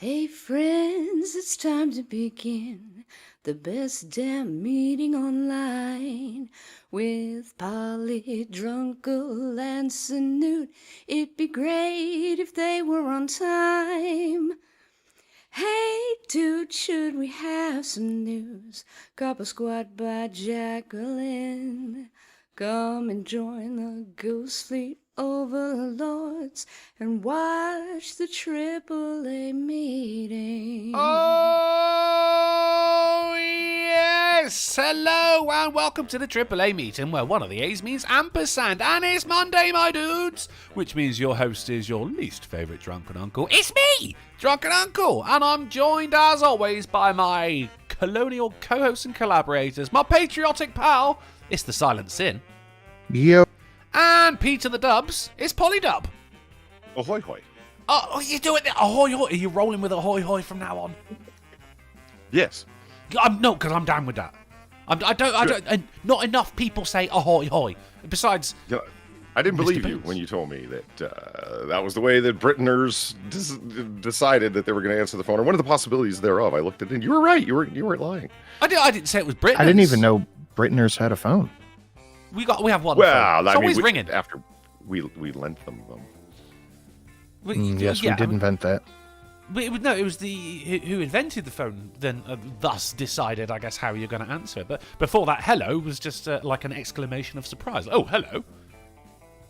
Hey friends, it's time to begin the best damn meeting online with Polly, Drunkle, and Snoot. It'd be great if they were on time. Hey dude, should we have some news? Copper Squad by Jacqueline. Come and join the Goose Fleet overlords and watch the AAA meeting. Oh, yes! Hello and welcome to the AAA meeting where one of the A's means ampersand, and it's Monday, my dudes! Which means your host is your least favourite drunken uncle. It's me, Drunken Uncle, and I'm joined as always by my colonial co-hosts and collaborators, my patriotic pal, it's the Silent Sin. Yep. And Peter the Dubs, it's Polydub. Ahoy hoy. Oh, you do it there. Ahoy hoy. Are you rolling with ahoy hoy from now on? Yes. No, because I'm down with that. I don't. Not enough people say ahoy hoy. Besides, I didn't believe you when you told me that that was the way that Brittoners decided that they were going to answer the phone, or one of the possibilities thereof. I looked at it, and you were right. You weren't lying. I didn't say it was Brittoners. I didn't even know Brittoners had a phone. We have one. Well, phone. It's always ringing. After we lent them. Yes, we did invent that. But it was the who invented the phone. Then thus decided, I guess, how you're going to answer it. But before that, hello was just like an exclamation of surprise. Oh, hello.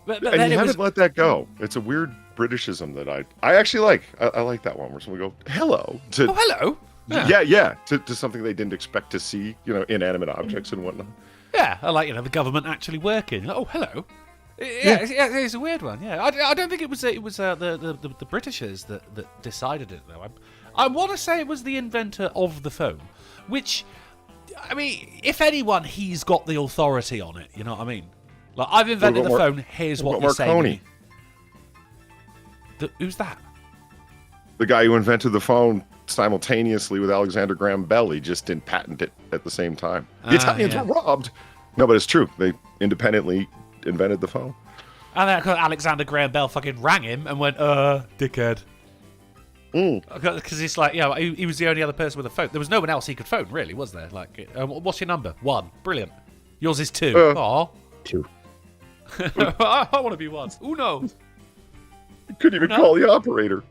But and then you haven't let that go. It's a weird Britishism that I actually like. I like that one where someone go hello to hello. Yeah, to something they didn't expect to see. Inanimate objects and whatnot. Yeah, I like the government actually working. Oh, hello. Yeah, it's a weird one. Yeah, I don't think it was the Britishers that decided it though. I want to say it was the inventor of the phone, which, I mean, if anyone, he's got the authority on it. You know what I mean? Like, I've invented the phone. Here's what you're saying. Who's that? The guy who invented the phone simultaneously with Alexander Graham Bell. He just didn't patent it at the same time. The Italians were robbed. No, but it's true. They independently invented the phone. And then Alexander Graham Bell fucking rang him and went, dickhead. Because it's like, he was the only other person with a phone. There was no one else he could phone, really, was there? Like, what's your number? 1. Brilliant. Yours is 2. Aw. 2. I want to be 1. Uno. You couldn't even call the operator.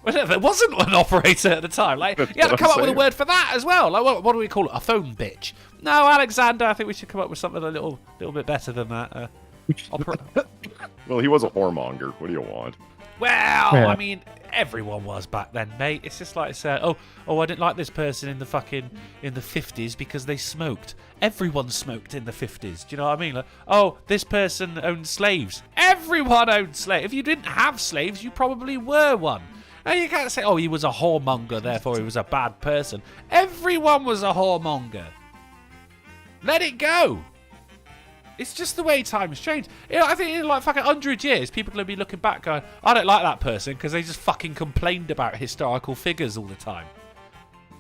Well, there wasn't an operator at the time. Like, you had to come up with a word for that as well. Like, what do we call it? A phone bitch? No, Alexander, I think we should come up with something a little bit better than that. Well, he was a whoremonger. What do you want? Well, yeah. I mean, everyone was back then, mate. It's just like, I didn't like this person in the 50s because they smoked. Everyone smoked in the 50s. Do you know what I mean? Like, this person owned slaves. Everyone owned slaves. If you didn't have slaves, you probably were one. And you can't say, he was a whoremonger, therefore he was a bad person. Everyone was a whoremonger. Let it go. It's just the way times change. I think in like fucking 100 years, people are going to be looking back going, I don't like that person because they just fucking complained about historical figures all the time.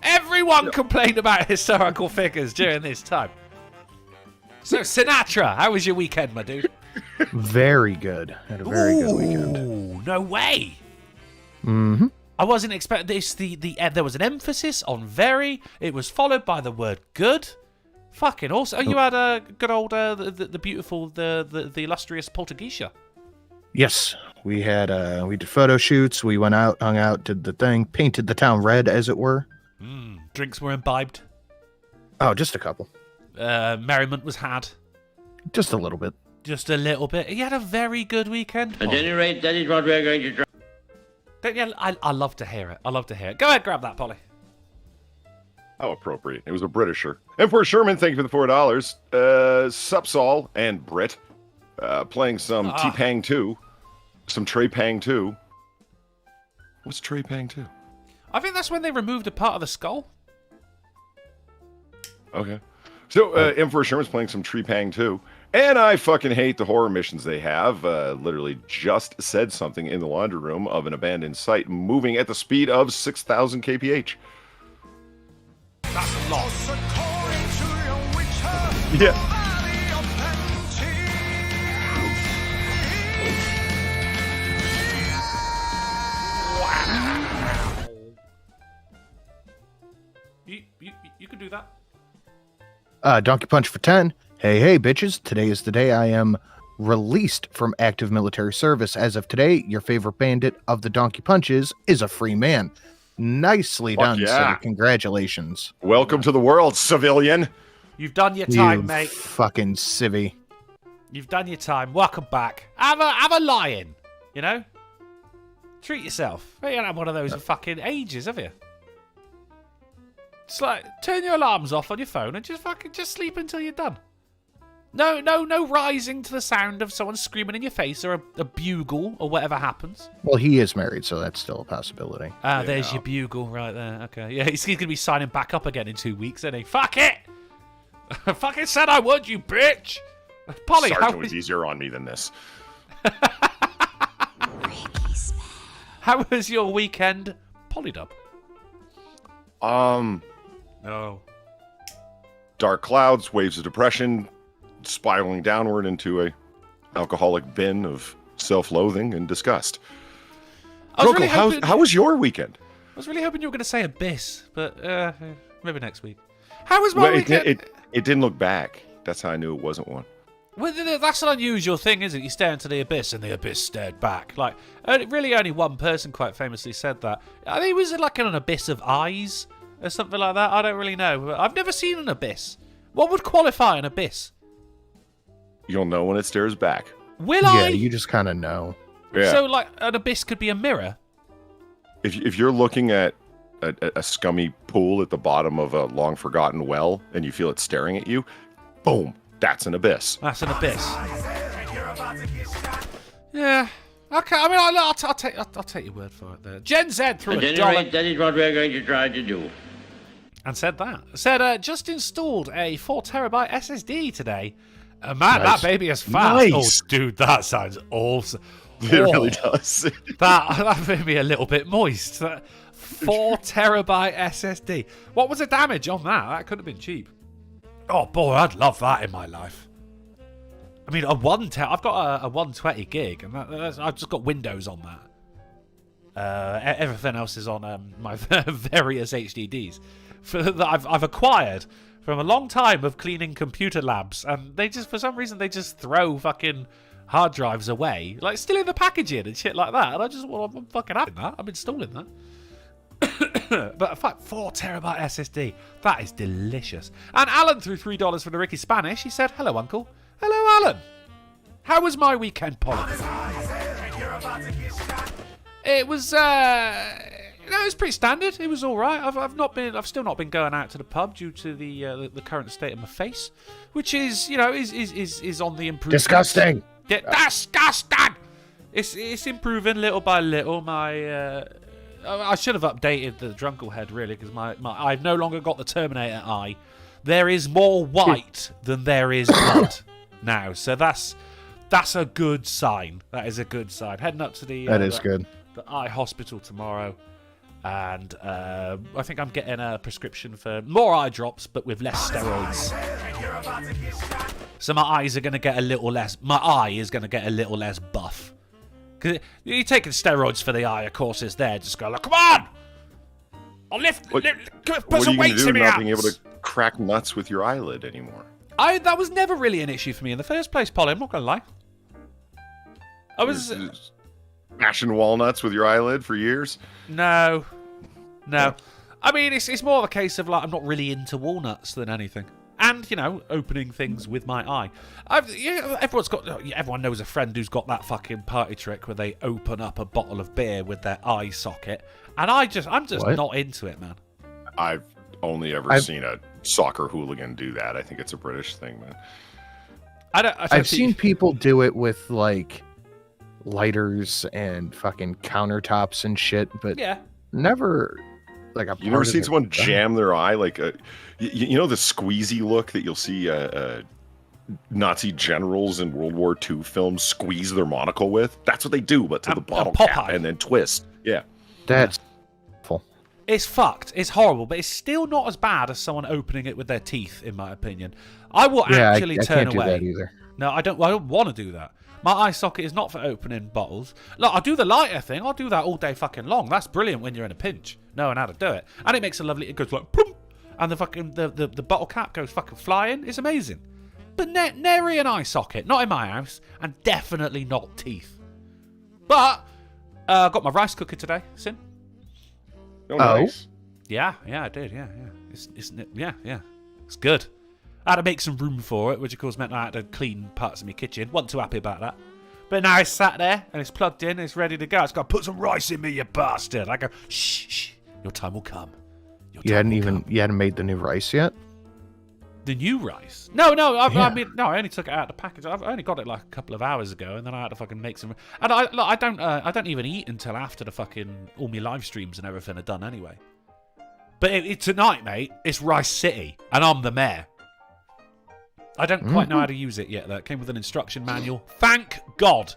Everyone complained about historical figures during this time. So, Sinatra, how was your weekend, my dude? Very good. Had a very good weekend. No way. Mm-hmm. I wasn't expecting this. There was an emphasis on very. It was followed by the word good. Fucking awesome. You had a good old the beautiful the illustrious Portuguesa. Yes, we did photo shoots. We went out, hung out, did the thing, painted the town red, as it were. Drinks were imbibed. Oh, just a couple. Merriment was had. Just a little bit. Just a little bit. He had a very good weekend. At any rate, that is what we're going to try. I love to hear it. I love to hear it. Go ahead, grab that, Polly. How appropriate. It was a Britisher. And for Sherman, thank you for the $4. Supsol and Brit playing some T-Pang 2. Some Trey-Pang 2. What's Trey-Pang 2? I think that's when they removed a part of the skull. Okay. So, M4 Sherman's playing some Tree-Pang 2. And I fucking hate the horror missions they have. Literally just said something in the laundry room of an abandoned site moving at the speed of 6,000 kph. That's a lot. Yeah. You can do that. Donkey Punch for 10. Hey, bitches. Today is the day I am released from active military service. As of today, your favorite bandit of the Donkey Punches is a free man. Nicely done, sir. Congratulations. Welcome to the world, civilian. You've done your time, You mate. fucking civvy. You've done your time. Welcome back. Have a lie-in, you know? Treat yourself. You haven't had one of those in fucking ages, have you? Just like, turn your alarms off on your phone and just sleep until you're done. No rising to the sound of someone screaming in your face or a bugle or whatever happens. Well, he is married, so that's still a possibility. There's your bugle right there. Okay, yeah, he's going to be signing back up again in 2 weeks, isn't he? Fuck it! I fucking said I would, you bitch! Polly, Sergeant was easier on me than this. How was your weekend, Polydub? No. Dark clouds, waves of depression, spiraling downward into a alcoholic bin of self-loathing and disgust. How was your weekend? I was really hoping you were going to say abyss, but maybe next week. How was my weekend? It didn't look back. That's how I knew it wasn't one. Well, that's an unusual thing, isn't it? You stare into the abyss, and the abyss stared back. Like, really, only one person quite famously said that. I think it was like an abyss of eyes or something like that. I don't really know. But I've never seen an abyss. What would qualify an abyss? You'll know when it stares back. Will I? Yeah, you just kind of know. Yeah. So, like, an abyss could be a mirror. If you're looking at a scummy pool at the bottom of a long-forgotten well, and you feel it staring at you, boom, that's an abyss. That's an abyss. Yeah. Okay. I mean, I'll take your word for it. There. Gen Z threw At a any dollar. rate, that is what we're going to try to do. And said that. Said, just installed a 4 terabyte SSD today. Man, that baby is fast. Nice. Oh, dude, that sounds awesome. It really does. That made me a little bit moist. That 4 terabyte SSD. What was the damage on that? That could have been cheap. Oh, boy, I'd love that in my life. I mean, I've got a 120 gig, and I've just got Windows on that. Everything else is on my various HDDs that I've acquired from a long time of cleaning computer labs, and they just, for some reason, they just throw fucking hard drives away, like still in the packaging and shit like that. And I'm fucking having that. I'm installing that. But 4 terabyte SSD, that is delicious. And Alan threw $3 for the Ricky Spanish. He said, "Hello, Uncle." Hello, Alan. How was my weekend, Polly? It was, it was pretty standard. It was all right. I've still not been going out to the pub due to the current state of my face, which is, is on the improvement. Disgusting. Disgusting. It's improving little by little. I should have updated the drunkle head really, because I've no longer got the Terminator eye. There is more white than there is blood now, so that's a good sign. That is a good sign. Heading up to the good. The eye hospital tomorrow, and I think I'm getting a prescription for more eye drops, but with less steroids. So my eyes are going to get a little less. My eye is going to get a little less buff. Because you're taking steroids for the eye, of course, it's there. Just go like, come on! I'll put some weights in me. Not being able to crack nuts with your eyelid anymore? That was never really an issue for me in the first place, Polly. I'm not going to lie. I was smashing walnuts with your eyelid for years. No. I mean, it's more of a case of like I'm not really into walnuts than anything. And, opening things with my eye. Everyone knows a friend who's got that fucking party trick where they open up a bottle of beer with their eye socket. And I'm just not into it, man. I've only ever seen a soccer hooligan do that. I think it's a British thing, man. I've seen people do it with, like, lighters and fucking countertops and shit, but never... Like you never seen someone jam their eye like the squeezy look that you'll see Nazi generals in World War II films squeeze their monocle with? That's what they do, but to the bottle cap and then twist. Yeah. That's awful. It's fucked. It's horrible, but it's still not as bad as someone opening it with their teeth, in my opinion. I will actually turn can't away. Do that either. No, I don't want to do that. My eye socket is not for opening bottles. Look, I'll do the lighter thing. I'll do that all day fucking long. That's brilliant when you're in a pinch, knowing how to do it. And it makes a lovely... It goes like... Boom, and the fucking the bottle cap goes fucking flying. It's amazing. But nary an eye socket, not in my house, and definitely not teeth. But I got my rice cooker today, Sin. Oh, nice. Yeah, I did. Yeah. It's good. I had to make some room for it, which of course meant I had to clean parts of my kitchen. Wasn't too happy about that. But now it's sat there and it's plugged in, and it's ready to go. It's got to put some rice in me, you bastard. I go, shh, your time will come. You hadn't made the new rice yet? The new rice? No, I only took it out of the package. I've only got it like a couple of hours ago, and then I had to fucking make some. And I don't even eat until after the fucking all my live streams and everything are done anyway. But tonight, mate, it's Rice City, and I'm the mayor. I don't quite know how to use it yet. That came with an instruction manual. Thank God,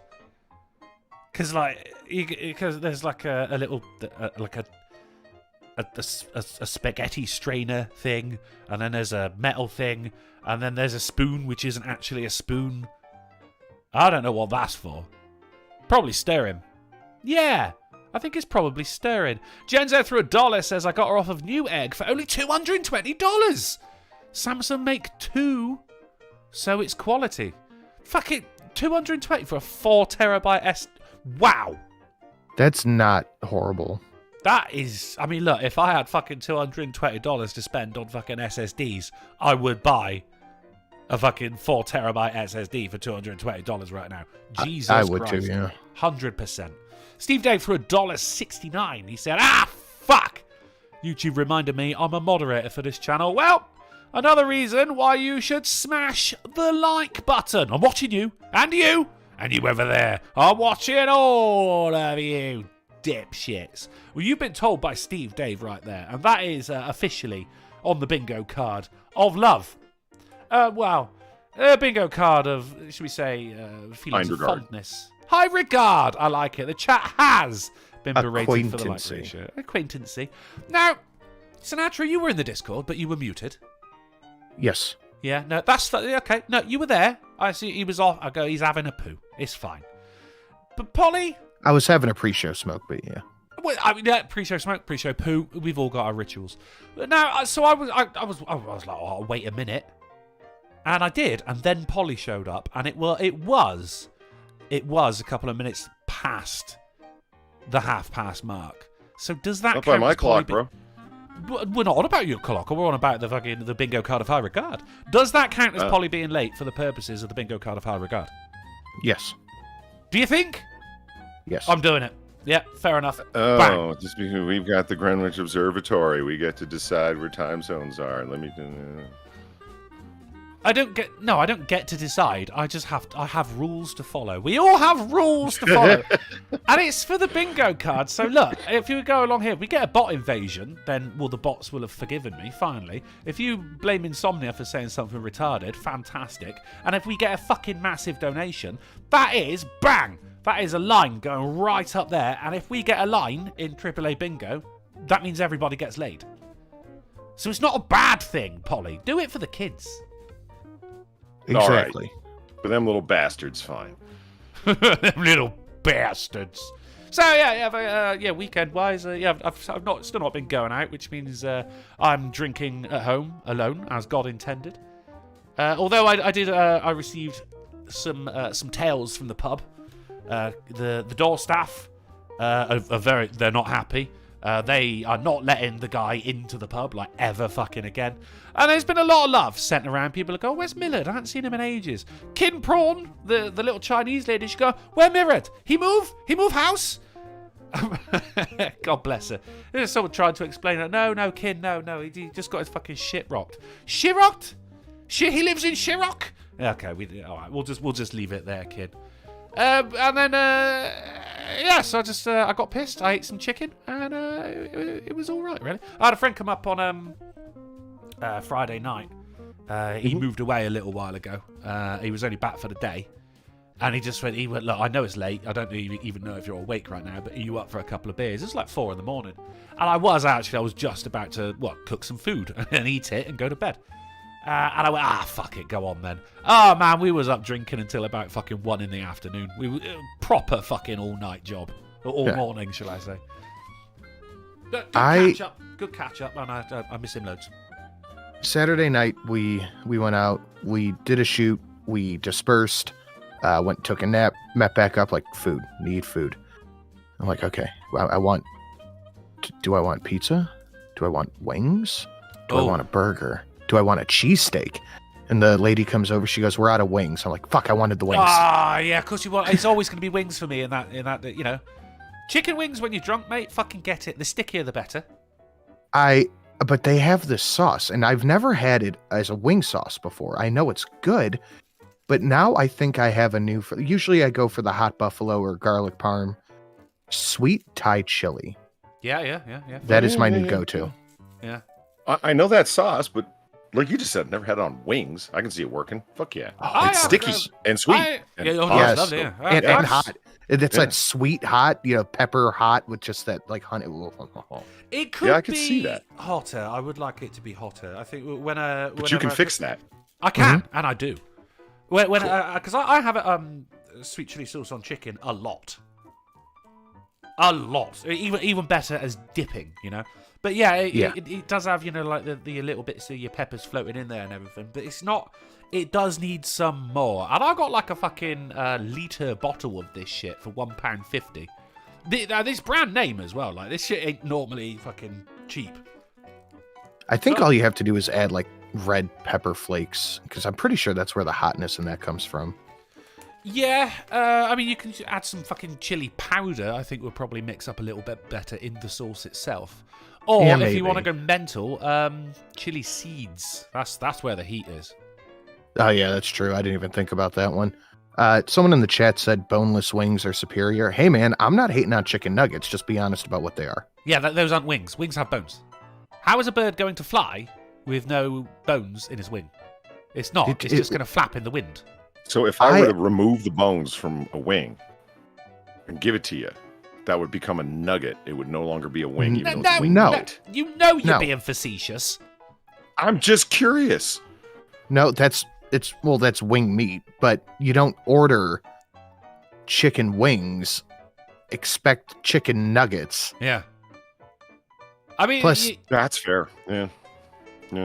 because there's like a little a spaghetti strainer thing, and then there's a metal thing, and then there's a spoon which isn't actually a spoon. I don't know what that's for. Probably stirring. Yeah, I think it's probably stirring. Genzo through $1 says I got her off of Newegg for only $220. Samsung make 2, so it's quality. Fuck it, 220 for a 4 terabyte S. Wow. That's not horrible. That is, I mean, look, if I had fucking $220 to spend on fucking SSDs, I would buy a fucking 4 terabyte SSD for $220 right now. Jesus Christ. I would too, yeah. 100%. Steve Dave for $1.69. He said, fuck! YouTube reminded me I'm a moderator for this channel. Well, another reason why you should smash the like button. I'm watching you, and you over there. I'm watching all of you. Dipshits. Well, you've been told by Steve Dave right there, and that is officially on the bingo card of love. Bingo card of, should we say, feelings of fondness. High regard. I like it. The chat has been berated for the like ratio. Acquaintancy. Now, Sinatra, you were in the Discord, but you were muted. Yes. Yeah. No, that's okay. No, you were there. I see he was off. I go, he's having a poo. It's fine. But Polly. I was having a pre-show smoke, but yeah. Well, I mean, yeah, pre-show smoke, pre-show poo. We've all got our rituals. But now, so I was like, oh, wait a minute, and I did, and then Polly showed up, and it was a couple of minutes past the half-past mark. So does that count? Not by my clock, bro. We're not on about your clock, we're on about the bingo card of high regard. Does that count as Polly being late for the purposes of the bingo card of high regard? Yes. Do you think? Yes. I'm doing it. Yeah, fair enough. Oh, Bang. just because we've got the Greenwich Observatory, we get to decide where time zones are. Let me do I don't get to decide. I have rules to follow. We all have rules to follow. And it's for the bingo card. So look, if you go along here, if we get a bot invasion, then the bots will have forgiven me, finally. If you blame Insomnia for saying something retarded, fantastic. And if we get a fucking massive donation, that is bang! That is a line going right up there. And if we get a line in AAA bingo, that means everybody gets laid. So it's not a bad thing, Polly. Do it for the kids. Exactly. Right. For them little bastards, fine. Them little bastards. So yeah, weekend-wise, I've still not been going out, which means I'm drinking at home alone, as God intended. Although I received some tales from the pub. The door staff they're not happy. They are not letting the guy into the pub, like, ever fucking again. And there's been a lot of love sent around. People go, where's Millard? I haven't seen him in ages. Kin Prawn, the little Chinese lady, she go, where Millard? He move house? God bless her. There's someone tried to explain it. No, Kin, no. He just got his fucking shit rocked. Shit rocked? He lives in Shirrock? Okay, all right, we'll just leave it there, Kin. And then, so I got pissed. I ate some chicken, and it was all right, really. I had a friend come up on Friday night. He moved away a little while ago. He was only back for the day, and he went, look, I know it's late. I don't even know if you're awake right now, but are you up for a couple of beers? It's like 4 in the morning, and I was just about to cook some food and eat it and go to bed. And I went, fuck it, go on then. Oh, man, we was up drinking until about fucking 1 in the afternoon. We were proper fucking all-night job. Or morning, shall I say. Good catch up, and I miss him loads. Saturday night, we went out. We did a shoot. We dispersed. Went and took a nap. Met back up like food. Need food. I'm like, okay. I want. Do I want pizza? Do I want wings? Do I want a burger? Do I want a cheesesteak? And the lady comes over. She goes, "We're out of wings." I'm like, "Fuck! I wanted the wings." Ah, yeah. Of course you want. It's always going to be wings for me. In that, you know, chicken wings when you're drunk, mate. Fucking get it. The stickier, the better. But they have this sauce, and I've never had it as a wing sauce before. I know it's good, but now I think I have a new. Usually, I go for the hot buffalo or garlic parm, sweet Thai chili. Yeah. That is my new go-to. Yeah. I know that sauce, but like you just said, never had it on wings. I can see it working. Fuck yeah. I It's have sticky it, and sweet. Yeah, and Yes. lovely, yeah. And hot. It's Yeah. that sweet hot, pepper hot with just that like honey. It could I could be see that. hotter. I would like it to be hotter. I think But you can fix that. I can, and I do. Because I have sweet chili sauce on chicken a lot. Even better as dipping, you know. But yeah, it does have, like the little bits of your peppers floating in there and everything. But it's not. It does need some more. And I got like a fucking litre bottle of this shit for £1.50. This brand name as well. Like this shit ain't normally fucking cheap. I think all you have to do is add like red pepper flakes, because I'm pretty sure that's where the hotness in that comes from. Yeah, I mean, you can add some fucking chili powder. I think will probably mix up a little bit better in the sauce itself. Or Yeah, if maybe. you want to go mental, chili seeds. That's where the heat is. Oh yeah, that's true. I didn't even think about that one. Someone in the chat said boneless wings are superior. Hey man, I'm not hating on chicken nuggets. Just be honest about what they are. Yeah, those aren't wings. Wings have bones. How is a bird going to fly with no bones in his wing? It's not. It's just going to flap in the wind. So if I were to remove the bones from a wing and give it to you, that would become a nugget. It would no longer be a wing, even though it's wing meat. You know you're No. being facetious. I'm just curious. No, that's wing meat, but you don't order chicken wings, expect chicken nuggets. Yeah. I mean, Plus- That's fair. Yeah.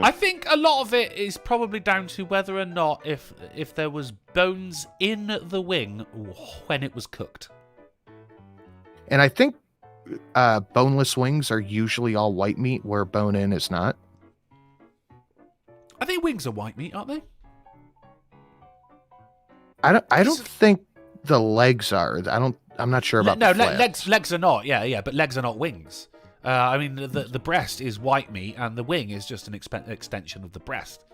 I think a lot of it is probably down to whether or not if there was bones in the wing when it was cooked. And I think boneless wings are usually all white meat, where bone-in is not. I think wings are white meat, aren't they? I don't think the legs are. I'm not sure about the flaps. legs are not. Yeah, but legs are not wings. I mean, the breast is white meat, and the wing is just an extension of the breast.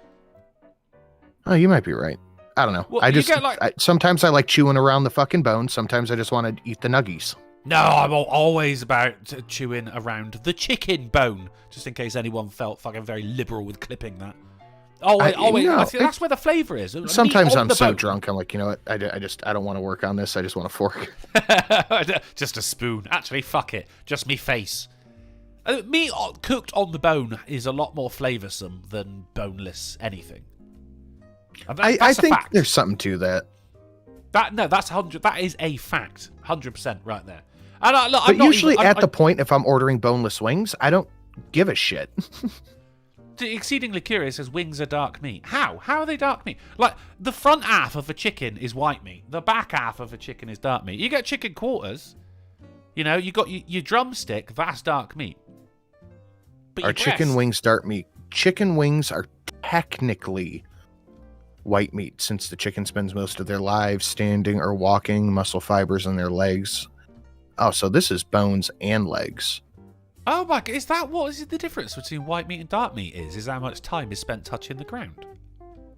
Oh, you might be right. I don't know. Well, I you just get, like- sometimes I like chewing around the fucking bone. Sometimes I just want to eat the nuggies. No, I'm always about chewing around the chicken bone, just in case anyone felt fucking very liberal with clipping that. Always. No, I think that's where the flavour is. Sometimes Meat on I'm the so bone. drunk. I'm like, you know what? I don't want to work on this. I just want a fork. Just a spoon. Actually, fuck it. Just me face. Meat cooked on the bone is a lot more flavoursome than boneless anything. And I that's a think fact. there's something to that. That's 100. That is a fact. 100% right there. And look, But I'm not usually even, at the point, if I'm ordering boneless wings, I don't give a shit. Exceedingly curious as wings are dark meat. How? How are they dark meat? Like, the front half of a chicken is white meat. The back half of a chicken is dark meat. You get chicken quarters. You know, you got your drumstick, that's dark meat. But Are your chicken breast- wings dark meat? Chicken wings are technically white meat, since the chicken spends most of their lives standing or walking, muscle fibers in their legs. Oh, so this is bones and legs. Oh my god, what is the difference between white meat and dark meat is how much time is spent touching the ground?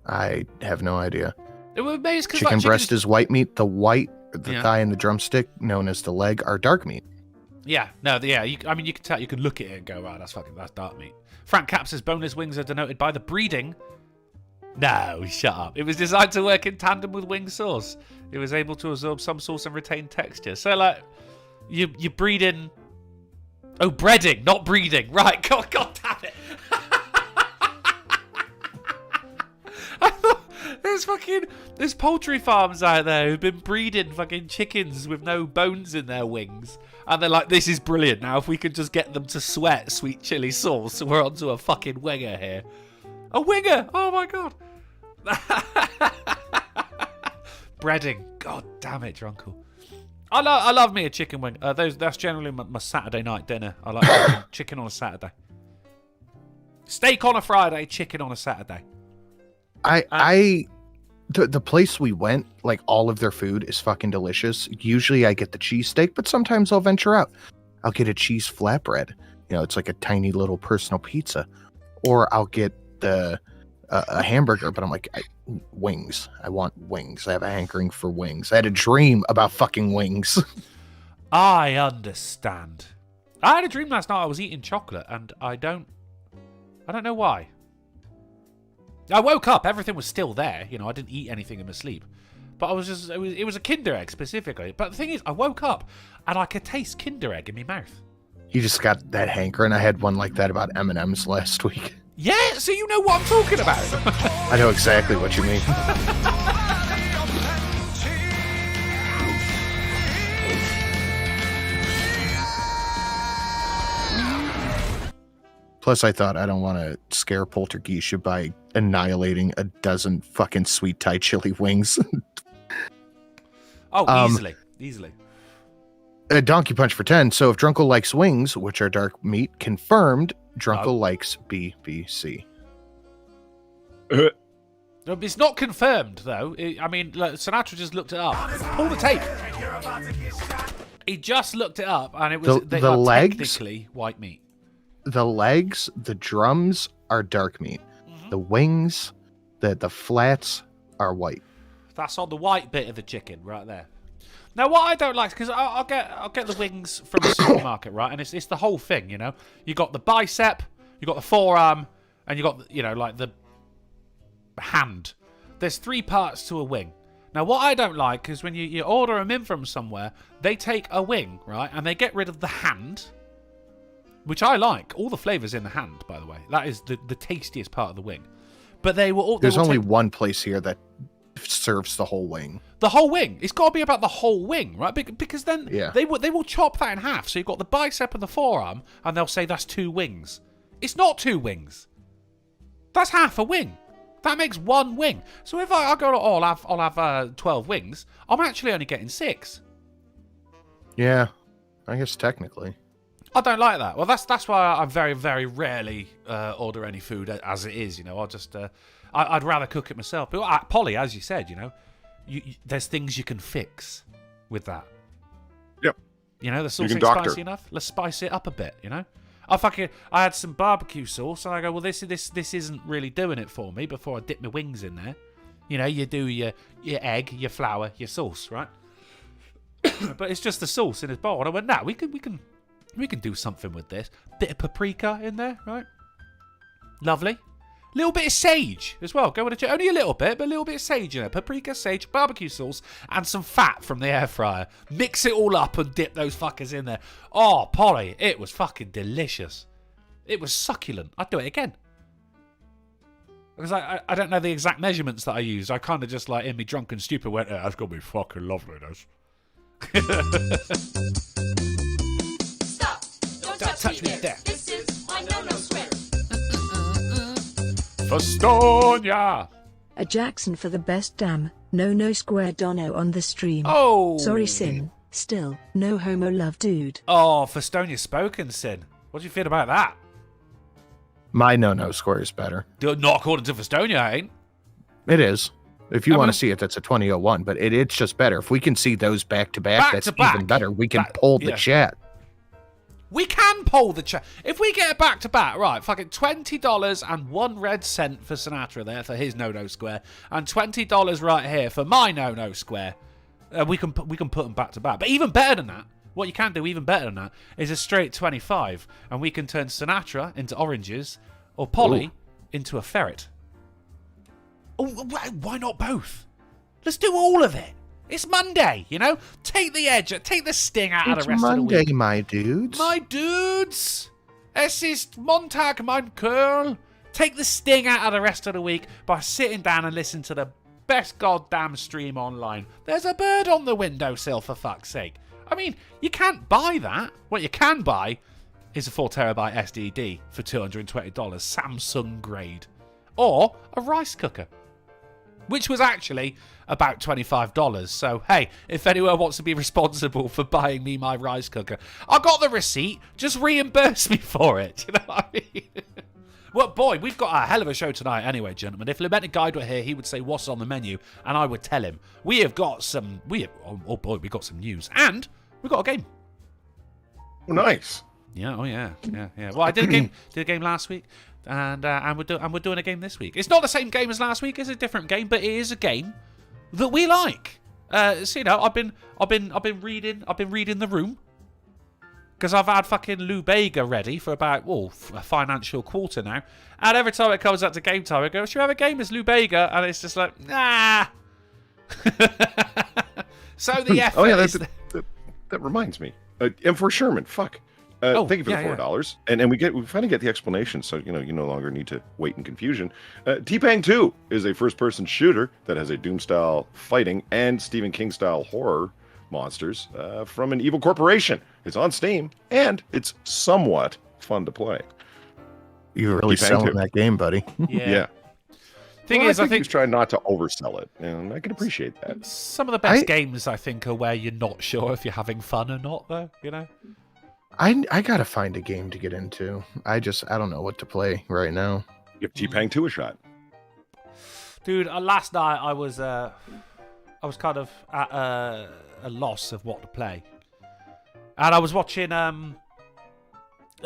I have no idea. Maybe it's 'cause, Chicken like, breast chickens- is white meat. The Yeah. thigh and the drumstick, known as the leg, are dark meat. Yeah, no, yeah. You can tell. You can look at it and go, "Wow, that's dark meat." Frank Cap says boneless wings are denoted by the breeding. No, shut up. It was designed to work in tandem with wing sauce. It was able to absorb some sauce and retain texture. So, like, you're breeding. Oh, breading, not breeding. Right? God damn it. There's poultry farms out there who've been breeding fucking chickens with no bones in their wings. And they're like, this is brilliant. Now, if we could just get them to sweat sweet chili sauce, we're onto a fucking winger here. A winger! Oh my god! Breading. God damn it, Drunkle. I love me a chicken wing. That's generally my Saturday night dinner. I like chicken on a Saturday. Steak on a Friday, chicken on a Saturday. The place we went, like all of their food is fucking delicious. Usually I get the cheesesteak, but sometimes I'll venture out. I'll get a cheese flatbread. You know, it's like a tiny little personal pizza. Or I'll get a hamburger, but I'm like, wings. I want wings. I have a hankering for wings. I had a dream about fucking wings. I understand. I had a dream last night I was eating chocolate, and I don't know why. I woke up, everything was still there. You know, I didn't eat anything in my sleep. But I was just, it was a Kinder Egg specifically. But the thing is, I woke up and I could taste Kinder Egg in my mouth. You just got that hankering. I had one like that about M&M's last week. Yeah, so you know what I'm talking about. I know exactly what you mean. Plus, I thought I don't want to scare Poltergeisha by annihilating a dozen fucking sweet Thai chili wings. Easily. A donkey punch for 10. So if Drunkle likes wings, which are dark meat, confirmed, Drunkle likes BBC. It's not confirmed, though. Sinatra just looked it up. Pull the tape. He just looked it up, and it was they the are legs, technically white meat. The legs, the drums are dark meat. Mm-hmm. The wings, the flats are white. That's on the white bit of the chicken right there. Now, what I don't like, because I'll get the wings from the supermarket, right? And it's the whole thing, you know. You got the bicep, you got the forearm, and you got the hand. There's 3 parts to a wing. Now, what I don't like is when you order them in from somewhere, they take a wing, right, and they get rid of the hand, which I like. All the flavours in the hand, by the way. That is the tastiest part of the wing. But there's only one place here that serves the whole wing. The whole wing. It's got to be about the whole wing, right? Because then they will chop that in half. So you've got the bicep and the forearm, and they'll say that's 2 wings. It's not 2 wings. That's half a wing. That makes 1 wing. So if I go, I'll have 12 wings, I'm actually only getting 6. Yeah, I guess technically. I don't like that. Well, that's why I very, very rarely order any food as it is. You know, I'll just I'd rather cook it myself. But Polly, as you said, you know, there's things you can fix with that. Yep. You know, the sauce ain't spicy enough. Let's spice it up a bit. You know, I had some barbecue sauce, and I go, well, this isn't really doing it for me. Before I dip my wings in there, you know, you do your egg, your flour, your sauce, right? But it's just the sauce in his bowl, and I went, nah, we can do something with this. Bit of paprika in there, right? Lovely. Little bit of sage as well. Go with only a little bit, but a little bit of sage in it. Paprika, sage, barbecue sauce, and some fat from the air fryer. Mix it all up and dip those fuckers in there. Oh, Polly, it was fucking delicious. It was succulent. I'd do it again. Because I don't know the exact measurements that I used. I kind of just like in me drunken stupid went, that's gonna be fucking lovely, this. Stop! Don't touch me there. This is my no-no square. Festonia! A Jackson for the best damn, no square dono on the stream. Oh! Sorry, Sin. Still, no homo love, dude. Oh, Festonia spoken, Sin. What do you feel about that? My no square is better. Not according to Festonia, ain't. It is. If you want to see it, that's a 2001, but it's just better. If we can see those back to back, that's even better. We can poll the chat. We can poll the chat. If we get it back to back, right, fucking $20 and 1 red cent for Sinatra there for his no square, and $20 right here for my no square. We can put them back to back. But even better than that, what you can do even better than that is a straight 25, and we can turn Sinatra into oranges or Polly into a ferret. Oh, why not both? Let's do all of it. It's Monday, you know? Take the edge, take the sting out of the rest Monday, of the week. my dudes. My dudes! Es ist Montag, mein Kerl. Take the sting out of the rest of the week by sitting down and listening to the best goddamn stream online. There's a bird on the windowsill, for fuck's sake. I mean, you can't buy that. What you can buy is a 4TB SSD for $220, Samsung grade. or a rice cooker, which was actually about $25. So, hey, if anyone wants to be responsible for buying me my rice cooker, I got the receipt. Just reimburse me for it. You know what I mean? Well, boy, we've got a hell of a show tonight anyway, gentlemen. If Lamented Guide were here, he would say what's on the menu, and I would tell him. We have got some... oh, boy, we've got some news. And we've got a game. Oh, nice. Yeah, oh, yeah. Well, I did a game last week, and we're doing a game this week. It's not the same game as last week. It's a different game, but it is a game that we like. So, you know, I've been reading The Room, because I've had fucking Lou Bega ready for about, a financial quarter now. And every time it comes up to game time, I go, should we have a game as Lou Bega? And it's just like, nah. So the effort that reminds me. M4 Sherman, fuck. Thank you for the $4. And we finally get the explanation, so you no longer need to wait in confusion. T-Pang 2 is a first-person shooter that has a Doom-style fighting and Stephen King-style horror monsters from an evil corporation. It's on Steam, and it's somewhat fun to play. You're really selling that game, buddy. Yeah. Thing is, I think he's trying not to oversell it, and I can appreciate that. Some of the best games, I think, are where you're not sure if you're having fun or not, though, you know? I gotta find a game to get into. I don't know what to play right now. Give T-Pang 2 a shot. Dude, last night I was kind of at a loss of what to play. And I was watching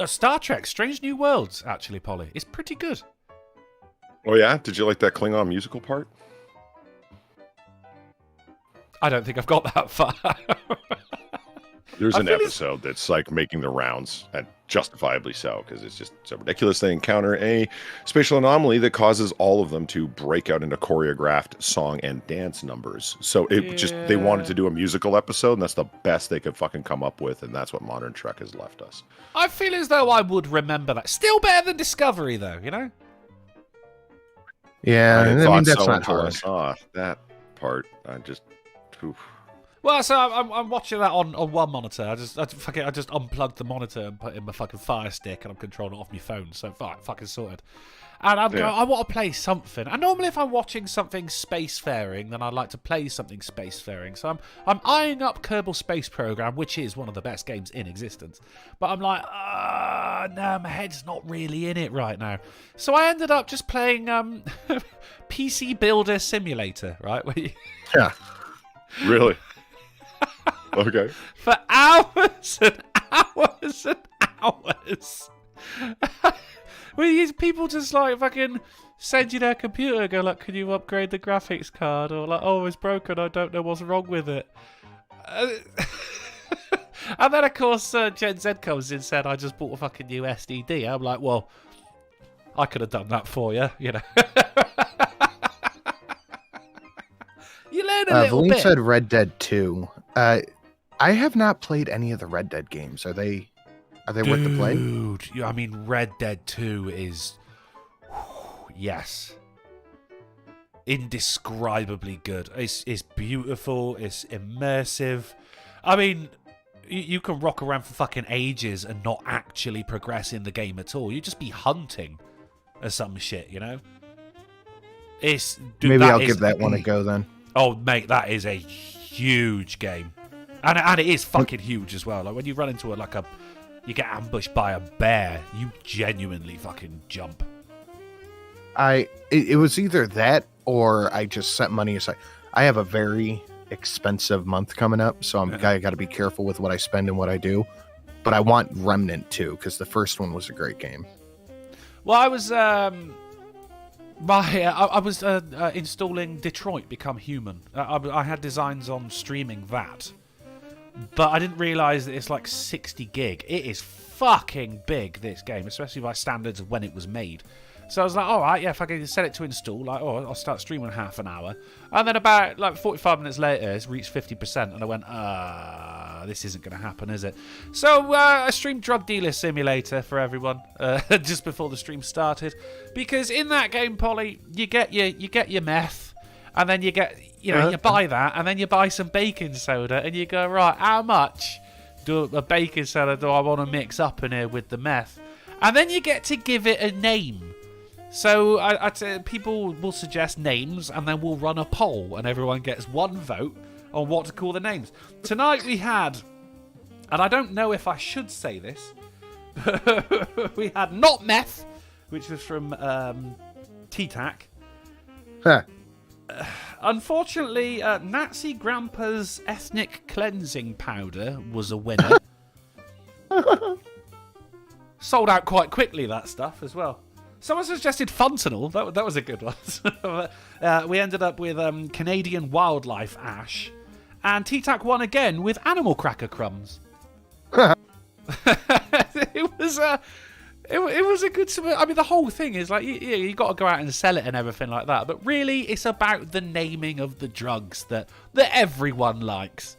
Star Trek Strange New Worlds, actually, Polly. It's pretty good. Oh, yeah? Did you like that Klingon musical part? I don't think I've got that far. There's an episode that's like making the rounds, and justifiably so, because it's just so ridiculous. They encounter a spatial anomaly that causes all of them to break out into choreographed song and dance numbers. So they wanted to do a musical episode, and that's the best they could fucking come up with, and that's what modern Trek has left us. I feel as though I would remember that. Still better than Discovery, though, you know? Yeah, I mean, that's not hard. I saw that part. I just... Oof. Well, so I'm watching that on one monitor. I just unplugged the monitor and put in my fucking Fire Stick, and I'm controlling it off my phone. So fucking sorted. And I'm going, I want to play something. And normally, if I'm watching something spacefaring, then I'd like to play something spacefaring. So I'm eyeing up Kerbal Space Program, which is one of the best games in existence. But I'm like, no, my head's not really in it right now. So I ended up just playing PC Builder Simulator, right? Yeah. Really? Okay. For hours and hours and hours. Well, people just like fucking send you their computer and go like, can you upgrade the graphics card? Or like, oh, it's broken, I don't know what's wrong with it. And then, of course, Gen Z comes in and said, I just bought a fucking new SDD. I'm like, well, I could have done that for you, you know. You learn a little bit. said Red Dead 2. I have not played any of the Red Dead games. Are they worth the play? Dude, I mean, Red Dead 2 is... yes. Indescribably good. It's beautiful. It's immersive. I mean, you can rock around for fucking ages and not actually progress in the game at all. You just be hunting or some shit, you know? Maybe I'll give that one a go then. Oh, mate, that is a huge game. And it is fucking huge as well. Like, when you run into you get ambushed by a bear, you genuinely fucking jump. It was either that or I just set money aside. I have a very expensive month coming up, so I got to be careful with what I spend and what I do. But I want Remnant 2, because the first one was a great game. Well, I was... I was installing Detroit Become Human. I had designs on streaming that. But I didn't realise that it's like 60 gig. It is fucking big, this game, especially by standards of when it was made. So I was like, all right, yeah, if I can set it to install, like, I'll start streaming in half an hour. And then about like 45 minutes later, it's reached 50%, and I went, this isn't going to happen, is it? So I streamed Drug Dealer Simulator for everyone just before the stream started, because in that game, Polly, you get your meth. And then you get, you buy that, and then you buy some baking soda, and you go, right, how much a baking soda do I want to mix up in here with the meth? And then you get to give it a name. So people will suggest names, and then we'll run a poll, and everyone gets one vote on what to call the names. Tonight we had, and I don't know if I should say this, we had Not Meth, which was from T-Tac. Huh. Unfortunately, Nazi Grandpa's ethnic cleansing powder was a winner. Sold out quite quickly, that stuff, as well. Someone suggested Funtanal. That was a good one. We ended up with Canadian Wildlife Ash. And T-Tac won again with Animal Cracker Crumbs. It was a good... I mean, the whole thing is like, you got to go out and sell it and everything like that. But really, it's about the naming of the drugs that everyone likes.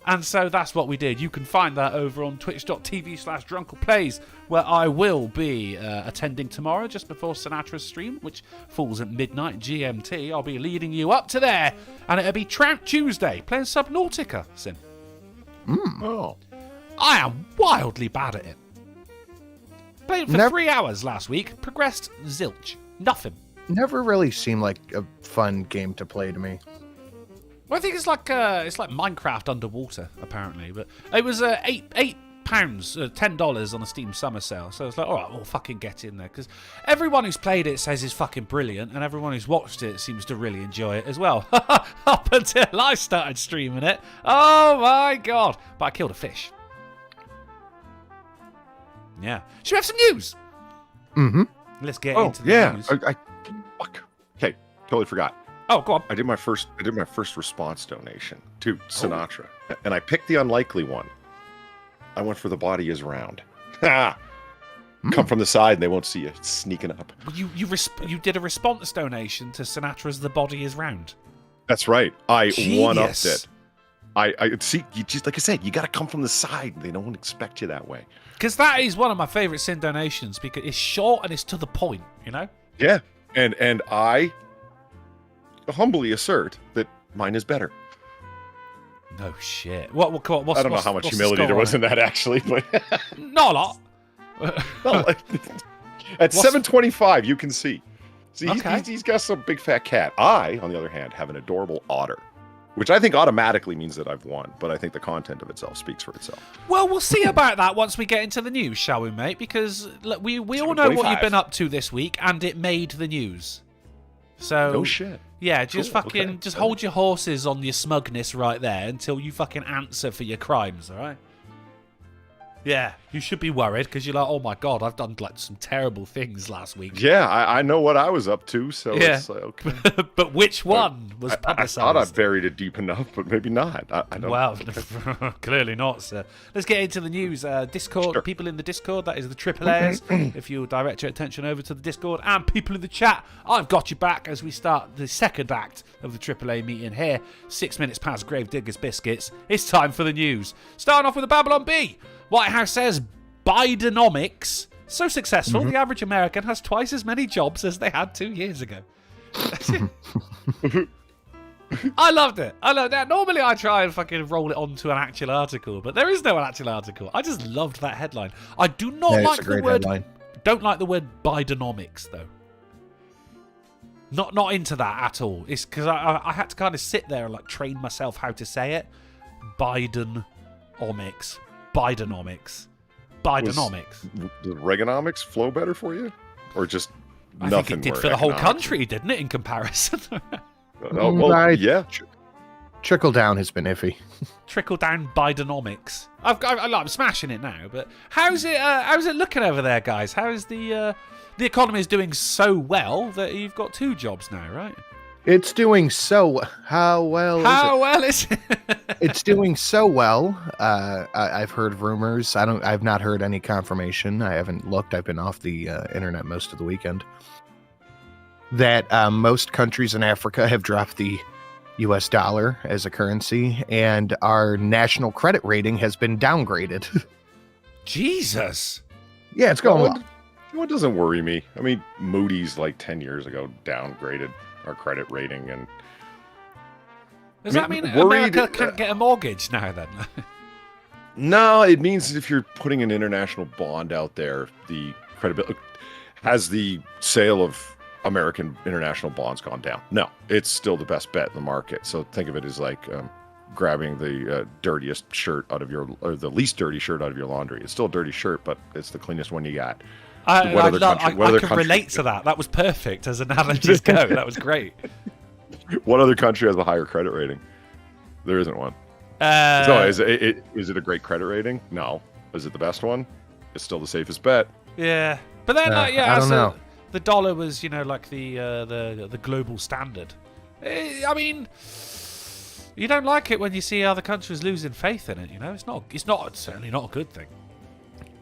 And so that's what we did. You can find that over on twitch.tv/drunkleplays, where I will be attending tomorrow just before Sinatra's stream, which falls at midnight GMT. I'll be leading you up to there. And it'll be Trout Tuesday, playing Subnautica, Sim. Oh. I am wildly bad at it. Played for 3 hours last week. Progressed zilch. Nothing. Never really seemed like a fun game to play to me. Well, I think it's like Minecraft underwater, apparently. But it was £8, $10 on the Steam summer sale. So it's like, all right, we'll fucking get in there. Because everyone who's played it says it's fucking brilliant. And everyone who's watched it seems to really enjoy it as well. Up until I started streaming it. Oh, my God. But I killed a fish. Yeah. Should we have some news? Mm-hmm. Let's get into the news. Fuck. Okay, totally forgot. Oh, go on. I did my first response donation to Sinatra, and I picked the unlikely one. I went for the body is round. Come from the side, and they won't see you sneaking up. You did a response donation to Sinatra's "The Body Is Round." That's right. I Genius. one-upped it. I see. You just like I said, you got to come from the side. They don't expect you that way. Because that is one of my favourite Sin donations because it's short and it's to the point. You know. Yeah, and I humbly assert that mine is better. No shit. What? I don't know how much humility there was in that actually, but not a lot. At 725, you can see. See, Okay. he's got some big fat cat. I, on the other hand, have an adorable otter, which I think automatically means that I've won, but I think the content of itself speaks for itself. Well, we'll see about that once we get into the news, shall we, mate? Because look, we all know what you've been up to this week, and it made the news. So No shit. Yeah, just Cool, fucking okay. just hold your horses on your smugness right there until you fucking answer for your crimes, all right? Yeah, you should be worried because you're like, oh my God, I've done like some terrible things last week. Yeah, I know what I was up to, so Yeah. it's like, okay. But which one was I publicised? thought I buried it deep enough, but maybe not. I don't Well, clearly not, sir. Let's get into the news. Discord, Sure. people in the Discord, that is the AAAs. If you'll direct your attention over to the Discord, and people in the chat, I've got you back as we start the second act of the AAA meeting here. 6 minutes past Gravedigger's Biscuits. It's time for the news. Starting off with the Babylon Bee. White House says Bidenomics. So successful, the average American has twice as many jobs as they had 2 years ago. I loved it. I loved that. Normally I try and fucking roll it onto an actual article, but there is no actual article. I just loved that headline. I do not Yeah, it's like a the great word. headline. Don't like the word Bidenomics though. Not into that at all. It's because I had to kind of sit there and like train myself how to say it. Bidenomics. Bidenomics. Bidenomics. Does Reaganomics flow better for you? Or just I nothing think it did more for the whole economic? country, didn't it, in comparison? Oh, well, yeah. Trickle down has been iffy. Trickle down Bidenomics. I'm smashing it now, but how's it looking over there, guys? How's the economy is doing so well that you've got 2 jobs now, right? It's doing so how well How well is it? It's doing so well. I've heard rumors. I've not heard any confirmation. I haven't looked. I've been off the internet most of the weekend. That most countries in Africa have dropped the U.S. dollar as a currency, and our national credit rating has been downgraded. Jesus. Yeah, it's going well. What doesn't worry me? I mean, Moody's like 10 years ago downgraded our credit rating, and Does I that mean, mean worried- America can't get a mortgage now then? no, it means if you're putting an international bond out there, the credibility has the sale of American international bonds gone down. No, it's still the best bet in the market. So think of it as like grabbing the dirtiest shirt out of or the least dirty shirt out of your laundry. It's still a dirty shirt, but it's the cleanest one you got. I can relate to that. That was perfect as analogies go. That was great. What other country has a higher credit rating? There isn't one. So is it a great credit rating? No. Is it the best one? It's still the safest bet. Yeah, but then I don't know. The dollar was, like the global standard. I mean, you don't like it when you see other countries losing faith in it. It's certainly not a good thing.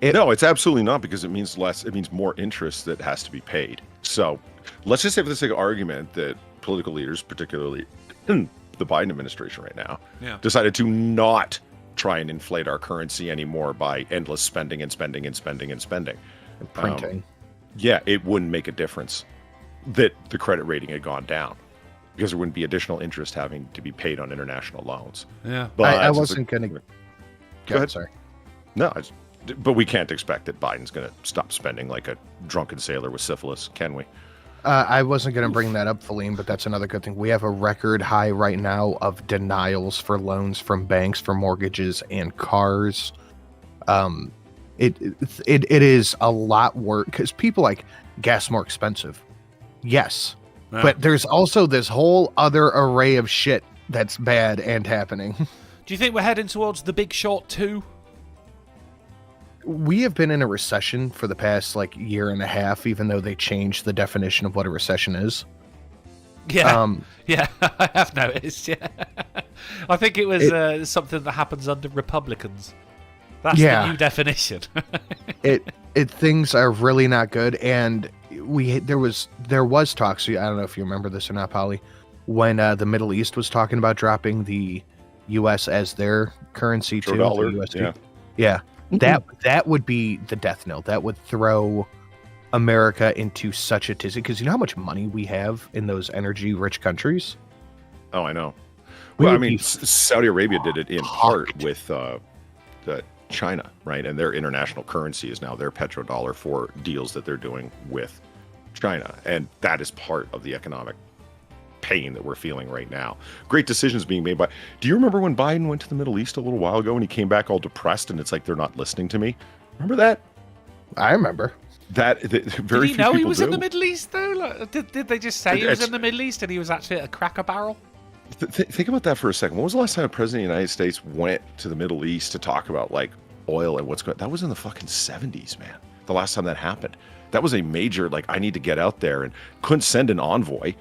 No, it's absolutely not, because it means less. It means more interest that has to be paid. So let's just say, for the sake of argument, that political leaders, particularly the Biden administration right now, decided to not try and inflate our currency anymore by endless spending and spending and spending and spending. And printing. It wouldn't make a difference that the credit rating had gone down, because there wouldn't be additional interest having to be paid on international loans. Yeah, but I wasn't going to. Go ahead. Sorry. No, but we can't expect that Biden's going to stop spending like a drunken sailor with syphilis, can we? I wasn't going to bring that up, Feline, but that's another good thing. We have a record high right now of denials for loans from banks for mortgages and cars. It is a lot worse, because people like gas more expensive. Yes. Yeah. But there's also this whole other array of shit that's bad and happening. Do you think we're heading towards The Big Short 2? We have been in a recession for the past year and a half, even though they changed the definition of what a recession is. Yeah, yeah, I have noticed. Yeah, I think it was something that happens under Republicans. That's the new definition. Things are really not good, and there was talks. I don't know if you remember this or not, Polly, when the Middle East was talking about dropping the U.S. as their currency too. Dollar. Yeah. That would be the death knell. That would throw America into such a tizzy, because you know how much money we have in those energy-rich countries? Oh, I know. Well, I mean, Saudi Arabia did it in part with China, right? And their international currency is now their petrodollar for deals that they're doing with China. And that is part of the economic pain that we're feeling right now. Great decisions being made by... Do you remember when Biden went to the Middle East a little while ago and he came back all depressed and it's like they're not listening to me? Remember that? I remember. Very did he know he was in the Middle East, though? Did they just say he was in the Middle East and he was actually at a Cracker Barrel? Think about that for a second. When was the last time a president of the United States went to the Middle East to talk about oil and what's going on? That was in the fucking 70s, man. The last time that happened. That was a major, I need to get out there, and couldn't send an envoy.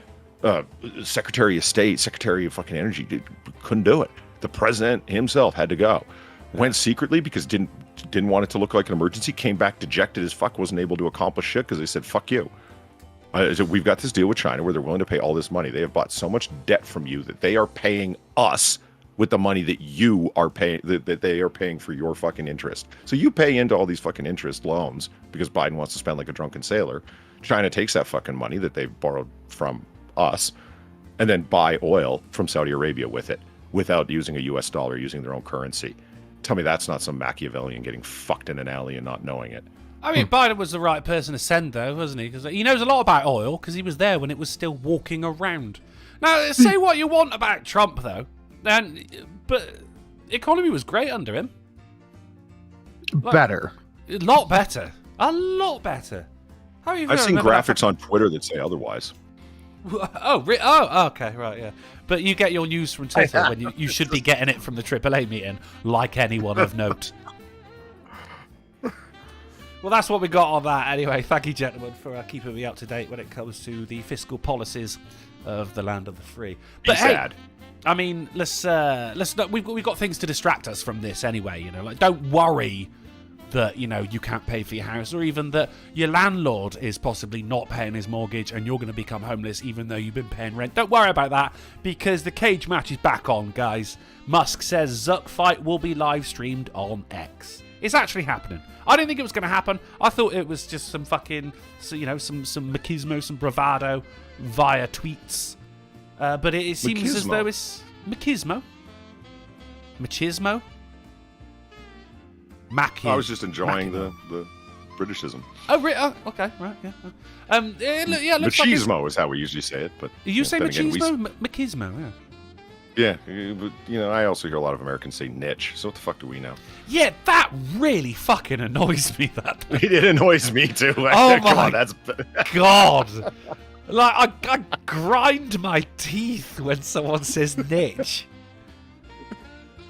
Secretary of State, Secretary of fucking Energy couldn't do it. The president himself had to go. Went secretly because didn't want it to look like an emergency. Came back dejected as fuck. Wasn't able to accomplish shit because they said fuck you. So we've got this deal with China where they're willing to pay all this money. They have bought so much debt from you that they are paying us with the money that you are paying, that they are paying for your fucking interest. So you pay into all these fucking interest loans because Biden wants to spend like a drunken sailor. China takes that fucking money that they've borrowed from us and then buy oil from Saudi Arabia with it without using a US dollar, using their own currency. Tell me that's not some Machiavellian getting fucked in an alley and not knowing it. I mean, Biden was the right person to send, though, wasn't he? Because he knows a lot about oil because he was there when it was still walking around. Now, say what you want about Trump, though, but the economy was great under him. Better. A lot better. A lot better. I've seen graphics on Twitter that say otherwise. Oh, okay, right, yeah. But you get your news from Twitter when you should be getting it from the AAA meeting, like anyone of note. Well, that's what we got on that anyway. Thank you, gentlemen, for keeping me up to date when it comes to the fiscal policies of the land of the free. But hey, I mean, let's not. We've got things to distract us from this anyway. Don't worry that you can't pay for your house, or even that your landlord is possibly not paying his mortgage and you're going to become homeless even though you've been paying rent. Don't worry about that, because the cage match is back on, guys. Musk says Zuck fight will be live streamed on X. It's actually happening. I didn't think it was going to happen. I thought it was just some fucking, some machismo, some bravado via tweets. But it seems as though it's machismo. I was just enjoying the Britishism. Okay, right, yeah. It looks like Machismo is how we usually say it, but you say then again, machismo, machismo, yeah. Yeah, but I also hear a lot of Americans say niche. So what the fuck do we know? Yeah, that really fucking annoys me. That It annoys me too. Oh Come my on, that's God! Like I grind my teeth when someone says niche.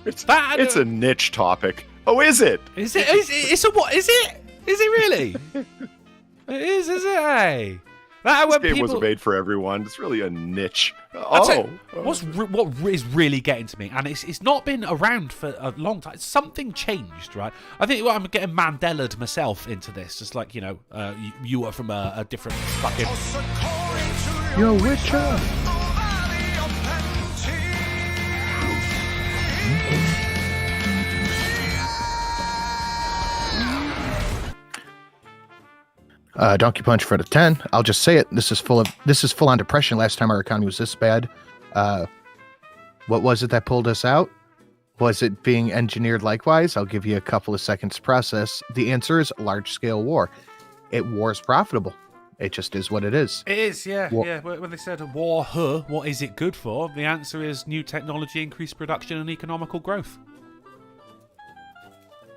it's a niche topic. Oh, is it? Is it? It's a what? Is it? Is it really? It is it? Hey. That This when game people... wasn't made for everyone. It's really a niche. What is really getting to me, and it's not been around for a long time. Something changed, right? I think I'm getting Mandela'd myself into this. Just like, you are from a different fucking... You're a witcher. Donkey Punch for the 10. I'll just say it. This is full on depression. Last time our economy was this bad. What was it that pulled us out? Was it being engineered likewise? I'll give you a couple of seconds to process. The answer is large scale war. War is profitable. It just is what it is. It is, yeah. Yeah. When they said war, what is it good for? The answer is new technology, increased production, and economical growth.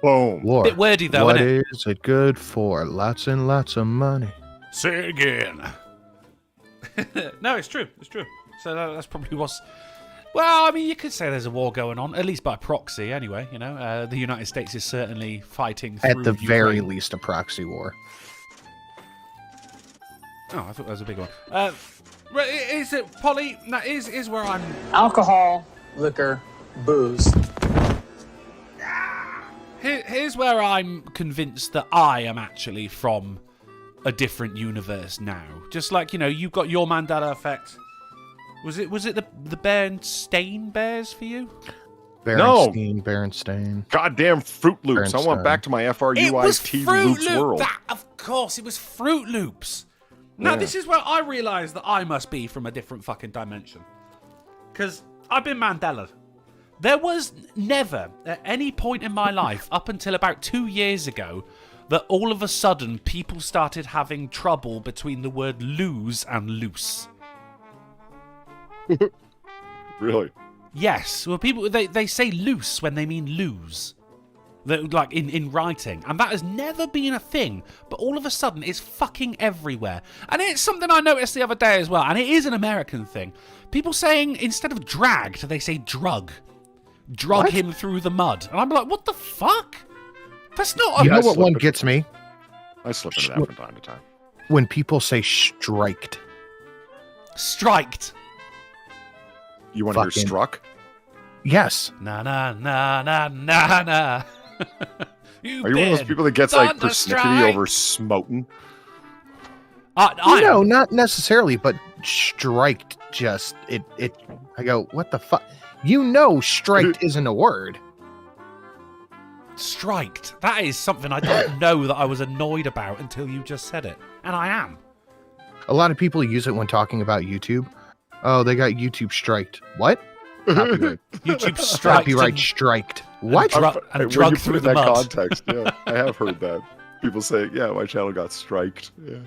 Boom. War. Bit wordy though, What isn't it? is it good for? Lots and lots of money. Say it again. No, it's true. It's true. So that's probably what's... Well, I mean, you could say there's a war going on, at least by proxy anyway. The United States is certainly fighting through At the very Ukraine. least, a proxy war. Oh, I thought that was a big one. Is it, Polly, that is where I'm... Alcohol, liquor, booze. Here's where I'm convinced that I am actually from a different universe now. Just like, you've got your Mandela effect. Was it the Berenstain Bears for you? Berenstain. Goddamn Fruit Loops. I want Berenstain. back to my It was FRUIT Fruit Loops Loops. world. Of course, it was Fruit Loops. Now, Yeah. this is where I realise that I must be from a different fucking dimension. Because I've been Mandela. There was never, at any point in my life, up until about 2 years ago, that all of a sudden people started having trouble between the word lose and loose. Really? Yes. Well, people, they say loose when they mean lose. Like in writing. And that has never been a thing. But all of a sudden, it's fucking everywhere. And it's something I noticed the other day as well. And it is an American thing. People saying, instead of dragged, they say drug. Drug him through the mud. And I'm like, what the fuck? That's not... You know I what slip one it. gets me? I slip into that from time to time. When people say striked. Striked. You want to hear Fucking- struck? Yes. Na na na na na na. Are you one of those people that gets like persnickety over smoten? No, not necessarily, but striked just it I go, what the fuck? Striked isn't a word. Striked. That is something I didn't know that I was annoyed about until you just said it. And I am. A lot of people use it when talking about YouTube. Oh, they got YouTube striked. What? Copyright. YouTube striked. Copyright and striked. What? When drug you through put the in that mud. context, yeah, I have heard that. People say, yeah, my channel got striked. Yeah.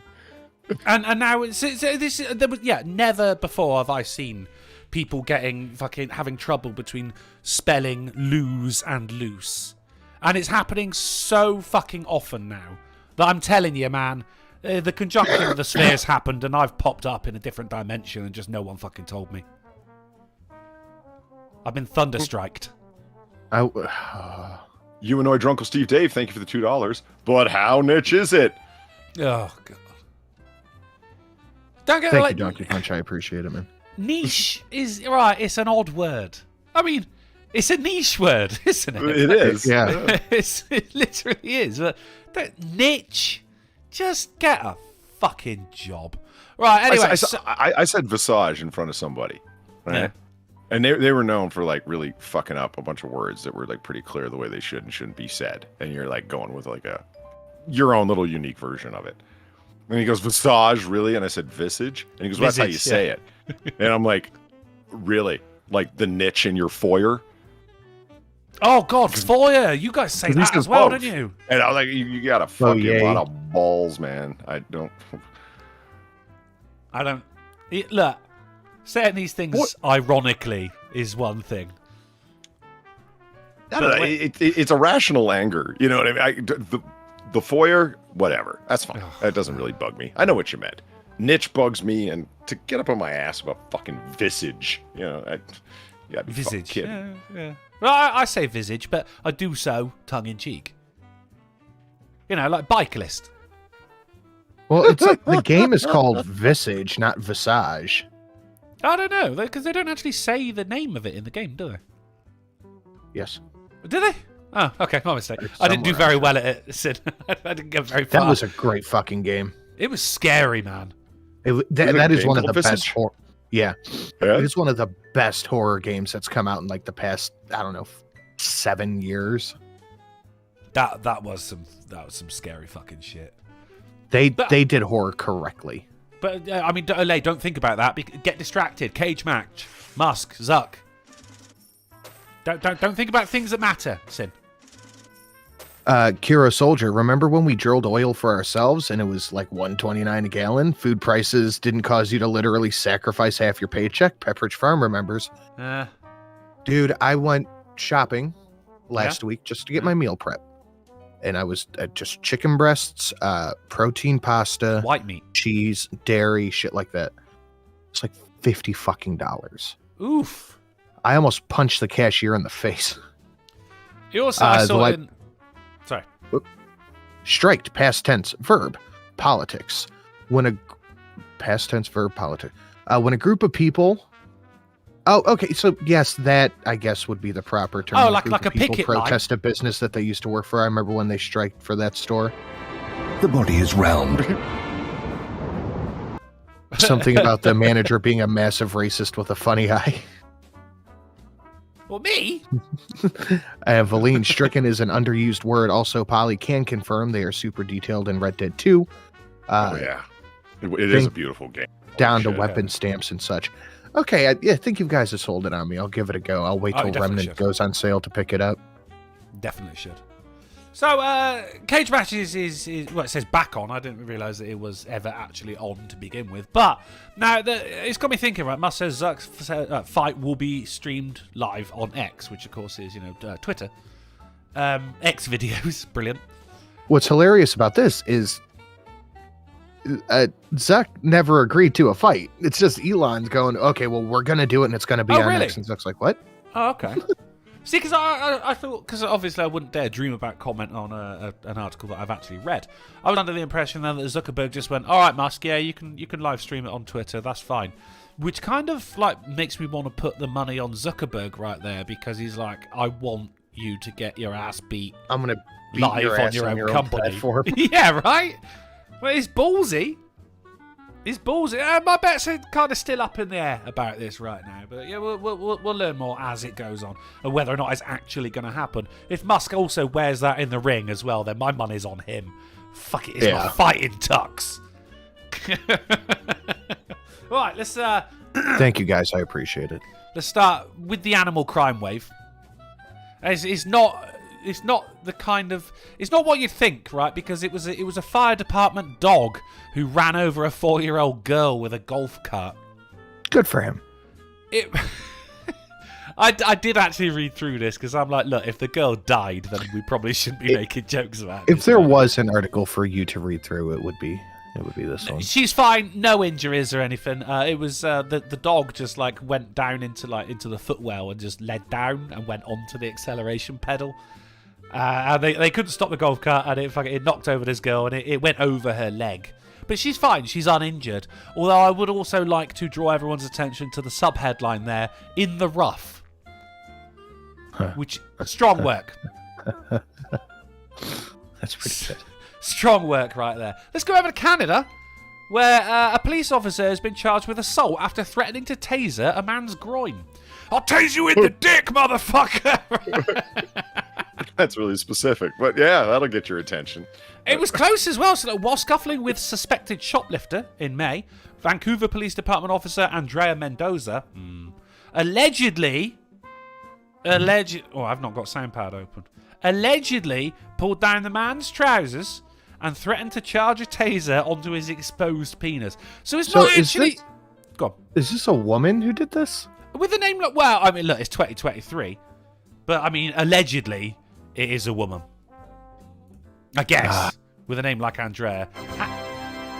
And now there was never before have I seen people having trouble between spelling lose and loose. And it's happening so fucking often now that I'm telling you, man, the conjunction of the spheres happened and I've popped up in a different dimension and just no one fucking told me. I've been thunderstriked. Humanoid Drunkle Steve Dave, thank you for the $2. But how niche is it? Oh, God. Don't get Thank like, you, Donkey Punch. I appreciate it, man. niche is right. It's an odd word. I mean, it's a niche word, isn't it? It is. Yeah. It literally is. But niche, just get a fucking job. Right. Anyway, I said visage in front of somebody, right? Yeah. And they were known for like really fucking up a bunch of words that were like pretty clear the way they should and shouldn't be said. And you're like going with like your own little unique version of it. And he goes, visage, really? And I said visage. And he goes, well, that's how you say it. And I'm like, really? Like the niche in your foyer? Oh God, foyer! You guys say that as well, don't you? And I was like, you got a fucking lot of balls, man. I don't. Look, saying these things ironically is one thing. I don't know. It's a rational anger. You know what I mean? The foyer, whatever. That's fine. That doesn't really bug me. I know what you meant. Niche bugs me, and to get up on my ass about fucking visage, you know, yeah, visage. Yeah. Well, I say visage, but I do so tongue in cheek. You know, like bike list. Well, it's like the game is called Visage, not Visage. I don't know, because they don't actually say the name of it in the game, do they? Yes. Do they? Oh, okay, my mistake. I didn't do very well at it, Sid. I didn't get very far. That was a great fucking game. It was scary, man. That is one of the best. Yeah. Yeah. It is one of the best horror games that's come out in like the past, I don't know, 7 years. That was some scary fucking shit. They did horror correctly. But I mean, don't think about that. Get distracted. Cage match. Musk. Zuck. Don't think about things that matter, Sin. Kira Soldier, remember when we drilled oil for ourselves and it was like $1.29 a gallon? Food prices didn't cause you to literally sacrifice half your paycheck? Pepperidge Farm remembers. Dude, I went shopping last week just to get my meal prep. And I was just chicken breasts, protein pasta, white meat, cheese, dairy, shit like that. It's like $50 fucking. Oof. I almost punched the cashier in the face. You also I saw it in... Sorry. Striked, past tense, verb, politics. Past tense, verb, politics. When a group of people... Oh, okay, so yes, that, I guess, would be the proper term. Oh, like a picket line. Protest a business that they used to work for. I remember when they striked for that store. The body is round. Something about the manager being a massive racist with a funny eye. Well, me? Valine, stricken is an underused word. Also, Polly can confirm they are super detailed in Red Dead 2. Oh, yeah. It is a beautiful game. Down to weapon stamps and such. Okay, I think you guys have sold it on me. I'll give it a go. I'll wait till Remnant goes on sale to pick it up. Definitely should. So, Cage Match is well, it says back on. I didn't realise that it was ever actually on to begin with. But now it's got me thinking, right? Musk says Zuck's fight will be streamed live on X, which of course is, Twitter. X videos. Brilliant. What's hilarious about this is Zuck never agreed to a fight. It's just Elon's going, okay, well, we're going to do it and it's going to be on X. And Zuck's like, what? Oh, okay. See, because I thought, because obviously I wouldn't dare dream about comment on an article that I've actually read. I was under the impression then that Zuckerberg just went, all right, Musk, yeah, you can live stream it on Twitter, that's fine. Which kind of like makes me want to put the money on Zuckerberg right there, because he's like, I want you to get your ass beat. I'm going to beat live your ass on your own company. Platform. Yeah, right? Well, it's ballsy. It's ballsy. My bets are kind of still up in the air about this right now. But yeah, we'll learn more as it goes on, and whether or not it's actually going to happen. If Musk also wears that in the ring as well, then my money's on him. Fuck it, it's my fighting tux. Right, let's... Thank you, guys. I appreciate it. Let's start with the animal crime wave. It's not the kind of... It's not what you'd think, right? Because it was a fire department dog who ran over a 4-year-old girl with a golf cart. Good for him. I did actually read through this because I'm like, look, if the girl died, then we probably shouldn't be making jokes about it. If there was an article for you to read through, it would be this one. She's fine, no injuries or anything. It was the dog just like went down into the footwell and just led down and went onto the acceleration pedal. And they couldn't stop the golf cart, and it knocked over this girl, and it went over her leg. But she's fine, she's uninjured. Although I would also like to draw everyone's attention to the sub-headline there, in the rough. Which, strong work. That's pretty good. Strong work right there. Let's go over to Canada, where a police officer has been charged with assault after threatening to taser a man's groin. I'll tase you in the dick, motherfucker! That's really specific, but yeah, that'll get your attention. It was close as well. So while scuffling with suspected shoplifter in May, Vancouver Police Department officer Andrea Mendoza allegedly I've not got soundpad open. Allegedly pulled down the man's trousers and threatened to charge a taser onto his exposed penis. So it's not actually... Go on. Is this a woman who did this? With a name like... Well, I mean, look, it's 2023. But, I mean, allegedly, it is a woman. I guess. With a name like Andrea.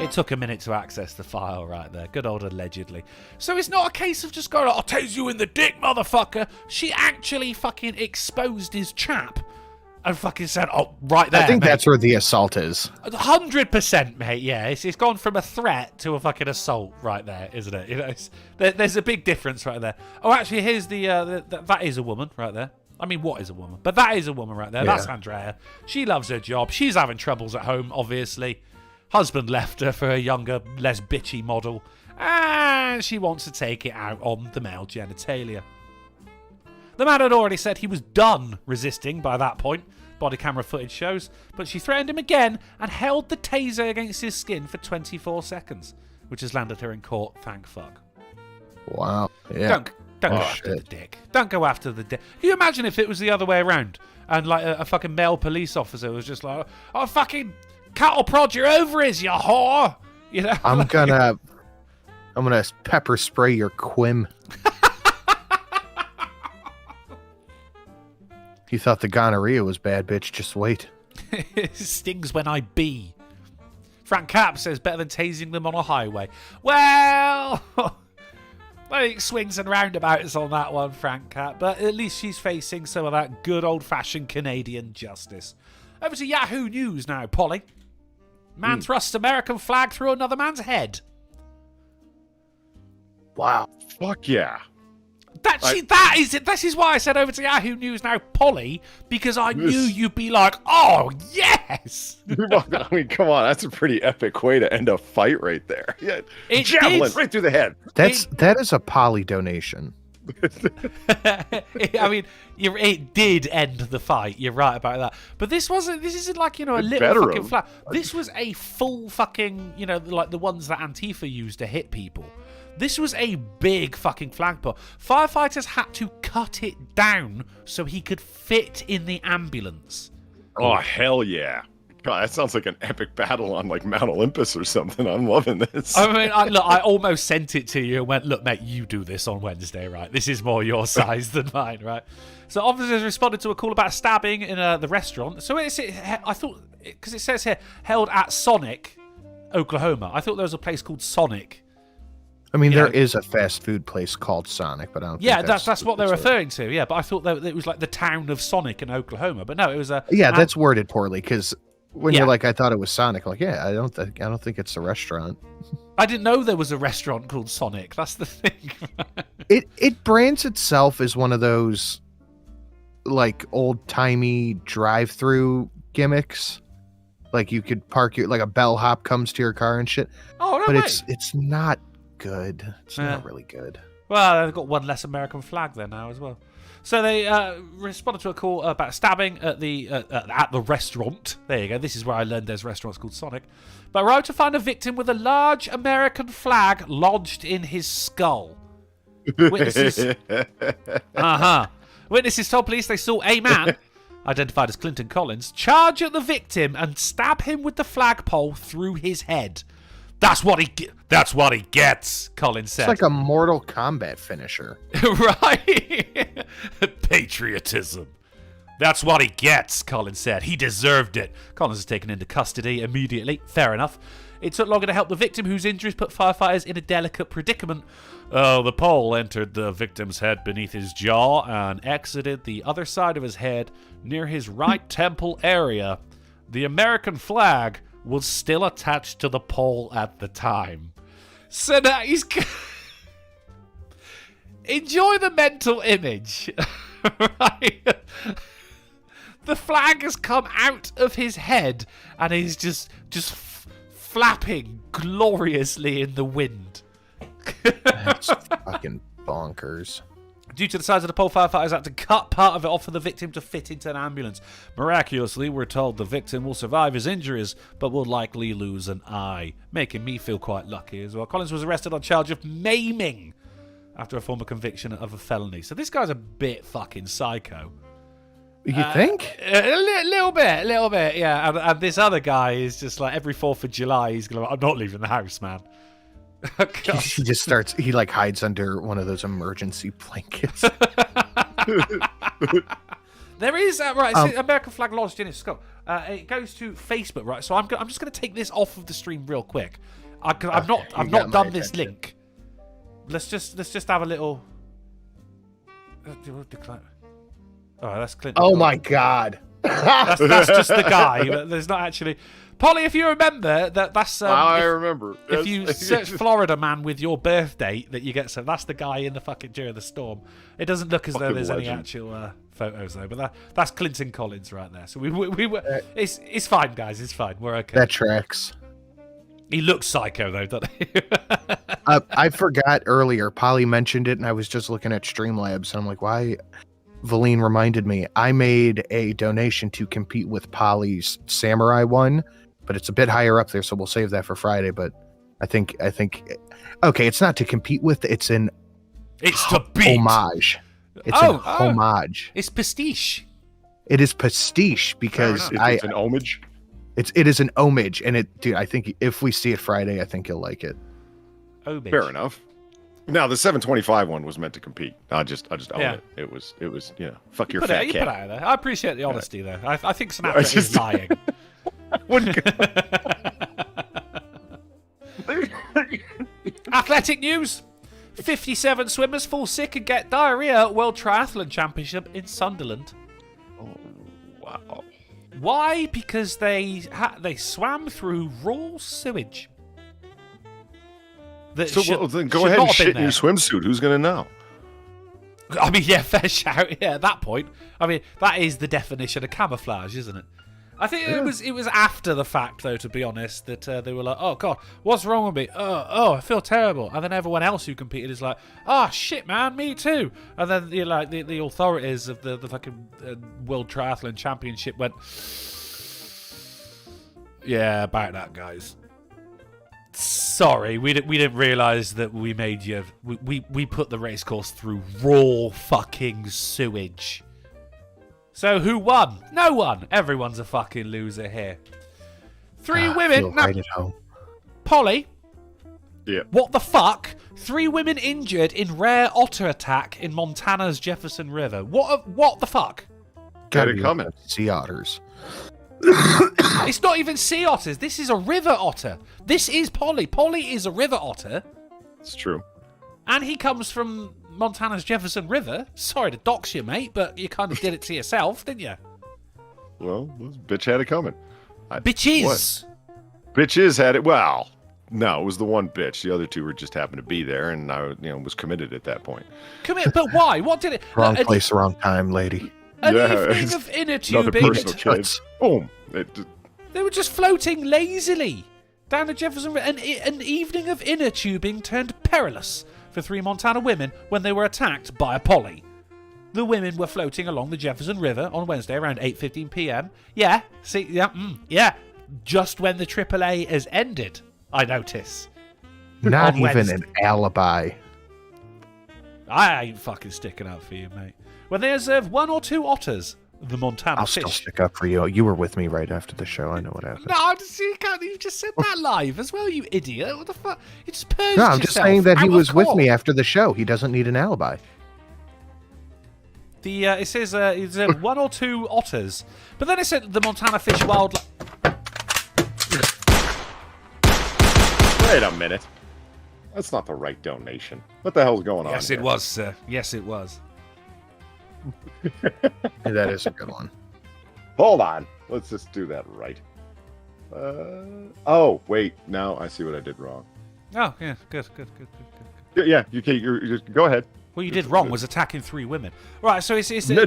It took a minute to access the file right there. Good old allegedly. So it's not a case of just going, I'll tase you in the dick, motherfucker. She actually fucking exposed his chap. And fucking said, oh, right there, I think mate. that's where the assault is. 100%, mate, yeah. It's gone from a threat to a fucking assault right there, isn't it? You know, there's a big difference right there. Oh, actually, here's that is a woman right there. I mean, what is a woman? But that is a woman right there. Yeah. That's Andrea. She loves her job. She's having troubles at home, obviously. Husband left her for a younger, less bitchy model. And she wants to take it out on the male genitalia. The man had already said he was done resisting by that point, body camera footage shows, but she threatened him again and held the taser against his skin for 24 seconds, which has landed her in court, thank fuck. Wow. Yeah. Don't go after the dick. Don't go after the dick. Can you imagine if it was the other way around and like a fucking male police officer was just like, oh, fucking cattle prod your ovaries, you whore! You know? I'm gonna pepper spray your quim. You thought the gonorrhea was bad, bitch. Just wait. It stings when I bee. Frank Cap says better than tasing them on a highway. Well, I think swings and roundabouts on that one, Frank Cap. But at least she's facing some of that good old-fashioned Canadian justice. Over to Yahoo News now, Polly. Man thrusts American flag through another man's head. Wow. Fuck yeah. This is why I said over to Yahoo News now, Polly, because I knew you'd be like, oh, yes! I mean, come on, that's a pretty epic way to end a fight right there. Yeah, javelin right through the head. That is a Polly donation. I mean, it did end the fight. You're right about that. But this isn't like, a little fucking flag. This was a full fucking, like the ones that Antifa used to hit people. This was a big fucking flagpole. Firefighters had to cut it down so he could fit in the ambulance. Oh, hell yeah. God, that sounds like an epic battle on like Mount Olympus or something. I'm loving this. I mean, I almost sent it to you and went, look, mate, you do this on Wednesday, right? This is more your size than mine, right? So officers responded to a call about a stabbing in the restaurant. So I thought, because it says here, held at Sonic, Oklahoma. I thought there was a place called Sonic. I mean, there is a fast food place called Sonic, but I don't think that's what they're referring to, yeah. But I thought that it was like the town of Sonic in Oklahoma. But no, it was a... Yeah, that's worded poorly, because when you're like, I thought it was Sonic, like, yeah, I don't think it's a restaurant. I didn't know there was a restaurant called Sonic. That's the thing. It brands itself as one of those, like, old-timey drive-through gimmicks. Like, you could park like a bellhop comes to your car and shit. Oh, no, but mate. it's not good. It's not really good. Well, they've got one less American flag there now as well. So they responded to a call about stabbing at the restaurant. There you go. This is where I learned there's restaurants called Sonic. But arrived to find a victim with a large American flag lodged in his skull. Witnesses told police they saw a man, identified as Clinton Collins, charge at the victim and stab him with the flagpole through his head. That's what he gets, Collins said. It's like a Mortal Kombat finisher. Right? Patriotism. That's what he gets, Collins said. He deserved it. Collins was taken into custody immediately. Fair enough. It took longer to help the victim, whose injuries put firefighters in a delicate predicament. The pole entered the victim's head beneath his jaw and exited the other side of his head near his right temple area. The American flag was still attached to the pole at the time. So now he's... Enjoy the mental image. Right? The flag has come out of his head and he's just flapping gloriously in the wind. That's fucking bonkers. Due to the size of the pole, firefighters had to cut part of it off for the victim to fit into an ambulance. Miraculously, we're told the victim will survive his injuries, but will likely lose an eye, making me feel quite lucky as well. Collins was arrested on charge of maiming after a former conviction of a felony. So this guy's a bit fucking psycho. You think? A little bit, yeah. And this other guy is just like every 4th of July, he's going, I'm not leaving the house, man. He just starts, he like hides under one of those emergency blankets. There is, right, it's American flag lodged in his skull. It goes to Facebook, right? So I'm just going to take this off of the stream real quick. I've not done this link. Let's just have a little. Oh, that's Clinton. Oh my God. That's just the guy. There's not actually. Polly, if you remember that's. I remember. If you search Florida man with your birth date, that you get some. That's the guy in the fucking during the storm. It doesn't look as though there's any actual photos though, but that's Clinton Collins right there. So we were. It's fine, guys. It's fine. We're okay. That tracks. He looks psycho though, doesn't he? I forgot earlier. Polly mentioned it, and I was just looking at Streamlabs, and I'm like, why? Valine reminded me. I made a donation to compete with Polly's Samurai one, but it's a bit higher up there, so we'll save that for Friday. But I think, okay, it's not to compete with. It's to beat. Homage. It's an homage. It's pastiche. It is pastiche because it's an homage. It is an homage, and dude, I think if we see it Friday, I think you'll like it. Homage. Fair enough. Now the 725 one was meant to compete. I just own it. It was fuck your fat cat. You put it out there. I appreciate the honesty there. I think Sinatra is lying. Athletic news. 57 swimmers fall sick and get diarrhea at World Triathlon Championship in Sunderland. Oh, wow. Why? Because they swam through raw sewage. Then go ahead and shit in your swimsuit. Who's going to know? I mean, yeah, fair shout. Yeah, at that point. I mean, that is the definition of camouflage, isn't it? I think it was after the fact, though, to be honest, that they were like, oh, God, what's wrong with me? Oh, I feel terrible. And then everyone else who competed is like, oh, shit, man, me too. And then the authorities of the fucking World Triathlon Championship went, yeah, about that, guys. Sorry, we didn't realise that we made you. We put the race course through raw fucking sewage. So who won? No one. Everyone's a fucking loser here. 3 women. Right at home. Polly. Yeah. What the fuck? 3 women injured in rare otter attack in Montana's Jefferson River. What the fuck? Got it coming. Sea otters. It's not even sea otters. This is a river otter. This is Polly. Polly is a river otter. It's true. And he comes from Montana's Jefferson River. Sorry to dox you, mate, but you kind of did it to yourself, didn't you? Well, this bitch had it coming. Bitches. What? Bitches had it. Well, no, it was the one bitch. The other 2 were just happened to be there, and I, was committed at that point. But why? What did it? Wrong place, wrong time, lady. An evening of inner tubing. Another personal kids. Boom. They were just floating lazily down the Jefferson River. An evening of inner tubing turned perilous for 3 Montana women when they were attacked by a Polly. The women were floating along the Jefferson River on Wednesday around 8:15 p.m. Yeah, see, yeah, just when the AAA has ended, I notice. Not even an alibi. I ain't fucking sticking up for you, mate. When they observed 1 or 2 otters, the Montana I'll fish. still stick up for you. You were with me right after the show. I know what happened. No, you just said that live as well, you idiot. What the fuck? You just purged No, I'm just saying that he was with me after the show. He doesn't need an alibi. It says 1 or 2 otters, but then it said the Montana Fish Wildlife. Wait a minute. That's not the right donation. What the hell's going on? Yes, it was, sir. Yes, it was. That is a good one. Hold on. Let's just do that right. Oh, wait. Now I see what I did wrong. Oh, yeah. Good. Yeah, you go ahead. What you did wrong was attacking 3 women. Right, so it's No.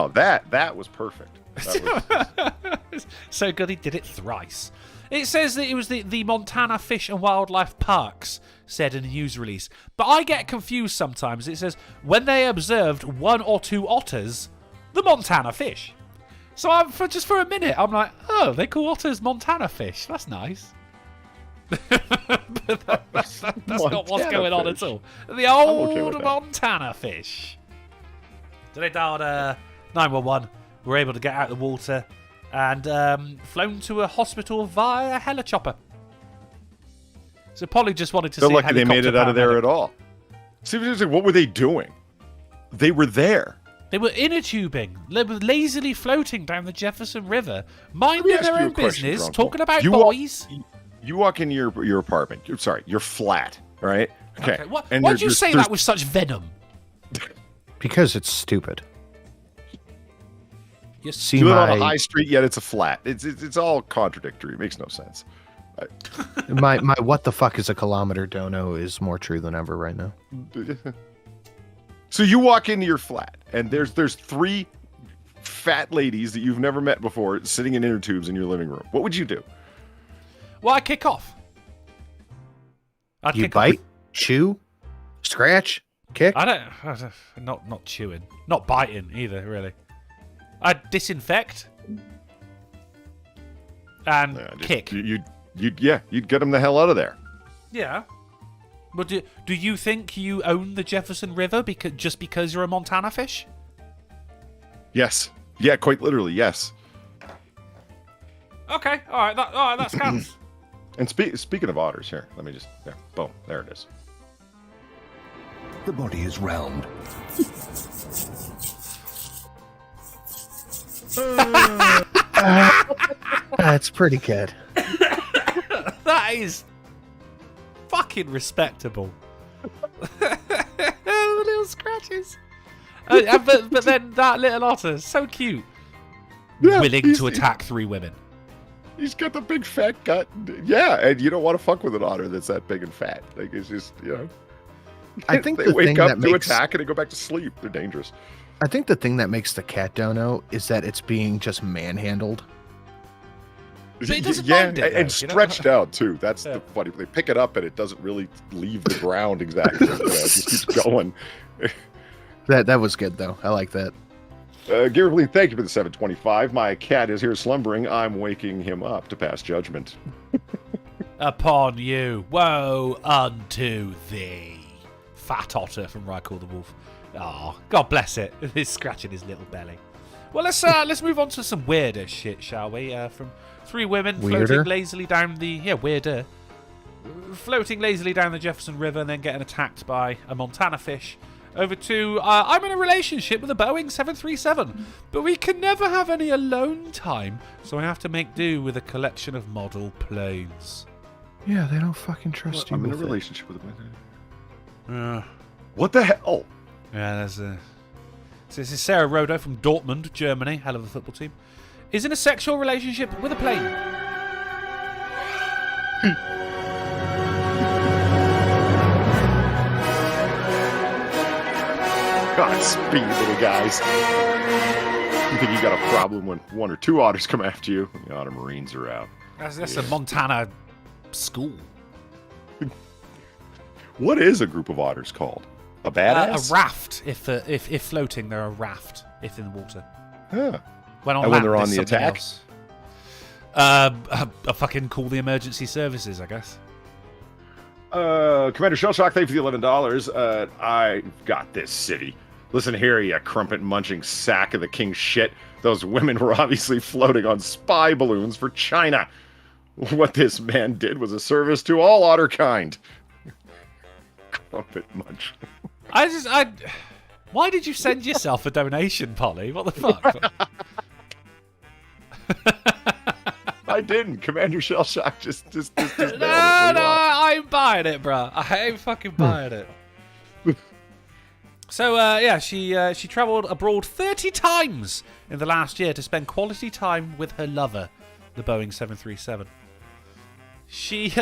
That was perfect. That was... So good he did it thrice. It says that it was the Montana Fish and Wildlife Parks, said in a news release. But I get confused sometimes. It says, when they observed 1 or 2 otters, the Montana Fish. So for a minute, I'm like, oh, they call otters Montana Fish. That's nice. That's not what's going on at all. The old Montana fish. So they dialed 911, were able to get out of the water, and flown to a hospital via helichopper. So Polly just wanted to see. They're lucky they made it out of there at all. Seriously, what were they doing? They were there. They were inner tubing. They were lazily floating down the Jefferson River, minding their own business, talking about boys. You walk into your apartment. Your flat, right? Okay. Why'd you say that with such venom? Because it's stupid. You live on a high street, yet it's a flat. It's all contradictory. It makes no sense. My what the fuck is a kilometer dono is more true than ever right now. So you walk into your flat, and there's 3 fat ladies that you've never met before sitting in inner tubes in your living room. What would you do? Well, I'd kick off. You bite, chew, scratch, kick? Not chewing. Not biting either, really. I'd disinfect. And kick. You'd get them the hell out of there. Yeah. But do you think you own the Jefferson River just because you're a Montana fish? Yes. Yeah, quite literally, yes. Okay, all right, that counts. And speaking of otters, here, let me just boom, there it is. The body is round. That's pretty good. That is fucking respectable. Little scratches. But then that little otter, so cute. Yeah, willing to attack 3 women. He's got the big fat gut. Yeah, and you don't want to fuck with an otter that's that big and fat. Like, it's just, I think they wake up to attack and they go back to sleep. They're dangerous. I think the thing that makes the cat dono is that it's being just manhandled. But it doesn't mind it, and stretched out too. That's the funny. They pick it up and it doesn't really leave the ground exactly. It just keeps going. That was good though. I like that. Gary, thank you for the 725. My cat is here slumbering. I'm waking him up to pass judgment. Upon you, woe unto thee, fat otter from Rycall the Wolf. Oh, God bless it. He's scratching his little belly. Well, let's move on to some weirder shit, shall we? From 3 women floating lazily down the floating lazily down the Jefferson River and then getting attacked by a Montana fish. Over to, I'm in a relationship with a Boeing 737, but we can never have any alone time, so I have to make do with a collection of model planes. Yeah, they don't fucking trust you. I'm in a relationship with a plane. What the hell? Yeah, there's a... So this is Sarah Rodo from Dortmund, Germany, hell of a football team, is in a sexual relationship with a plane. Godspeed, little guys. You think you got a problem when 1 or 2 otters come after you? The Otter Marines are out. That's a Montana school. What is a group of otters called? A badass? A raft. If floating, they're a raft. If in the water. Huh. When when they're on the attack? A fucking call the emergency services, I guess. Commander Shellshock, thank you for the $11. I got this city. Listen here, you crumpet-munching sack of the king's shit. Those women were obviously floating on spy balloons for China. What this man did was a service to all otter kind. Crumpet munch. Why did you send yourself a donation, Polly? What the fuck? I didn't. Commander Shellshock just No, I'm buying it, bro. I ain't fucking buying it. So, she travelled abroad 30 times in the last year to spend quality time with her lover, the Boeing 737. She,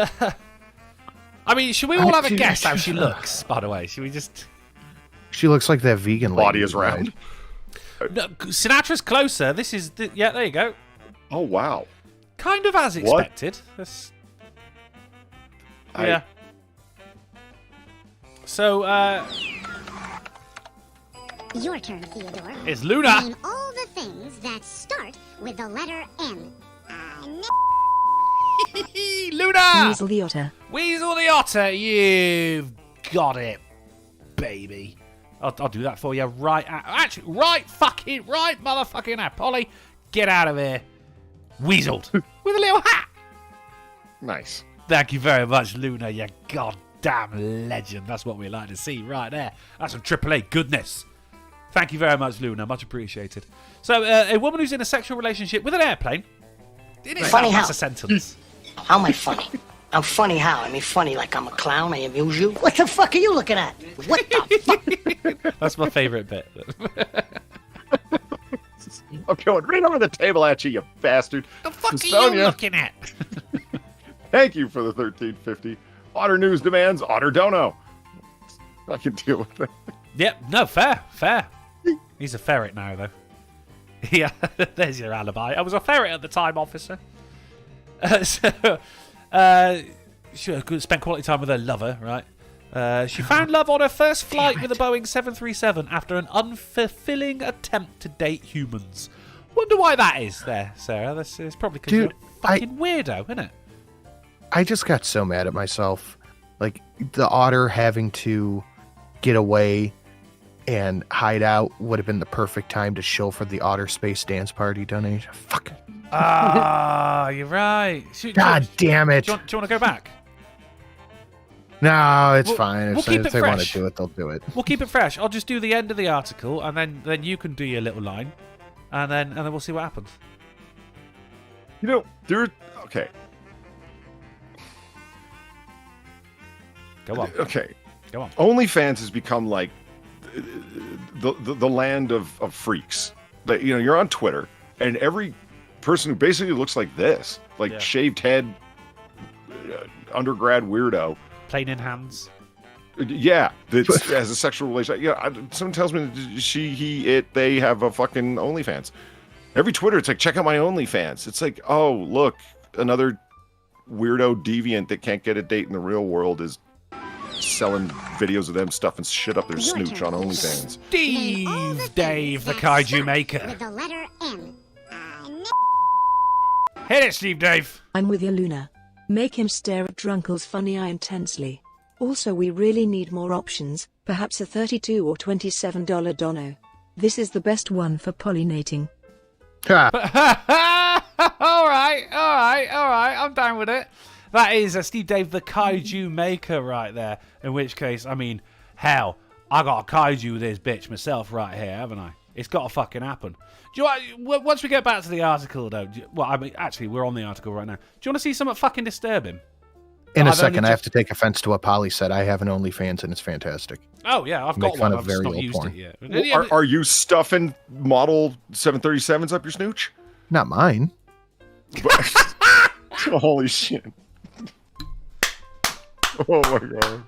I mean, should we all have a guess how she looks, by the way? Should we just... She looks like that vegan lady. Body is round. No, Sinatra's closer. This is... yeah, there you go. Oh, wow. Kind of as expected. Yeah. So, your turn, Theodore. It's Luna. Name all the things that start with the letter N. Luna! Weasel the Otter. Weasel the Otter, you've got it, baby. I'll do that for you right motherfucking now. Polly, get out of here. Weaseled. With a little hat. Nice. Thank you very much, Luna, you goddamn legend. That's what we like to see right there. That's some AAA goodness. Thank you very much, Luna. Much appreciated. So, a woman who's in a sexual relationship with an airplane. Funny how? That's a sentence. How am I funny? I'm funny how? I mean, funny like I'm a clown, I amuse you? What the fuck are you looking at? What the fuck? That's my favourite bit. I'm going right over the table at you, you bastard. The fuck are you looking at? Thank you for the 1350. Otter News demands Otter Dono. I can deal with that. Yep, no, fair. He's a ferret now, though. Yeah, there's your alibi. I was a ferret at the time, officer. She spent quality time with her lover, right? She found love on her first flight with a Boeing 737 after an unfulfilling attempt to date humans. Wonder why that is there, Sarah. It's probably because you're a fucking weirdo, isn't it? I just got so mad at myself. Like, the otter having to get away and hide out would have been the perfect time to show for the Otter Space Dance Party donation. Fuck. Ah, you're right. God damn it. Do you want to go back? No, it's fine. We'll keep it if they want fresh. to do it, they'll do it. We'll keep it fresh. I'll just do the end of the article, and then you can do your little line, and then we'll see what happens. You know, okay. Go on. Okay. Go on. OnlyFans has become like the land of freaks. Like, you know, you're on Twitter, and every person who basically looks like this, like shaved head, undergrad weirdo, plain in hands. Yeah, that's as a sexual relation. Yeah, someone tells me that they have a fucking OnlyFans. Every Twitter, it's like, check out my OnlyFans. It's like, oh, look, another weirdo deviant that can't get a date in the real world is selling videos of them stuffing shit up their snooch on OnlyFans. Dave, the kaiju maker. With the letter M. Hit it, Steve Dave. I'm with you, Luna. Make him stare at Drunkle's funny eye intensely. Also, we really need more options, perhaps a $32 or $27 dono. This is the best one for pollinating. all right, I'm down with it. That is Steve Dave, the kaiju maker, right there. In which case, I mean, hell, I got a kaiju with this bitch myself right here, haven't I? It's got to fucking happen. Do you want, once we get back to the article, though, actually, we're on the article right now. Do you want to see something fucking disturbing? In a second, I have to take offense to what Polly said. I have an OnlyFans, and it's fantastic. Oh, yeah, I've got one. I've just not used it yet. Well, are you stuffing model 737s up your snooch? Not mine. Holy shit. Oh, my God.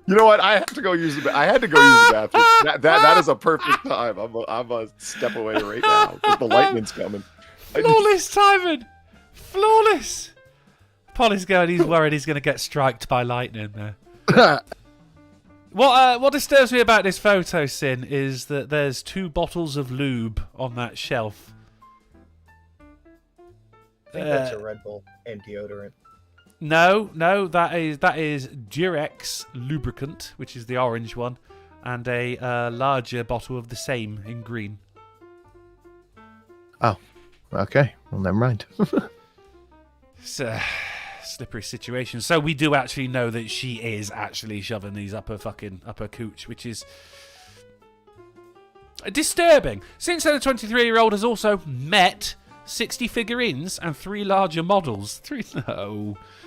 You know what? I have to go use the bathroom. That is a perfect time. I'm a step away right now because the lightning's coming. Flawless timing. Flawless. Polly's going. He's worried he's going to get striked by lightning there. What disturbs me about this photo, Sin, is that there's 2 bottles of lube on that shelf. I think that's a Red Bull and deodorant. No, that is Durex lubricant, which is the orange one, and a larger bottle of the same in green. Oh, okay. Well, never mind. It's a slippery situation. So we do actually know that she is actually shoving these up her cooch, which is disturbing. Since then, the 23-year-old has also met 60 figurines and 3 larger models.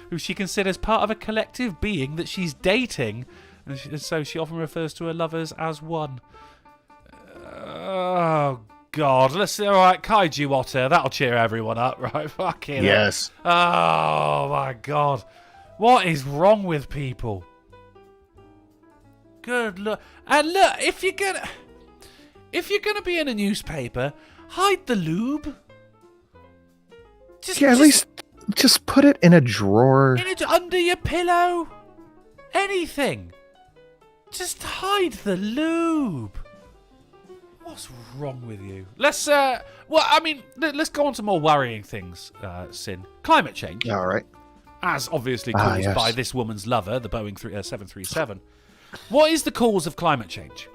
Who she considers part of a collective being that she's dating, and so she often refers to her lovers as one. Oh God! All right, Kaiju Otter. That'll cheer everyone up, right? Fucking yes. Oh my God! What is wrong with people? Good look, and look. If you're gonna be in a newspaper, hide the lube. At least just put it in a drawer. Under your pillow. Anything. Just hide the lube. What's wrong with you? Let's let's go on to more worrying things, Sin. Climate change. All right. as obviously caused by this woman's lover, the Boeing 737. What is the cause of climate change?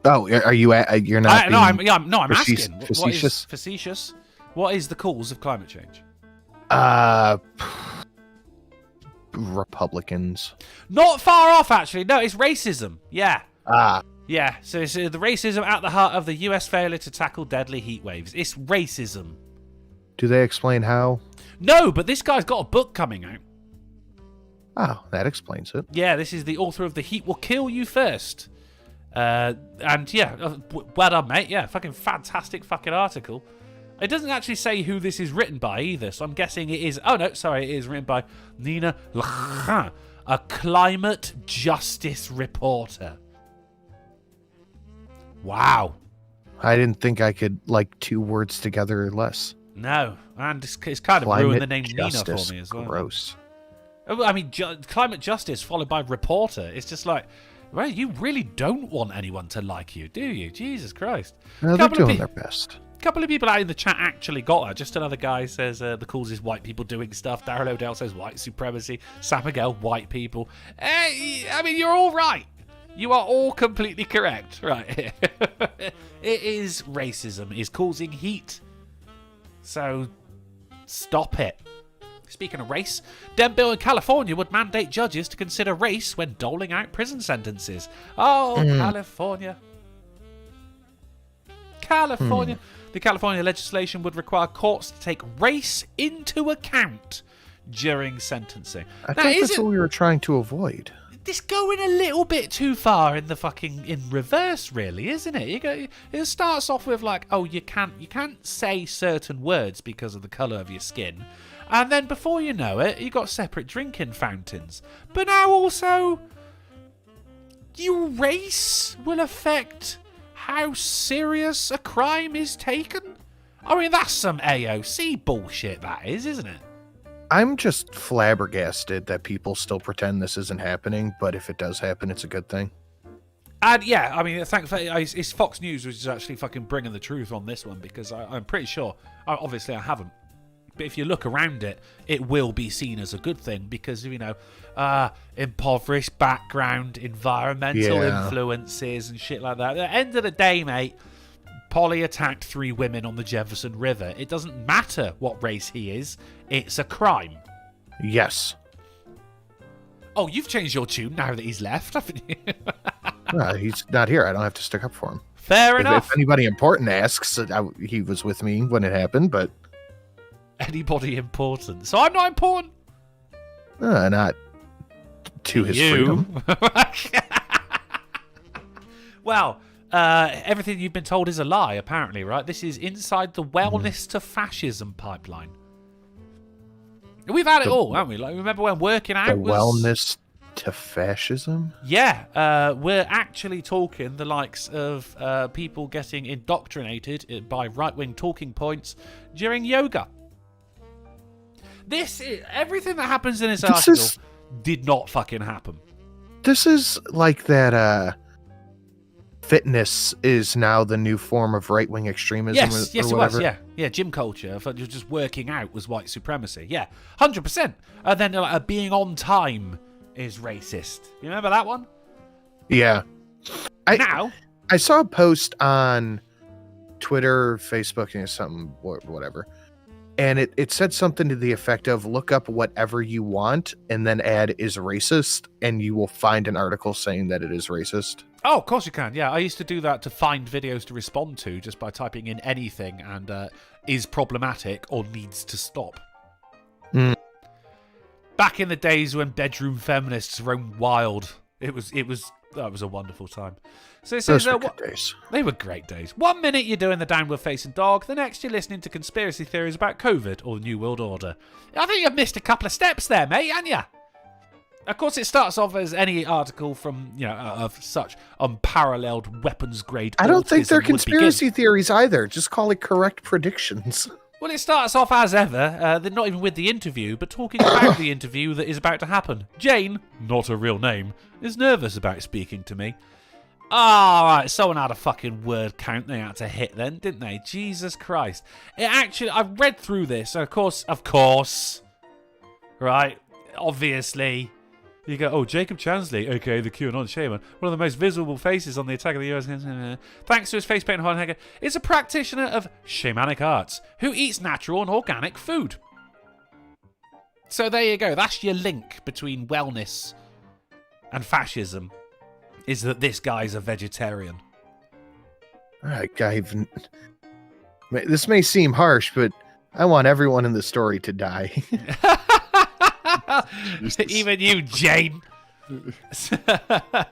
Oh, are you? You're not. I'm asking. Facetious. Facetious. What is the cause of climate change? Republicans. Not far off, actually. No, it's racism. Yeah. Ah. Yeah. So it's the racism at the heart of the U.S. failure to tackle deadly heat waves. It's racism. Do they explain how? No, but this guy's got a book coming out. Oh, that explains it. Yeah, this is the author of The Heat Will Kill You First. And yeah, well done, mate. Yeah, fucking fantastic fucking article. It doesn't actually say who this is written by either, so I'm guessing it is... Oh, no, sorry, it is written by Nina Lachin, a climate justice reporter. Wow. I didn't think I could, like, 2 words together or less. No, and it's kind of Climate ruined the name justice. Nina for me as well. Gross. I mean, climate justice followed by reporter. It's just like, well, you really don't want anyone to like you, do you? Jesus Christ. No, they're doing their best. A couple of people out in the chat actually got that. Just another guy says the cause is white people doing stuff. Daryl O'Dell says white supremacy. Sam Miguel, white people. I mean, you're all right. You are all completely correct right here. It is racism. It is causing heat. So, stop it. Speaking of race, Dem bill in California would mandate judges to consider race when doling out prison sentences. Oh, California. California. The California legislation would require courts to take race into account during sentencing. I think that's what we were trying to avoid. This going a little bit too far in the fucking in reverse, really, isn't it? It starts off with like, oh, you can't say certain words because of the colour of your skin. And then before you know it, you got separate drinking fountains. But now also, your race will affect how serious a crime is taken? I mean, that's some AOC bullshit, that is, isn't it? I'm just flabbergasted that people still pretend this isn't happening, but if it does happen, it's a good thing. And yeah, I mean, thankfully, it's Fox News which is actually fucking bringing the truth on this one, because I'm pretty sure, obviously I haven't, but if you look around it, it will be seen as a good thing because, you know, impoverished background, environmental influences and shit like that. At the end of the day, mate, Polly attacked 3 women on the Jefferson River. It doesn't matter what race he is. It's a crime. Yes. Oh, you've changed your tune now that he's left, haven't you? He's not here. I don't have to stick up for him. Fair enough. If anybody important asks, he was with me when it happened, but... Anybody important? So I'm not important? Not to his freedom. Well, everything you've been told is a lie, apparently, right? This is inside the wellness to fascism pipeline. We've had it all, haven't we? Like, remember when working out was... wellness to fascism? Yeah, we're actually talking the likes of people getting indoctrinated by right-wing talking points during yoga. This is... Everything that happens in this article did not fucking happen. This is like that... fitness is now the new form of right-wing extremism. Yes, or it whatever. was. Yeah, gym culture. Just working out was white supremacy. Yeah, 100%. And then being on time is racist. You remember that one? Yeah. I saw a post on Twitter, Facebook, something, whatever, and it said something to the effect of look up whatever you want and then add is racist, and you will find an article saying that it is racist. Oh, of course you can. Yeah, I used to do that to find videos to respond to just by typing in anything and is problematic or needs to stop. Back in the days when bedroom feminists roamed wild, that was a wonderful time. So it says, Those were good days. They were great days. 1 minute you're doing the downward facing dog, the next you're listening to conspiracy theories about COVID or the New World Order. I think you've missed a couple of steps there, mate, haven't you? Of course, it starts off as any article from, of such unparalleled weapons-grade I don't think they're autism would conspiracy begin. theories either. Just call it correct predictions. Well, it starts off as ever, they're not even with the interview, but talking about the interview that is about to happen. Jane, not a real name, is nervous about speaking to me. All right, someone had a fucking word count they had to hit then, didn't they? Jesus Christ. It actually, I've read through this, and of course, right, obviously, you go, oh, Jacob Chansley, aka the QAnon shaman, one of the most visible faces on the attack of the US, thanks to his face paint Hornhager, is a practitioner of shamanic arts who eats natural and organic food. So there you go. That's your link between wellness and fascism, is that this guy's a vegetarian. All right, this may seem harsh, but I want everyone in the story to die. Even you, Jane. I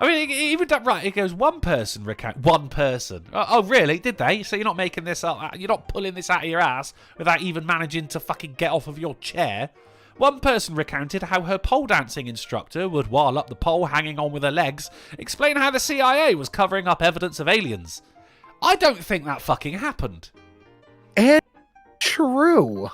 mean, even that, right? It goes one person recount. One person. Oh, really? Did they? So you're not making this up? You're not pulling this out of your ass without even managing to fucking get off of your chair? One person recounted how her pole dancing instructor would, while up the pole hanging on with her legs, explain how the CIA was covering up evidence of aliens. I don't think that fucking happened. And true.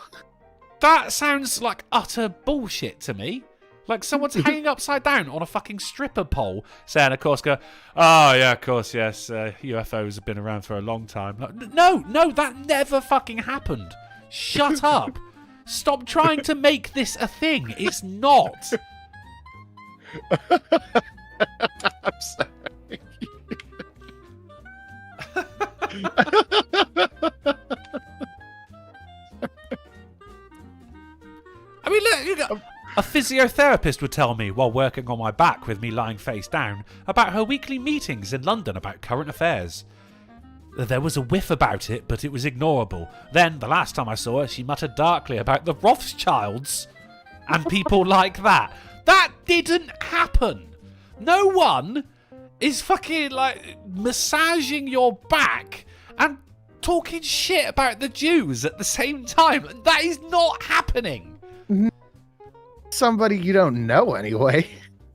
That sounds like utter bullshit to me. Like someone's hanging upside down on a fucking stripper pole, saying, of course, oh yeah, of course, yes, UFOs have been around for a long time. Like, no, that never fucking happened. Shut up. Stop trying to make this a thing. It's not. I'm sorry. I mean, look, a physiotherapist would tell me while working on my back with me lying face down about her weekly meetings in London about current affairs. There was a whiff about it, but it was ignorable. Then, the last time I saw her, she muttered darkly about the Rothschilds and people like that. That didn't happen. No one is fucking, like, massaging your back and talking shit about the Jews at the same time. That is not happening. Somebody you don't know, anyway.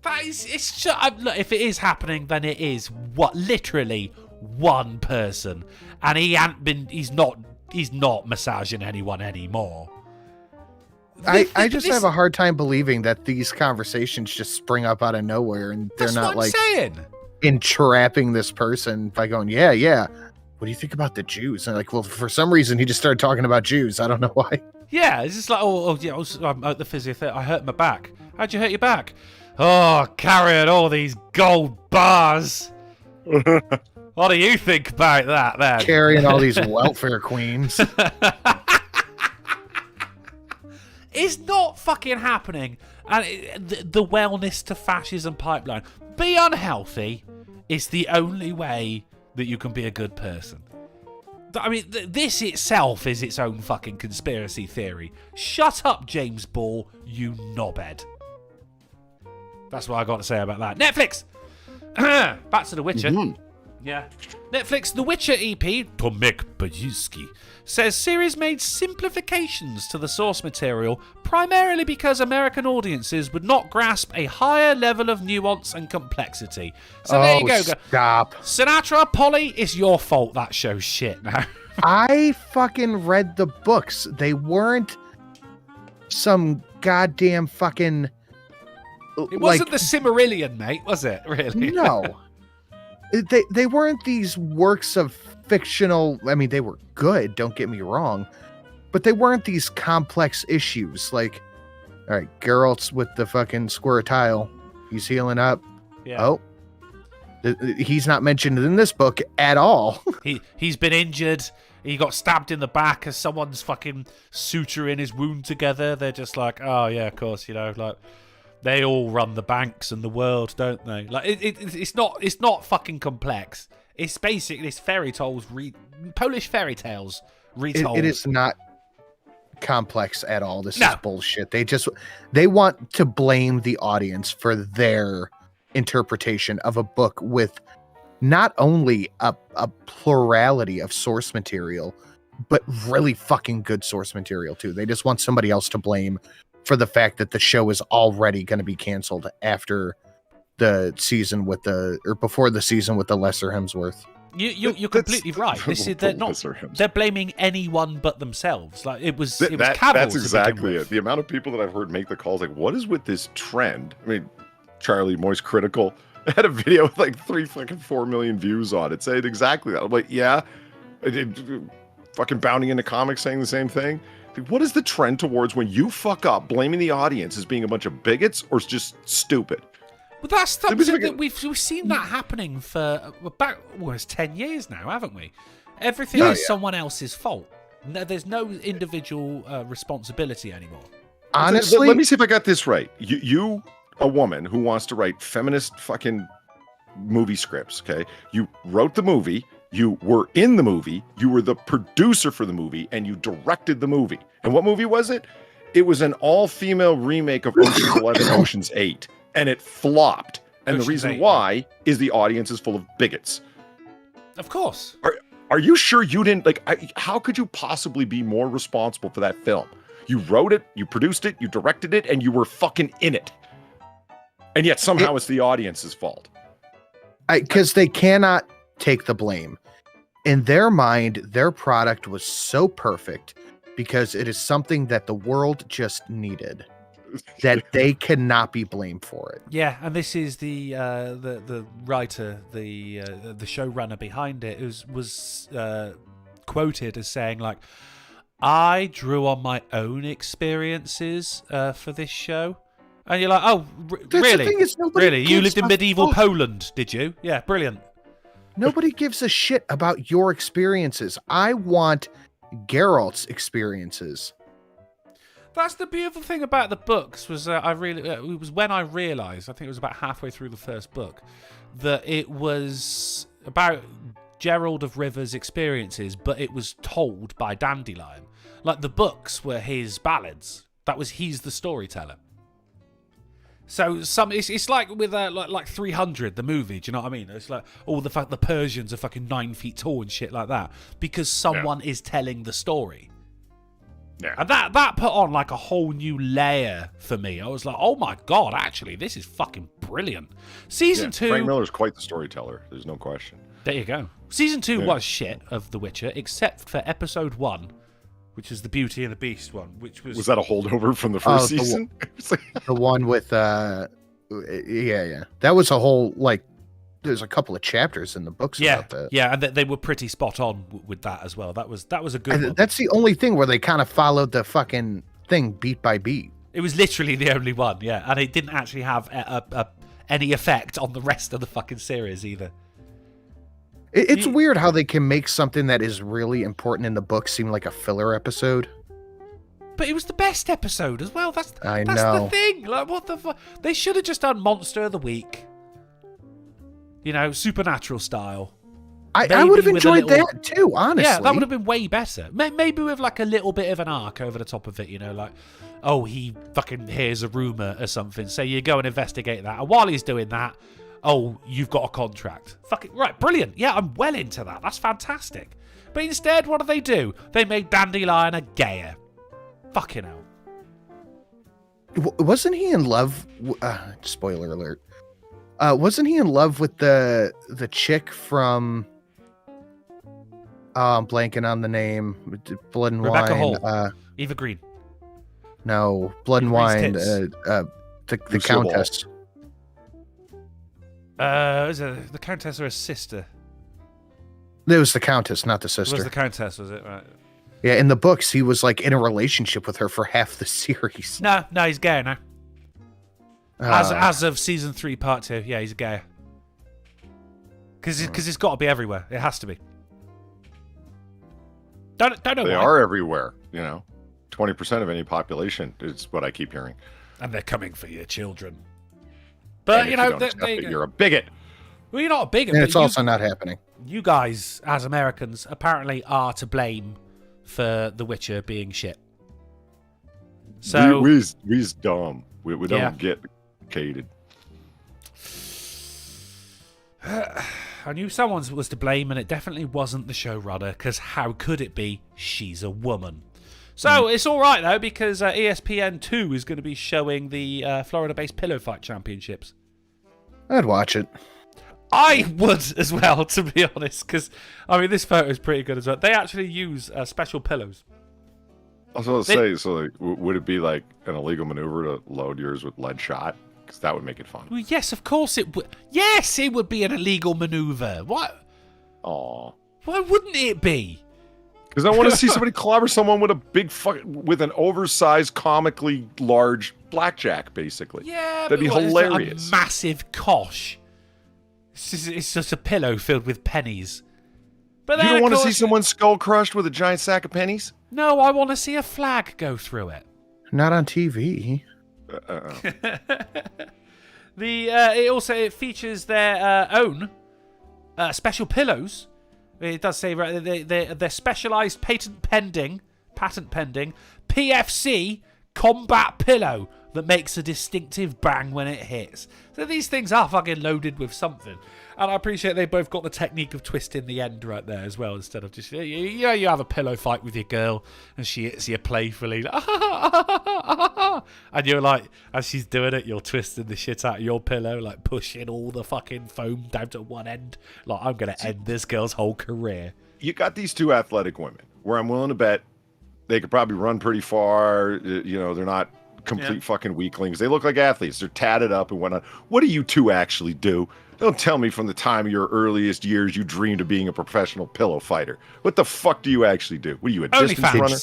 That is, it's just, look, if it is happening, then it is literally one person, and he's not massaging anyone anymore. I just have a hard time believing that these conversations just spring up out of nowhere, and they're not like entrapping this person by going, yeah. What do you think about the Jews? And like, well, for some reason he just started talking about Jews. I don't know why. Yeah, it's just like, I'm at the physiotherapist. I hurt my back. How'd you hurt your back? Oh, carrying all these gold bars. What do you think about that, then? Carrying all these welfare queens. It's not fucking happening. And the wellness to fascism pipeline. Be unhealthy is the only way that you can be a good person. I mean, this itself is its own fucking conspiracy theory. Shut up, James Ball, you knobhead. That's what I got to say about that. Netflix! Back to The Witcher. Mm-hmm. Yeah. Netflix The Witcher EP, Tomek Bajuski, says series made simplifications to the source material primarily because American audiences would not grasp a higher level of nuance and complexity. So there you go. Stop. Sinatra, Polly, it's your fault that show's shit now. I fucking read the books. They weren't some goddamn fucking... It wasn't the Cimmerillion, mate, was it? Really? No. They weren't these works of fictional... I mean, they were good, don't get me wrong. But they weren't these complex issues. Like, all right, Geralt's with the fucking square tile. He's healing up. Yeah. Oh. He's not mentioned in this book at all. He's been injured. He got stabbed in the back as someone's fucking suturing his wound together. They're just like, oh, yeah, of course, like... They all run the banks and the world, don't they? Like it's not fucking complex. It's basically fairy tales, Polish fairy tales retold. It is not complex at all. This is bullshit. They want to blame the audience for their interpretation of a book with not only a plurality of source material, but really fucking good source material too. They just want somebody else to blame for the fact that the show is already going to be canceled after the season before the season with the lesser Hemsworth. You're completely right. They're blaming anyone but themselves. Like it was Cavill. That's exactly it. The amount of people that I've heard make the calls, like, what is with this trend? I mean, Charlie, Moist Critical, I had a video with like 4 million views on it saying exactly that. I'm like, yeah, fucking bounding into comics saying the same thing. Like, what is the trend towards when you fuck up, blaming the audience as being a bunch of bigots or just stupid? But that's something that we've seen that happening for about almost 10 years now, haven't we? Everything is someone else's fault. No, there's no individual responsibility anymore. Honestly, let me see if I got this right. You, a woman who wants to write feminist fucking movie scripts, okay? You wrote the movie, you were in the movie, you were the producer for the movie, and you directed the movie. And what movie was it? It was an all-female remake of Ocean's 11, Ocean's 8, and it flopped. And Ocean's the reason 8, why is the audience is full of bigots. Of course. Are you sure you didn't, how could you possibly be more responsible for that film? You wrote it, you produced it, you directed it, and you were fucking in it. And yet somehow it's the audience's fault. Because they cannot take the blame. In their mind, their product was so perfect because it is something that the world just needed, that they cannot be blamed for it. Yeah, and this is the writer, the showrunner behind it, was quoted as saying, like, I drew on my own experiences for this show. And you're like, oh, really? Really? You lived in medieval Poland, did you? Yeah, brilliant. Nobody gives a shit about your experiences. I want Geralt's experiences. That's the beautiful thing about the books was it was when I realised, I think it was about halfway through the first book, that it was about Gerald of River's experiences, but it was told by Dandelion. Like, the books were his ballads. He's the storyteller. So it's like with like 300, the movie. Do you know what I mean? It's like all the Persians are fucking 9 feet tall and shit like that because someone is telling the story. Yeah. And that put on like a whole new layer for me. I was like, oh my god, actually, this is fucking brilliant. Season 2. Frank Miller's quite the storyteller. There's no question. There you go. Season 2 was shit of The Witcher, except for episode 1. Which is the Beauty and the Beast one, which was... Was that a holdover from the first season? The one with, yeah. That was a whole, there's a couple of chapters in the books about that. Yeah, and they were pretty spot on with that as well. That was a good one. That's the only thing where they kind of followed the fucking thing beat by beat. It was literally the only one, yeah. And it didn't actually have any effect on the rest of the fucking series either. It's weird how they can make something that is really important in the book seem like a filler episode. But it was the best episode as well. That's know. The thing. Like, what the fuck? They should have just done Monster of the Week. You know, Supernatural style. I would have enjoyed that too, honestly. Yeah, that would have been way better. Maybe with like a little bit of an arc over the top of it, you know, like, oh, he fucking hears a rumor or something. So you go and investigate that. And while he's doing that, oh, you've got a contract. Fucking right, brilliant. Yeah, I'm well into that. That's fantastic. But instead, what do? They made Dandelion a gayer. Fucking hell. Wasn't he in love? Spoiler alert. Wasn't he in love with the chick from? I'm blanking on the name. Blood and Rebecca Wine. Hall. Eva Green. No, Blood and Wine. The Countess. Is it the Countess or a sister? It was the Countess, not the sister. It was the Countess, was it? Right. Yeah, in the books, he was like in a relationship with her for half the series. No, he's gay now. As of season 3, part 2, yeah, he's a gay. Because it's got to be everywhere. It has to be. Don't know they why. Are everywhere. You know, 20% of any population is what I keep hearing. And they're coming for your children. But you know, you're a bigot. Well, you're not a bigot. And it's also not happening. You guys, as Americans, apparently are to blame for The Witcher being shit. So we's dumb. We don't get educated. I knew someone was to blame, and it definitely wasn't the showrunner, because how could it be? She's a woman. So it's all right, though, because ESPN 2 is going to be showing the Florida-based Pillow Fight Championships. I'd watch it. I would as well, to be honest, because, I mean, this photo is pretty good as well. They actually use special pillows. I was going to say, so would it be like an illegal maneuver to load yours with lead shot? because that would make it fun. Well, yes, of course it would. Yes, it would be an illegal maneuver. What? Aw. Why wouldn't it be? Because I want to see somebody clobber someone with a with an oversized, comically large blackjack, basically. Yeah, that'd be hilarious. A massive kosh. It's just a pillow filled with pennies. But you don't want to see someone's skull crushed with a giant sack of pennies? No, I want to see a flag go through it. Not on TV. It features their own special pillows. It does say they're specialized patent pending PFC combat pillow that makes a distinctive bang when it hits. So these things are fucking loaded with something. And I appreciate they both got the technique of twisting the end right there as well, instead of just, you have a pillow fight with your girl and she hits you playfully, like, and you're like, as she's doing it, you're twisting the shit out of your pillow, like pushing all the fucking foam down to one end. Like, I'm going to end this girl's whole career. You got these two athletic women where I'm willing to bet they could probably run pretty far. They're not complete fucking weaklings. They look like athletes. They're tatted up and whatnot. What do you two actually do? Don't tell me from the time of your earliest years you dreamed of being a professional pillow fighter. What the fuck do you actually do? What are you, a distance runner?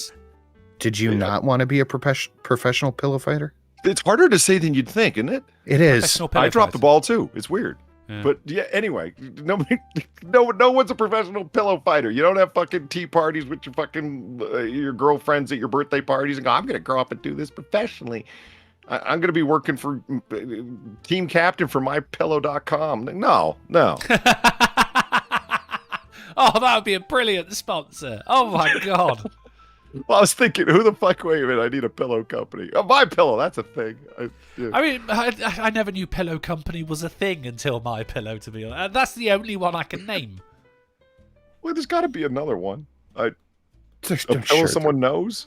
Did you not want to be a professional pillow fighter? It's harder to say than you'd think, isn't it? It is. I dropped the ball too. It's weird. Yeah. But yeah, anyway, no one's a professional pillow fighter. You don't have fucking tea parties with your fucking your girlfriends at your birthday parties and go, I'm going to grow up and do this professionally. I'm going to be working for team captain for mypillow.com. No. Oh, that would be a brilliant sponsor. Oh my God. Well, I was thinking, who the fuck, wait a minute, I need a pillow company. Oh, My Pillow, that's a thing. I never knew pillow company was a thing until My Pillow, to be honest. That's the only one I can name. Well, there's got to be another one. A pillow someone knows?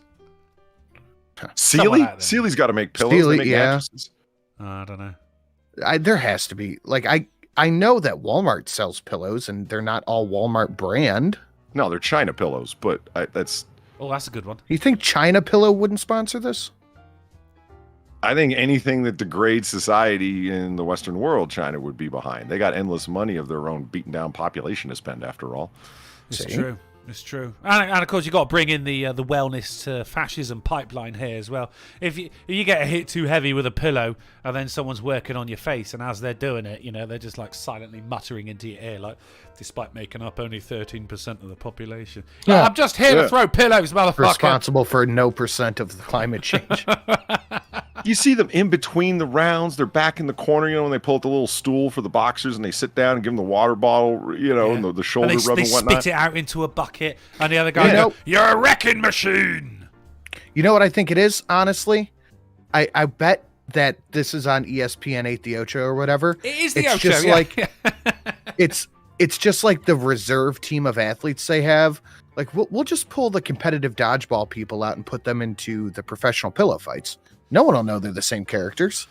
Sealy? Sealy's got to make pillows. Sealy, they make mattresses. I don't know. There has to be. Like, I know that Walmart sells pillows, and they're not all Walmart brand. No, they're China pillows, but that's... Oh, that's a good one. You think China Pillow wouldn't sponsor this? I think anything that degrades society in the Western world, China would be behind. They got endless money of their own beaten down population to spend, after all. It's true. It's true. And of course, you've got to bring in the wellness to fascism pipeline here as well. If you get hit too heavy with a pillow and then someone's working on your face, and as they're doing it, they're just like silently muttering into your ear, like, despite making up only 13% of the population. Yeah. I'm just here to throw pillows, motherfucker. Responsible for no percent of the climate change. You see them in between the rounds. They're back in the corner, when they pull out the little stool for the boxers and they sit down and give them the water bottle, and the shoulder rub and whatnot. They spit it out into a bucket, and the other guy goes, "You're a wrecking machine." You know what I think it is, honestly? I bet that this is on ESPN 8 The Ocho or whatever. It is the Ocho, just like it's just like the reserve team of athletes they have. Like, we'll just pull the competitive dodgeball people out and put them into the professional pillow fights. No one will know they're the same characters.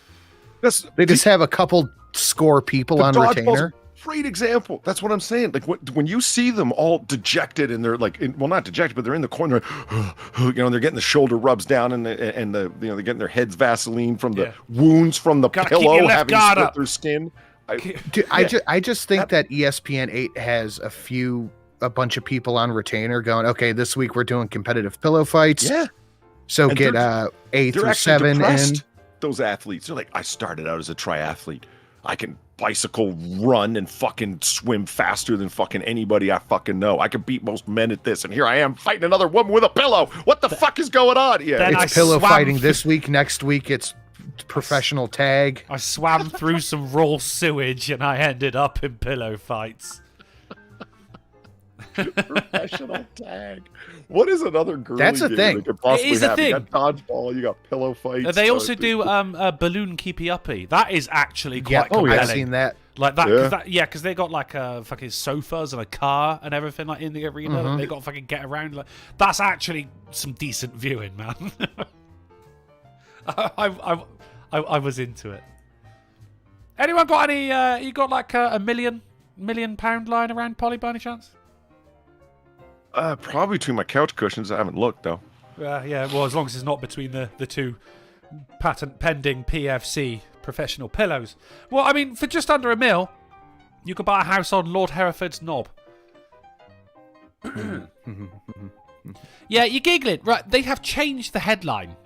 They just have a couple score people on retainer. Great example. That's what I'm saying. Like when you see them all dejected and they're like, well, not dejected, but they're in the corner, they're getting the shoulder rubs down and they're getting their heads Vaseline from the wounds from the pillow having split their skin. I just think that ESPN 8 has a bunch of people on retainer going, okay, this week we're doing competitive pillow fights. Yeah. So and get 8 through 7 in. Those athletes, they're like, I started out as a triathlete. I can bicycle, run, and fucking swim faster than fucking anybody I fucking know. I can beat most men at this, and here I am fighting another woman with a pillow. What the fuck is going on? Yeah, it's pillow fighting this week. Next week, it's professional tag. I swam through some raw sewage, and I ended up in pillow fights. Professional tag. What is another girly That's a thing. It is a thing. You got dodgeball, you got pillow fights. They also do balloon keepy uppy. That is actually quite compelling. I've seen that. Like that, because they got like fucking sofas and a car and everything like in the arena. Mm-hmm. They got to fucking get around. Like that's actually some decent viewing, man. I was into it. Anyone got any? You got like a £1 million lying around, Polly, by any chance? Probably between my couch cushions. I haven't looked though. Yeah. Well, as long as it's not between the two patent pending PFC professional pillows. Well, I mean, for just under £1 million, you could buy a house on Lord Hereford's knob. Yeah, you're giggling. Right, they have changed the headline.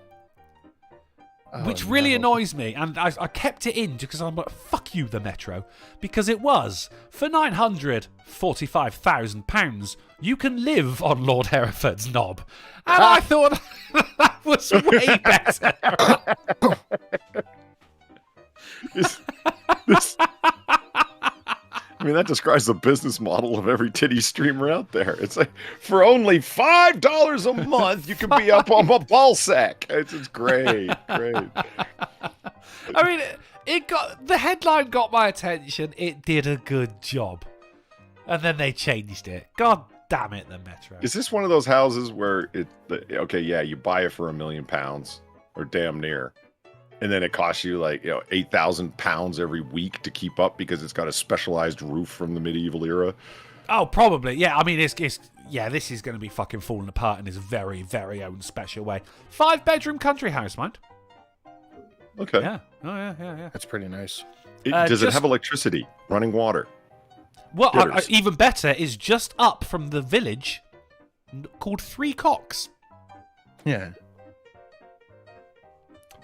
Which really annoys me, and I kept it in because I'm like, fuck you, the Metro. Because it was, for £945,000, you can live on Lord Hereford's knob. And I thought that was way better. I mean, that describes the business model of every titty streamer out there. It's like, for only $5 a month, you can be up on my ball sack. It's great, great. I mean, the headline got my attention. It did a good job. And then they changed it. God damn it, the Metro. Is this one of those houses where you buy it for £1 million or damn near, and then it costs you like, £8,000 every week to keep up because it's got a specialized roof from the medieval era? Oh, probably. Yeah, I mean, this is going to be fucking falling apart in its very, very own special way. 5-bedroom country house, mind. Okay. Yeah. Oh, yeah. That's pretty nice. Does it have electricity, running water? Well, even better is just up from the village called Three Cocks. Yeah.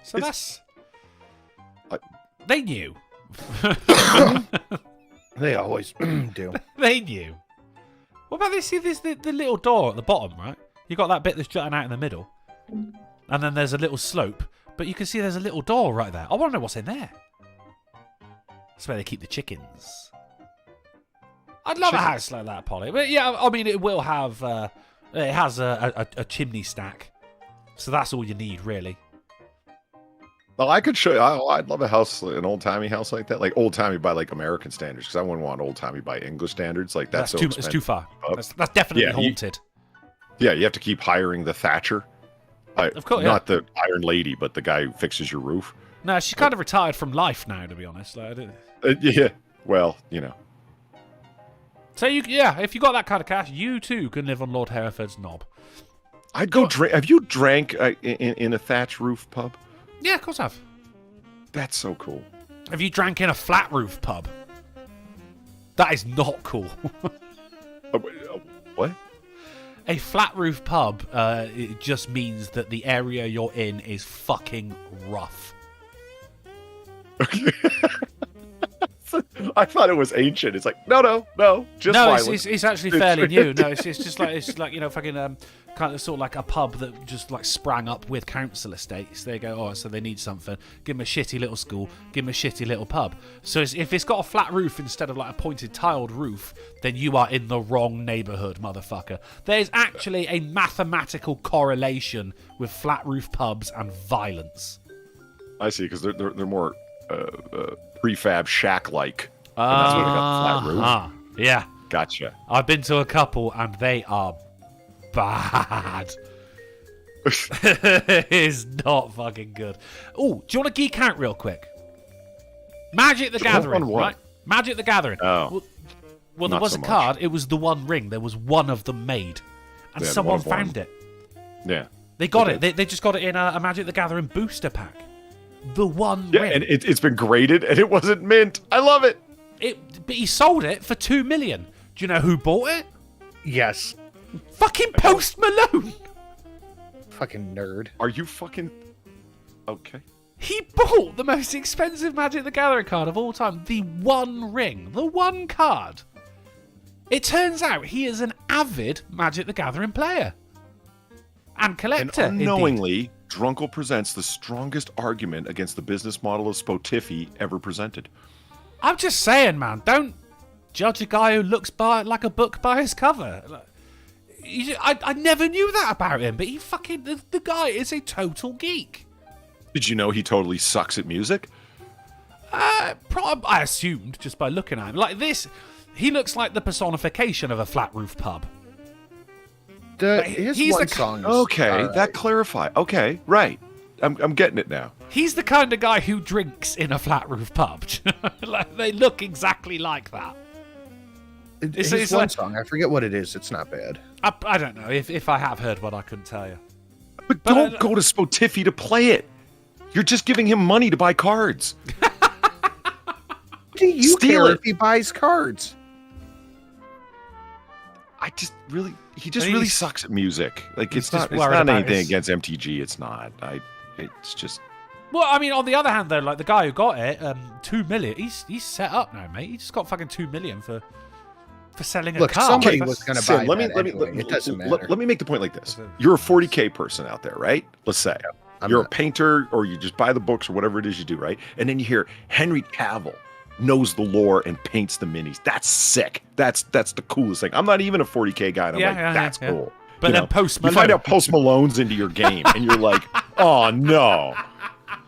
So they knew. They always do. They knew. What about this? See, there's the little door at the bottom, right? You got that bit that's jutting out in the middle. And then there's a little slope. But you can see there's a little door right there. I want to know what's in there. That's where they keep the chickens. I'd love a house like that, Polly. But yeah, I mean, it will have... it has a chimney stack. So that's all you need, really. Well, I could show you. I'd love a house, an old-timey house like that. Like old-timey by like American standards, because I wouldn't want old-timey by English standards. Like that's so it's too far. That's definitely haunted. You have to keep hiring the thatcher. Of course, not the Iron Lady, but the guy who fixes your roof. No, she's kind of retired from life now, to be honest. Yeah, well, So if you got that kind of cash, you too can live on Lord Hereford's knob. I'd go drink. Have you drank in a thatch roof pub? Yeah, of course I have. That's so cool. Have you drank in a flat roof pub? That is not cool. What? A flat roof pub, it just means that the area you're in is fucking rough. I thought it was ancient. It's like, no, just violent. It's actually fairly new. No, it's just like fucking kind of sort of like a pub that just like sprang up with council estates. They go, so they need something. Give them a shitty little school. Give them a shitty little pub. So if it's got a flat roof instead of like a pointed tiled roof, then you are in the wrong neighbourhood, motherfucker. There's actually a mathematical correlation with flat roof pubs and violence. I see, because they're more prefab shack-like. And that's why they got the flat roof. Yeah. Gotcha. I've been to a couple and they are bad. It's not fucking good. Oh, do you want to geek out real quick? Magic the Gathering, right? Magic the Gathering. Oh. Well, there was a card. It was the One Ring. There was one of them made. And someone found it. Yeah. They got it. They just got it in a Magic the Gathering booster pack. The One Ring. And it's been graded and it wasn't mint. I love it. But he sold it for $2 million. Do you know who bought it? Yes. Fucking Post Malone. Fucking nerd. Are you fucking... Okay. He bought the most expensive Magic the Gathering card of all time. The One Ring. The one card. It turns out he is an avid Magic the Gathering player. And collector, and unknowingly, Drunkle presents the strongest argument against the business model of Spotify ever presented. I'm just saying, man, don't judge a guy who looks like a book by his cover. I never knew that about him, but he fucking... The guy is a total geek. Did you know he totally sucks at music? I assumed just by looking at him. Like this, he looks like the personification of a flat roof pub. He's one song. Okay, that clarifies. Okay, right. I'm getting it now. He's the kind of guy who drinks in a flat roof pub. Like, they look exactly like that. It's one song. I forget what it is. It's not bad. I don't know. If I have heard one, I couldn't tell you. But don't go to Spotify to play it. You're just giving him money to buy cards. Do you Steal care it. if he buys cards? He just really sucks at music. Like He's it's not just worried about anything his- against MTG. It's not. It's just. Well, I mean, on the other hand, though, like the guy who got it, 2 million. He's set up now, mate. He just got fucking 2 million for selling a Look, car. somebody That's- was going to Sin, buy that anyway. It doesn't matter. Let me make the point like this. You're a 40K person out there, right? Let's say you're a painter, or you just buy the books or whatever it is you do, right? And then you hear Henry Cavill knows the lore and paints the minis. That's sick. That's the coolest thing. I'm not even a 40K guy, and I'm that's cool. But You then know, Post you Malone. find out Post Malone's into your game, and you're like, oh no.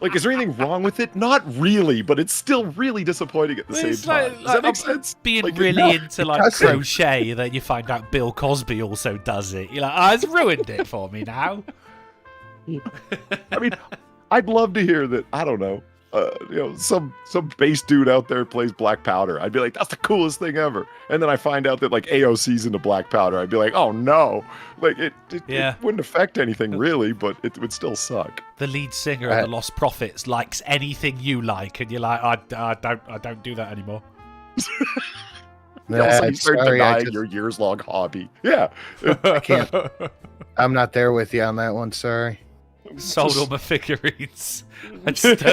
Like, is there anything wrong with it? Not really, but it's still really disappointing at the same time. Does that make sense? Being Like, really no, into it like doesn't. crochet, then you find out Bill Cosby also does it. You're like, oh, it's ruined it for me now. I mean, I'd love to hear that. I don't know. Some bass dude out there plays Black Powder. I'd be like, that's the coolest thing ever. And then I find out that like AOC's into Black Powder. I'd be like, oh no, like it wouldn't affect anything really, but it would still suck. The lead singer of the Lost Prophets likes anything you like, and you're like, I don't do that anymore. Also, you start sorry, denying your years-long hobby. Yeah, I can't. I'm not there with you on that one. Sorry. Sold all my figurines. I just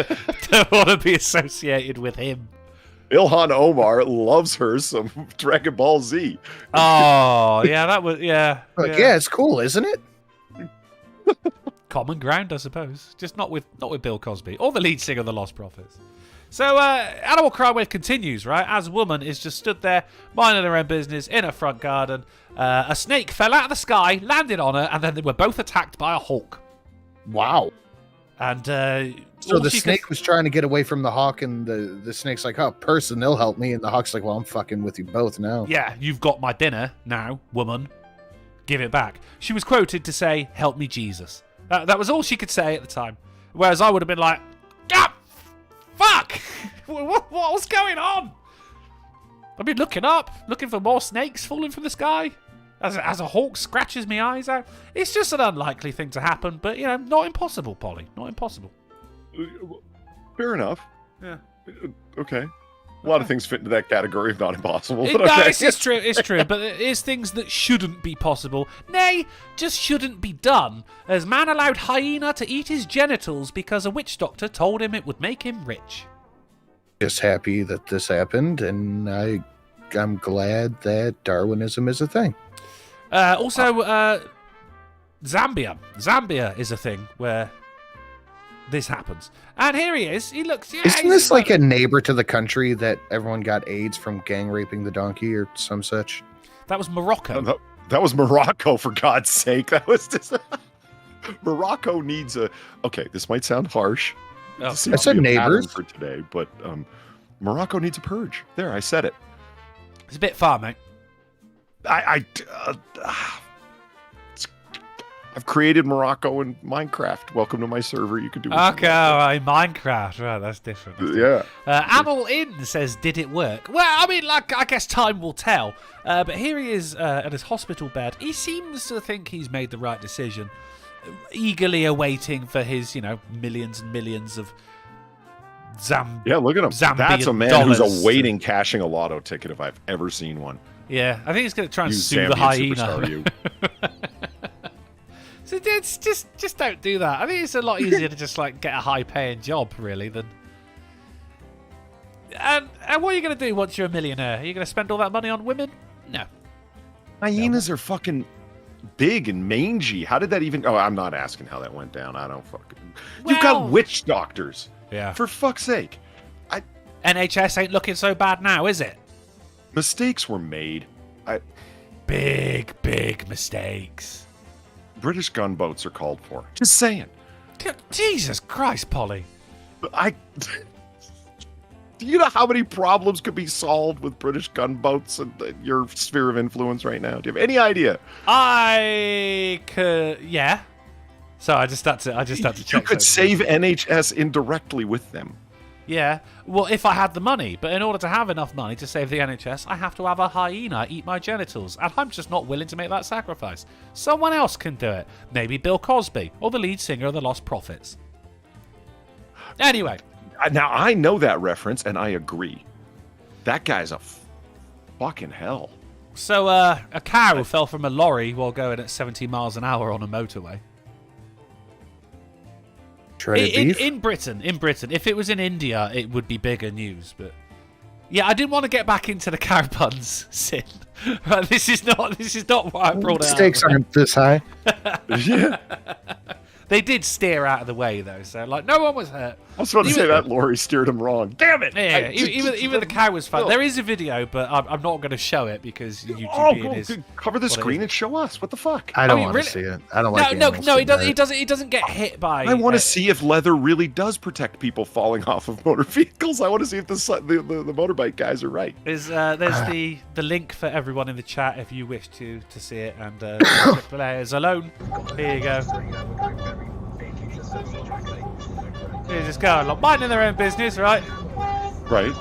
don't want to be associated with him. Ilhan Omar loves her some Dragon Ball Z. Oh, yeah, that was yeah. It's cool, isn't it? Common ground, I suppose. Just not with Bill Cosby or the lead singer of the Lost Prophets. So, Animal Crime Wave continues, right? As a woman is just stood there, minding her own business in her front garden. A snake fell out of the sky, landed on her, and then they were both attacked by a hawk. Wow. And so the snake was trying to get away from the hawk, and the snake's like, oh, person, they'll help me. And the hawk's like, well, I'm fucking with you both now. Yeah, you've got my dinner now, woman. Give it back. She was quoted to say, help me, Jesus. That was all she could say at the time. Whereas I would have been like, ah, fuck! what was going on? I've been looking up, looking for more snakes falling from the sky. As a hawk scratches me eyes out. It's just an unlikely thing to happen, but, not impossible, Polly. Not impossible. Fair enough. Yeah. Okay. A lot of things fit into that category of not impossible. No, But okay. it's true, it's true. But it is things that shouldn't be possible. Nay, just shouldn't be done. As man allowed hyena to eat his genitals because a witch doctor told him it would make him rich. Just happy that this happened, and I'm glad that Darwinism is a thing. Also, Zambia. Zambia is a thing where this happens. And here he is. He looks... Yeah, Isn't this like a neighbor to the country that everyone got AIDS from gang raping the donkey or some such? That was Morocco. That was Morocco, for God's sake. That was just... Morocco needs a... Okay, this might sound harsh. Oh. I said neighbors for today, but Morocco needs a purge. There, I said it. It's a bit far, mate. I've created Morocco in Minecraft. Welcome to my server. You can do okay, all right, Minecraft. Right, that's different. Yeah. Amel In says, did it work? Well, I mean, I guess time will tell. But here he is at his hospital bed. He seems to think he's made the right decision. Eagerly awaiting for his, millions and millions of Yeah, look at him. Zambian That's a man dollars. who's awaiting cashing a lotto ticket if I've ever seen one. Yeah, I think he's going to try and You sue the Zambian hyena. superstar, you. So it's just don't do that. I think it's a lot easier to just get a high-paying job, really, than. And what are you going to do once you're a millionaire? Are you going to spend all that money on women? No. Hyenas are fucking big and mangy. How did that even... Oh, I'm not asking how that went down. I don't fucking... You've got witch doctors. Yeah. For fuck's sake. NHS ain't looking so bad now, is it? Mistakes were made. Big mistakes. British gunboats are called for. Just saying. Jesus Christ, Polly. Do you know how many problems could be solved with British gunboats and your sphere of influence right now? Do you have any idea? I could, yeah. So I just had to check. You could save NHS indirectly with them. Yeah. Well, if I had the money, but in order to have enough money to save the NHS, I have to have a hyena eat my genitals, and I'm just not willing to make that sacrifice. Someone else can do it. Maybe Bill Cosby or the lead singer of the Lost Prophets. Anyway. Now, I know that reference, and I agree. That guy's a fucking hell. So, a cow fell from a lorry while going at 70 miles an hour on a motorway. In Britain. If it was in India, it would be bigger news. But yeah, I didn't want to get back into the cow puns, Sin. Right, this is not what I brought out. Stakes aren't this high. Yeah. They did steer out of the way, though, so like no one was hurt. I was about to say that lorry steered him wrong. Damn it! Yeah, even the cow was fine. There is a video, but I'm not going to show it because YouTube cover the screen and show us. What the fuck? I don't want to see it. I don't like it. No, he doesn't. He doesn't get hit by. I want to see if leather really does protect people falling off of motor vehicles. I want to see if the motorbike guys are right. There's the link for everyone in the chat if you wish to see it, and players alone. Here you go. They just go like minding their own business, right? Right.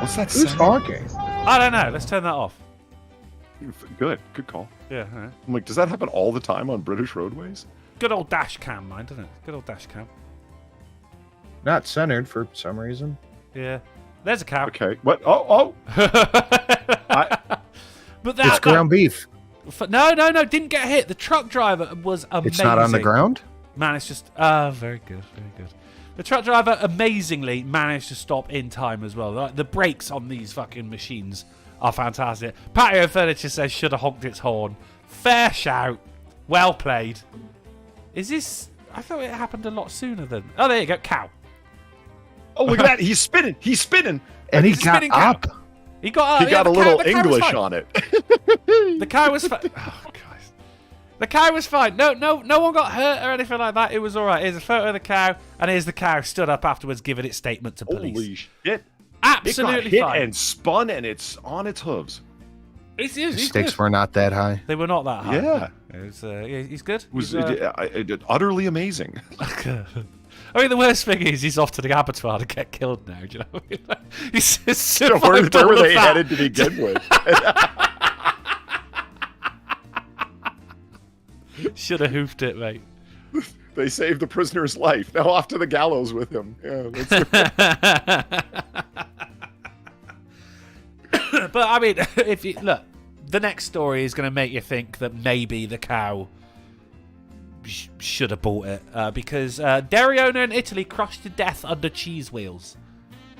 What's that? Who's honking? I don't know. Let's turn that off. Good call. Yeah. Right. I'm like, does that happen all the time on British roadways? Good old dash cam, mind, doesn't it? Good old dash cam. Not centered for some reason. Yeah. There's a cow. Okay. What? Oh. But that it's ground beef. No, didn't get hit. The truck driver was amazing. It's not on the ground? Man, it's just very good. The truck driver amazingly managed to stop in time as well. Like, the brakes on these fucking machines are fantastic. Patio Furniture says should have honked its horn. Fair shout. Well played. Is this? I thought it happened a lot sooner than. Oh, there you go, cow. Oh, look at that! He's spinning. And he got up. He got a little English on it. The cow was fine. Oh, Christ. The cow was fine. No one got hurt or anything like that. It was all right. Here's a photo of the cow, and here's the cow stood up afterwards, giving its statement to police. Holy shit! Absolutely it got fine. hit and spun, and it's on its hooves. The stakes were not that high. They were not that high. Yeah. He's good. It was utterly amazing. I mean, the worst thing is he's off to the abattoir to get killed now. Do you know what I mean? He's where were they headed to begin with? Should have hoofed it, mate. They saved the prisoner's life. Now off to the gallows with him. Yeah, But I mean, if you look, the next story is going to make you think that maybe the cow should have bought it because dairy owner in Italy crushed to death under cheese wheels.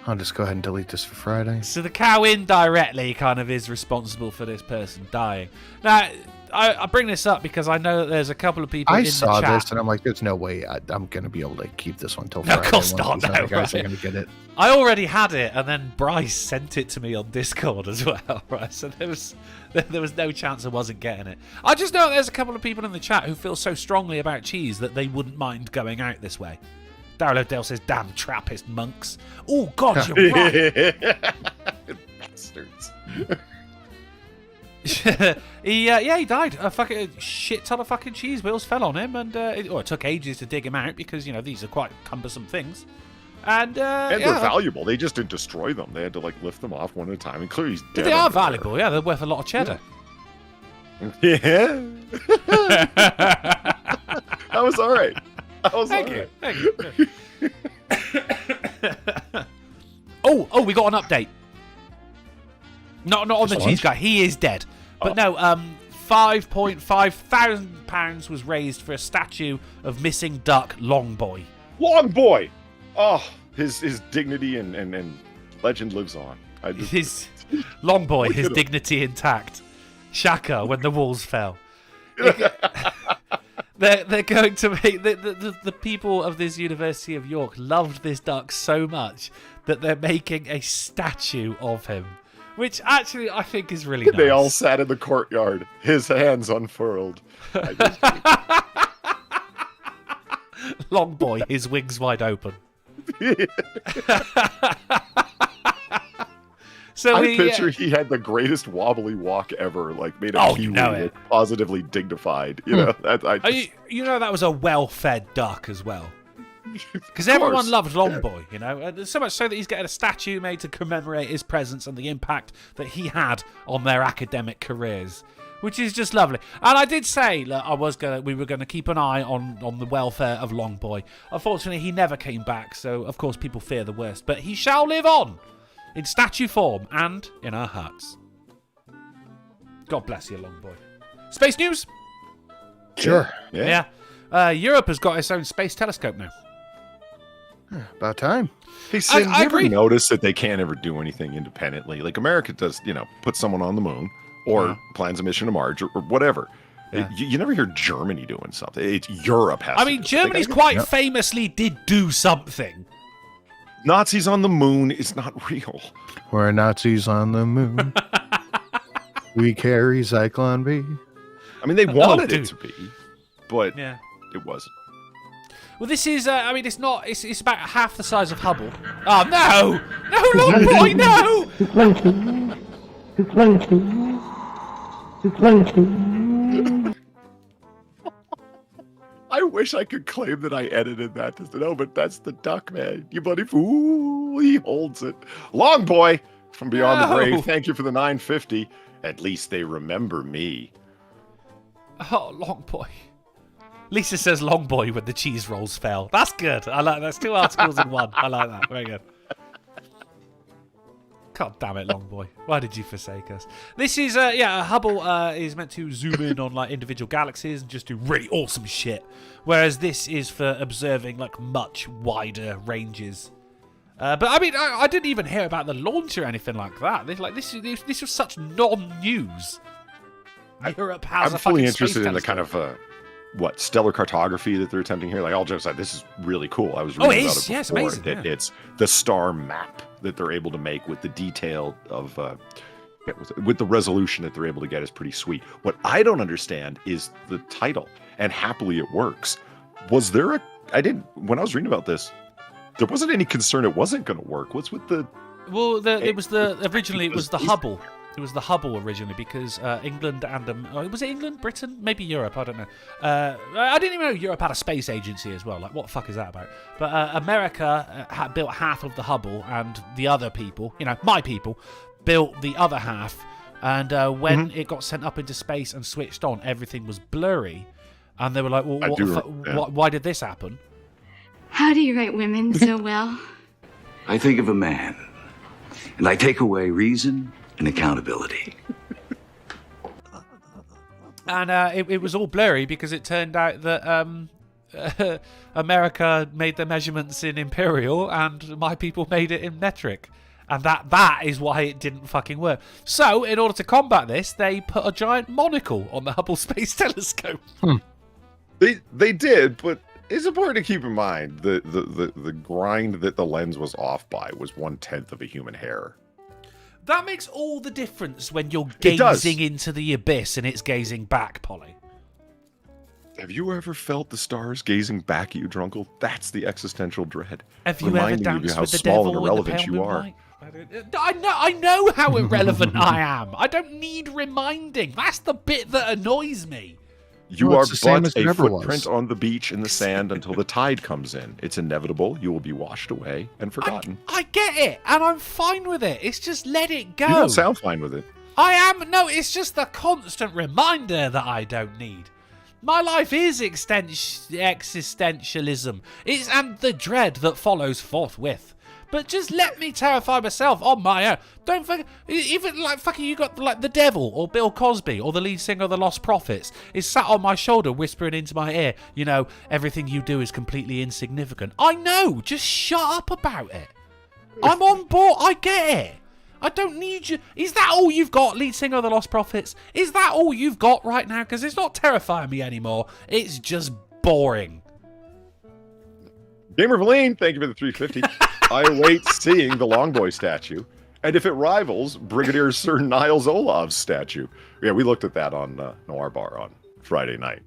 I'll just go ahead and delete this for Friday. So the cow indirectly kind of is responsible for this person dying. Now, I bring this up because I know that there's a couple of people in the chat. I saw this and I'm like, there's no way I'm going to be able to keep this one till Friday. Of course not. No, guys are going to get it. I already had it, and then Bryce sent it to me on Discord as well, right? So there was no chance I wasn't getting it. I just know there's a couple of people in the chat who feel so strongly about cheese that they wouldn't mind going out this way. Daryl O'Dell says, "Damn Trappist monks." Oh God, you're right. Bastards. He died. A fucking shit ton of fucking cheese wheels fell on him, and it took ages to dig him out because these are quite cumbersome things. And they're valuable. They just didn't destroy them. They had to lift them off one at a time. And clearly he's dead. They are valuable. Yeah, they're worth a lot of cheddar. Yeah. That was all right. Thank you. Oh, we got an update. Not on the cheese guy. He is dead. But no, £5.5 thousand was raised for a statue of missing duck Longboy. Longboy! Oh, his dignity and legend lives on. His Longboy, his dignity intact. Shaka when the walls fell. They're going to make the people of this University of York loved this duck so much that they're making a statue of him, which actually I think is really nice. They all sat in the courtyard, his hands unfurled. Longboy, his wings wide open. So I picture he had the greatest wobbly walk ever, made a kiwi look positively dignified. That was a well-fed duck as well. Because everyone loved Longboy, so much so that he's getting a statue made to commemorate his presence and the impact that he had on their academic careers, which is just lovely. And I did say that we were gonna keep an eye on the welfare of Longboy. Unfortunately, he never came back, so of course people fear the worst. But he shall live on, in statue form and in our hearts. God bless you, Longboy. Space news? Sure. Yeah. Europe has got its own space telescope now. About time. Hey, Sin, I you ever agree. notice that they can't ever do anything independently? Like America does, put someone on the moon or plans a mission to Mars or whatever. Yeah. You never hear Germany doing something. It's Europe has. I mean, Germany's quite famously did do something. Nazis on the moon is not real. We're Nazis on the moon. We carry Zyklon B. I mean, they wanted it to be, but it wasn't. Well, this is, it's not, it's about half the size of Hubble. Oh, no! No, Longboy, no! I wish I could claim that I edited that. But that's the duck, man. You bloody fool. He holds it. Longboy from Beyond the Grave. Thank you for the 950. At least they remember me. Oh, Longboy. Lisa says Longboy when the cheese rolls fell. That's good. I like that. That's 2 articles in one. I like that. Very good. God damn it, Longboy. Why did you forsake us? This is, Hubble is meant to zoom in on like individual galaxies and just do really awesome shit. Whereas this is for observing like much wider ranges. But I mean, I didn't even hear about the launch or anything like that. This was such non-news. Europe has I'm fully interested in the kind of stellar cartography that they're attempting here. Like all jokes aside, this is really cool. I was reading about it before. It's amazing. It's the star map that they're able to make with the detail of with the resolution that they're able to get is pretty sweet. What I don't understand is the title, and happily it works. Was there when I was reading about this, there wasn't any concern it wasn't going to work. What's with the? Well, originally it was the Hubble. It was the Hubble originally because England and was it England, Britain, maybe Europe? I don't know. I didn't even know Europe had a space agency as well. Like, what the fuck is that about? But America had built half of the Hubble, and the other people, my people, built the other half. And when it got sent up into space and switched on, everything was blurry, and they were like, "Well, why did this happen?" How do you write women so well? I think of a man, and I take away reason and accountability. And it was all blurry because it turned out that America made the measurements in imperial and my people made it in metric. And that is why it didn't fucking work. So, in order to combat this, they put a giant monocle on the Hubble Space Telescope. They did, but it's important to keep in mind the grind that the lens was off by was 1/10 of a human hair. That makes all the difference when you're gazing into the abyss and it's gazing back, Polly. Have you ever felt the stars gazing back at you, Drunkle? That's the existential dread. Have you ever danced with the devil in the pale moonlight? I know how irrelevant I am. I don't need reminding. That's the bit that annoys me. You are but a footprint on the beach in the sand until the tide comes in. It's inevitable. You will be washed away and forgotten. I get it, and I'm fine with it. It's just let it go. You don't sound fine with it. I am. No, it's just the constant reminder that I don't need. My life is existentialism. And the dread that follows forthwith. But just let me terrify myself on my own. Don't forget, even you got the devil or Bill Cosby or the lead singer of the Lost Prophets is sat on my shoulder whispering into my ear, everything you do is completely insignificant. I know, just shut up about it. I'm on board, I get it. I don't need you. Is that all you've got, lead singer of the Lost Prophets? Is that all you've got right now? Because it's not terrifying me anymore. It's just boring. Gamer Valine, thank you for the 350. I await seeing the Longboy statue, and if it rivals Brigadier Sir Niles Olav's statue. Yeah, we looked at that on Noir Bar on Friday night.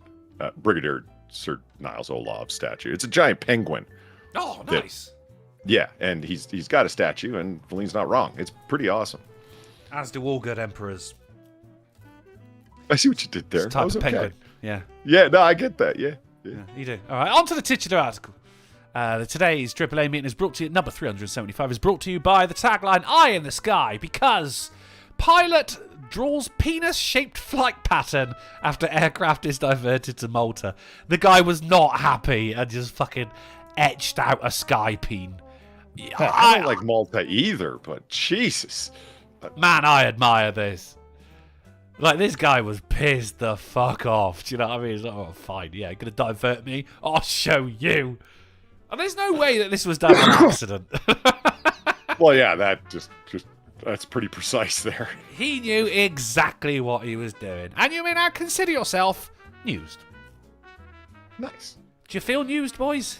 Brigadier Sir Niles Olav's statue. It's a giant penguin. Oh, nice. Yeah, and he's got a statue, and Valine's not wrong. It's pretty awesome. As do all good emperors. I see what you did there. It's a type of penguin. Yeah. Yeah, no, I get that. Yeah. You do. All right, on to the titular article. Today's AAA meeting is brought to you, number 375, is brought to you by the tagline, Eye in the Sky, because pilot draws penis-shaped flight pattern after aircraft is diverted to Malta. The guy was not happy and just fucking etched out a sky peen. I don't like Malta either, but Jesus. Man, I admire this. Like, this guy was pissed the fuck off. Do you know what I mean? He's like, oh, fine, yeah, you're going to divert me? I'll show you. And there's no way that this was done on accident. Well, yeah, that's pretty precise there. He knew exactly what he was doing. And you may now consider yourself newsed. Nice. Do you feel newsed, boys?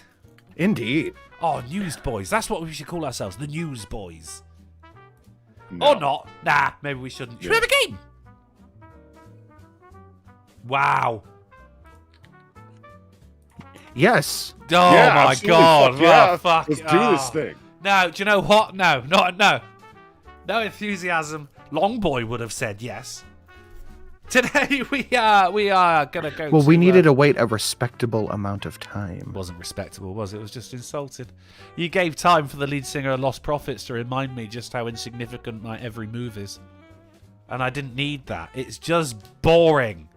Indeed. Oh, newsed boys. That's what we should call ourselves, the news boys. No. Or not. Nah, maybe we shouldn't. Should we have a game? Wow. Yes. Oh yeah, my God. Fuck yeah. Oh, fuck. Let's do this thing. No, do you know what? No. No enthusiasm. Longboy would have said yes. Today we are gonna go. Well, we needed to wait a respectable amount of time. Wasn't respectable, was it? It was just insulted. You gave time for the lead singer of Lost Prophets to remind me just how insignificant my every move is, and I didn't need that. It's just boring.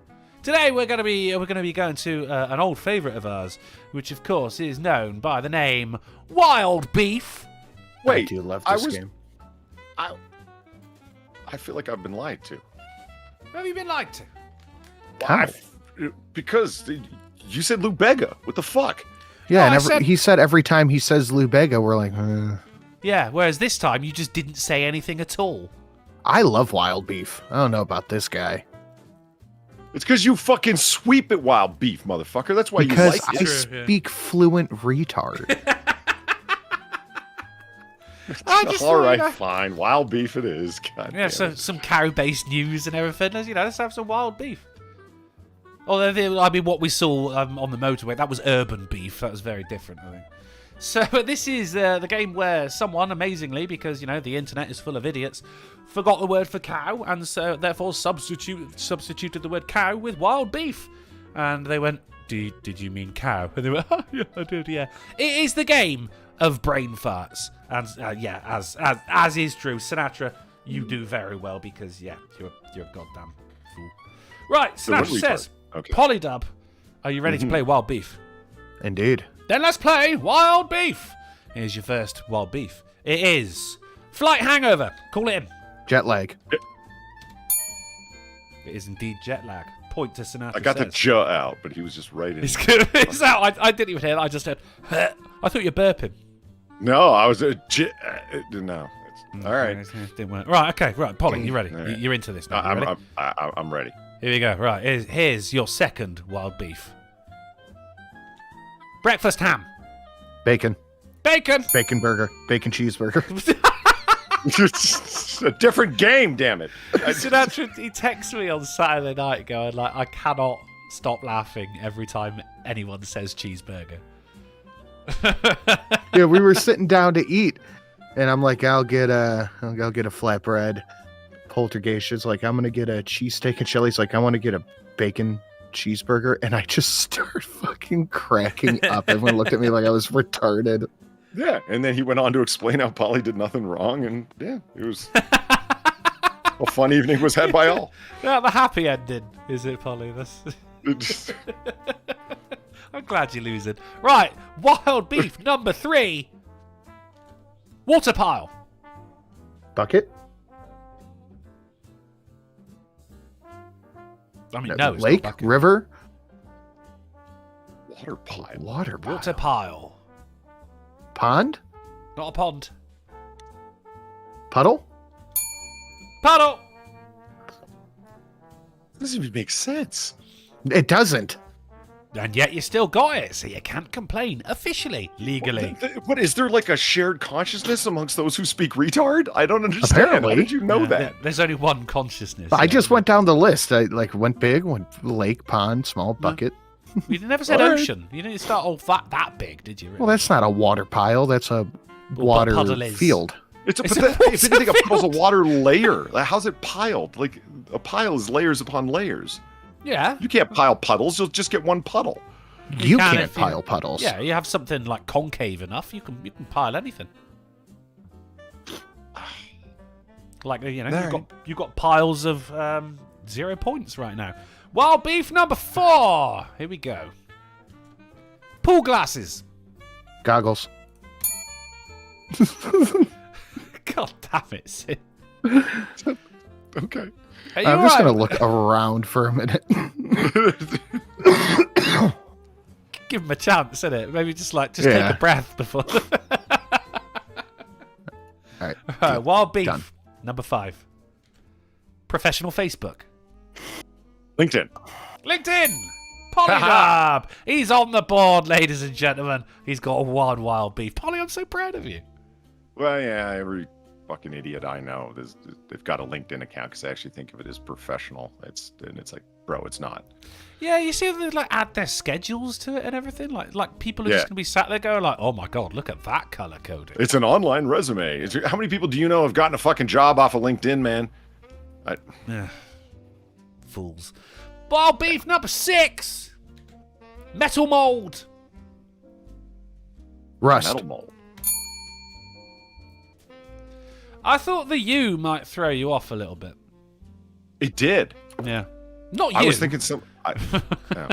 Today we're gonna be going to an old favourite of ours, which of course is known by the name Wild Beef. Wait, I do love this game. I feel like I've been lied to. Who have you been lied to? How? Because you said Lou Bega. What the fuck? Yeah, Oh, and he said every time he says Lou Bega, we're like, Yeah, whereas this time you just didn't say anything at all. I love Wild Beef. I don't know about this guy. It's because you fucking sweep at Wild Beef, motherfucker. That's why Because you like I it. speak fluent retard. All right, fine. Wild Beef it is. God Yeah, so some cow-based news and everything. You know, let's have some wild beef. Although, I mean, what we saw on the motorway, that was urban beef. That was very different, I think. So this is the game where someone, amazingly, because, you know, the internet is full of idiots, forgot the word for cow, and so therefore substituted the word cow with wild beef. And they went, did you mean cow? And they went, oh, yeah, I did, yeah. It is the game of brain farts. And, yeah, as is true, Sinatra, you do very well because, yeah, you're a goddamn fool. Right, Sinatra says, okay. Polydub, are you ready to play Wild Beef? Indeed. Then let's play Wild Beef. Here's your first Wild Beef. It is Flight Hangover. Call it in. Jet lag. It is indeed jet lag. Point to Sinatra. I got the j out, but he was just right in. It's out. I didn't even hear that. I just heard, I thought you were burping. No, I was no. All right. Didn't work. Right, okay, right. Polly, you ready? Right. You're into this now. I'm ready. Here we go. Right, here's your second Wild Beef. Breakfast ham. Bacon. Bacon. Bacon burger. Bacon cheeseburger. It's a different game, damn it. Sinatra, he texts me on Saturday night going, like, I cannot stop laughing every time anyone says cheeseburger. Yeah, we were sitting down to eat, and I'm like, I'll get a flatbread. Poltergeist is like, I'm gonna get a cheesesteak, and Shelly's like, I want to get a bacon cheeseburger, and I just start fucking cracking up. Everyone looked at me like I was retarded. Yeah, and then he went on to explain how Polly did nothing wrong, and yeah, it was a fun evening was had by all. Yeah, the happy ending, is it, Polly? I'm glad you're losing. Right, Wild Beef number 3. Water pile. Bucket. I mean, no. It's Lake, not bucket. river. Water pile. Water pile. Water pile. Pond. Not a pond. Puddle. Puddle. Doesn't even make sense. It doesn't. And yet you still got it, so you can't complain officially, legally. What is there like a shared consciousness amongst those who speak retard? I don't understand. Apparently. How did you know that? There's only one consciousness. I just went down the list. I went big, went lake, pond, small, bucket. You never said ocean. You didn't start off that big, did you? Really? Well, that's not a water pile. That's a water field. If anything, a puddle's a water layer. Like, how's it piled? Like, a pile is layers upon layers. Yeah. You can't pile puddles. You'll just get one puddle. You can't pile puddles. Yeah, you have something like concave enough, you can pile anything. Like, you've got piles of 0 points right now. Wild beef number 4. Here we go. Pool glasses. Goggles. God damn it, Sid. Okay. I'm just going to look around for a minute. Give him a chance, innit? Maybe just take a breath before. All right. Wild beef. Done. Number 5. Professional Facebook. LinkedIn. Polydub. He's on the board, ladies and gentlemen. He's got a wild beef. Polly, I'm so proud of you. Well, yeah, every fucking idiot I know, they've got a LinkedIn account because I actually think of it as professional. It's like, bro, it's not. Yeah, you see they add their schedules to it and everything. Like people are just gonna be sat there going like, oh my god, look at that color coding. It's an online resume. How many people do you know have gotten a fucking job off of LinkedIn, man? Fools. Wild beef number 6. Metal mold. Rust. Metal mold. I thought the U might throw you off a little bit. It did. Yeah. Not you. I was thinking some. No.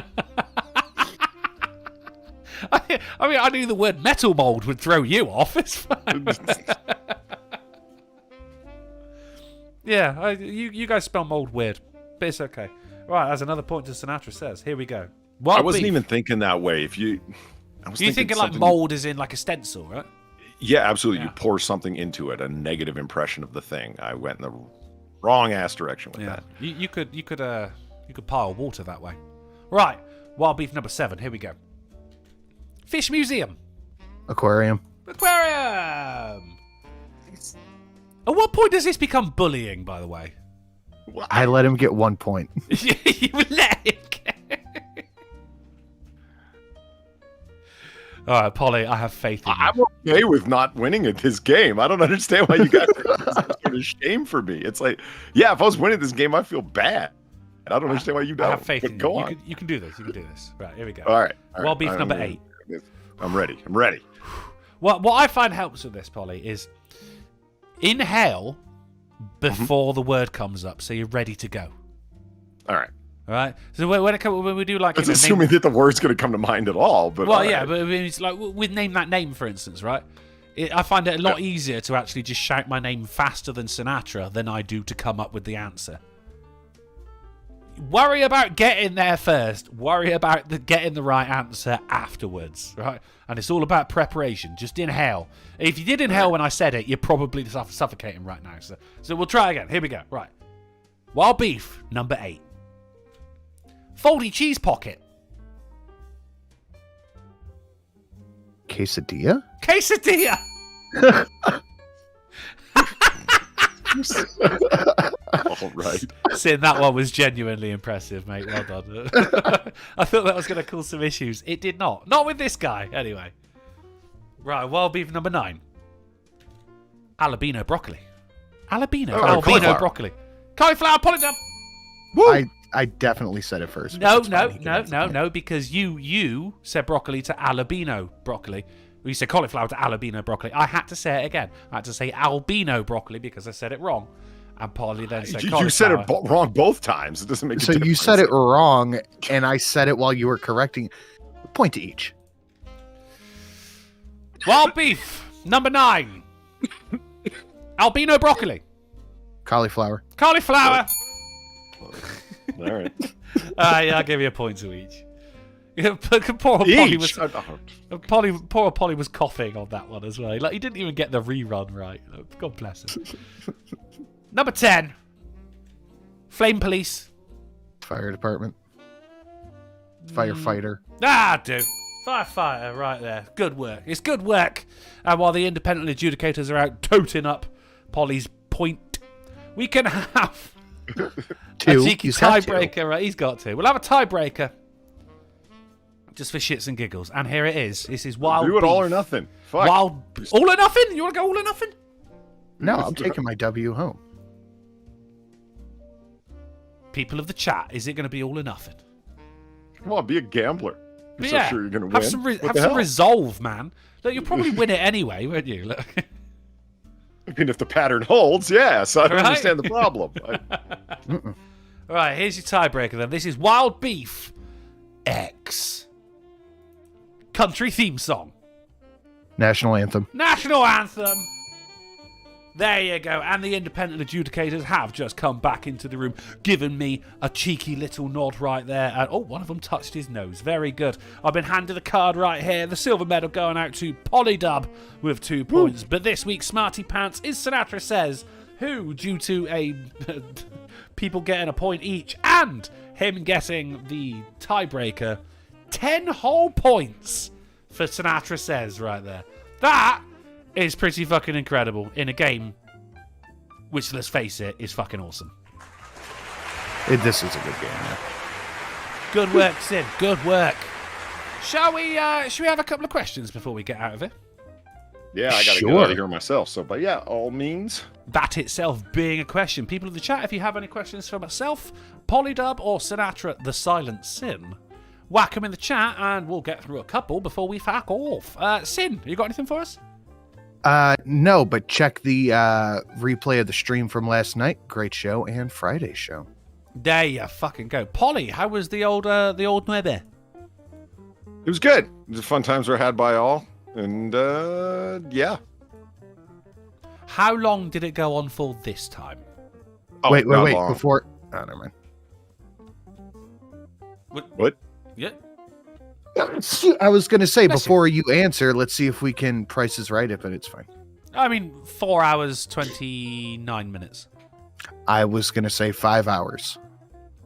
I mean, I knew the word metal mold would throw you off. It's fine. Yeah, you guys spell mold weird, but it's okay. Right, as another point to Sinatra says. Here we go. I wasn't even thinking that way. You thinking like mold is in like a stencil, right? Yeah, absolutely. Yeah. You pour something into it, a negative impression of the thing. I went in the wrong ass direction with that. You could pile water that way. Right, wild beef number 7. Here we go. Fish museum. Aquarium. At what point does this become bullying, by the way? I let him get 1 point. You let him get... All right, Polly, I have faith in you. I'm okay with not winning at this game. I don't understand why you guys are sort of shame for me. It's like, yeah, if I was winning this game, I feel bad. I don't understand why you don't. I have faith in you. Go on. You can do this. You can do this. Right, here we go. All right. Wild beef number 8. I'm ready. What I find helps with this, Polly, is inhale before the word comes up, so you're ready to go. All right. All right. So when we do like, it's assuming that the word's going to come to mind at all. But but it's like with name that name, for instance, right? I find it a lot easier to actually just shout my name faster than Sinatra than I do to come up with the answer. Worry about getting there first. Worry about getting the right answer afterwards, right? And it's all about preparation. Just inhale. If you did inhale when I said it, you're probably suffocating right now. So we'll try again. Here we go. Right. Wild beef, number 8. Foldy cheese pocket. Quesadilla? Quesadilla! All right. Seeing that one was genuinely impressive, mate. Well done. I thought that was going to cause some issues. It did not. Not with this guy, anyway. Right, wild beef number 9. Albino broccoli. Albino broccoli. Cauliflower polydub. I definitely said it first. No, because you said broccoli to albino broccoli. You said cauliflower to albino broccoli. I had to say it again. I had to say albino broccoli because I said it wrong. And Polly then said cauliflower. You said it wrong both times. It doesn't make a difference. So you said it wrong, and I said it while you were correcting. Point to each. Wild beef, number 9. Albino broccoli. Cauliflower. All right. Yeah, I'll give you a point to each. Poor Polly was coughing on that one as well. Like he didn't even get the rerun right. God bless him. Number 10. Flame police. Fire department. Firefighter. Firefighter, right there. Good work. It's good work. And while the independent adjudicators are out toting up Polly's point, we can have a cheeky tiebreaker. Right, he's got to. We'll have a tiebreaker. Just for shits and giggles. And here it is. This is wild Do it beef. all or nothing. Fuck. All or nothing? You want to go all or nothing? No, I'm taking my W home. People of the chat, is it going to be all or nothing? Come on, be a gambler. You're so sure you're going to win. Have some resolve, man. Look, you'll probably win it anyway, won't you? Look. I mean, if the pattern holds, yes. I don't Right? understand the problem. All right, here's your tiebreaker then. This is Wild Beef X. Country theme song. National anthem. National anthem. There you go. And the independent adjudicators have just come back into the room, given me a cheeky little nod right there. And one of them touched his nose. Very good. I've been handed a card right here. The silver medal going out to Polydub with 2 points. But this week's Smarty Pants is Sinatra Says, who, due to a people getting a point each and him getting the tiebreaker, 10 whole points for Sinatra Says right there. That is pretty fucking incredible in a game which, let's face it, is fucking awesome. This is a good game, yeah. Good work, Sid. Good work. Shall we have a couple of questions before we get out of it? Yeah, I gotta get out of here myself. So, but yeah, all means. That itself being a question. People in the chat, if you have any questions for myself, Polydub, or Sinatra the Silent Sin, whack them in the chat and we'll get through a couple before we fuck off. Sin, you got anything for us? No, but check the replay of the stream from last night. Great show, and Friday's show. There you fucking go. Polly, how was the old Nueve? It was good. It was fun times were had by all. And, yeah. How long did it go on for this time? Oh, wait. long. Before... Oh, never mind. What? Yeah. I was going to say, before you answer, let's see if we can Price is Right it, but it's fine. I mean, 4 hours, 29 minutes. I was going to say 5 hours.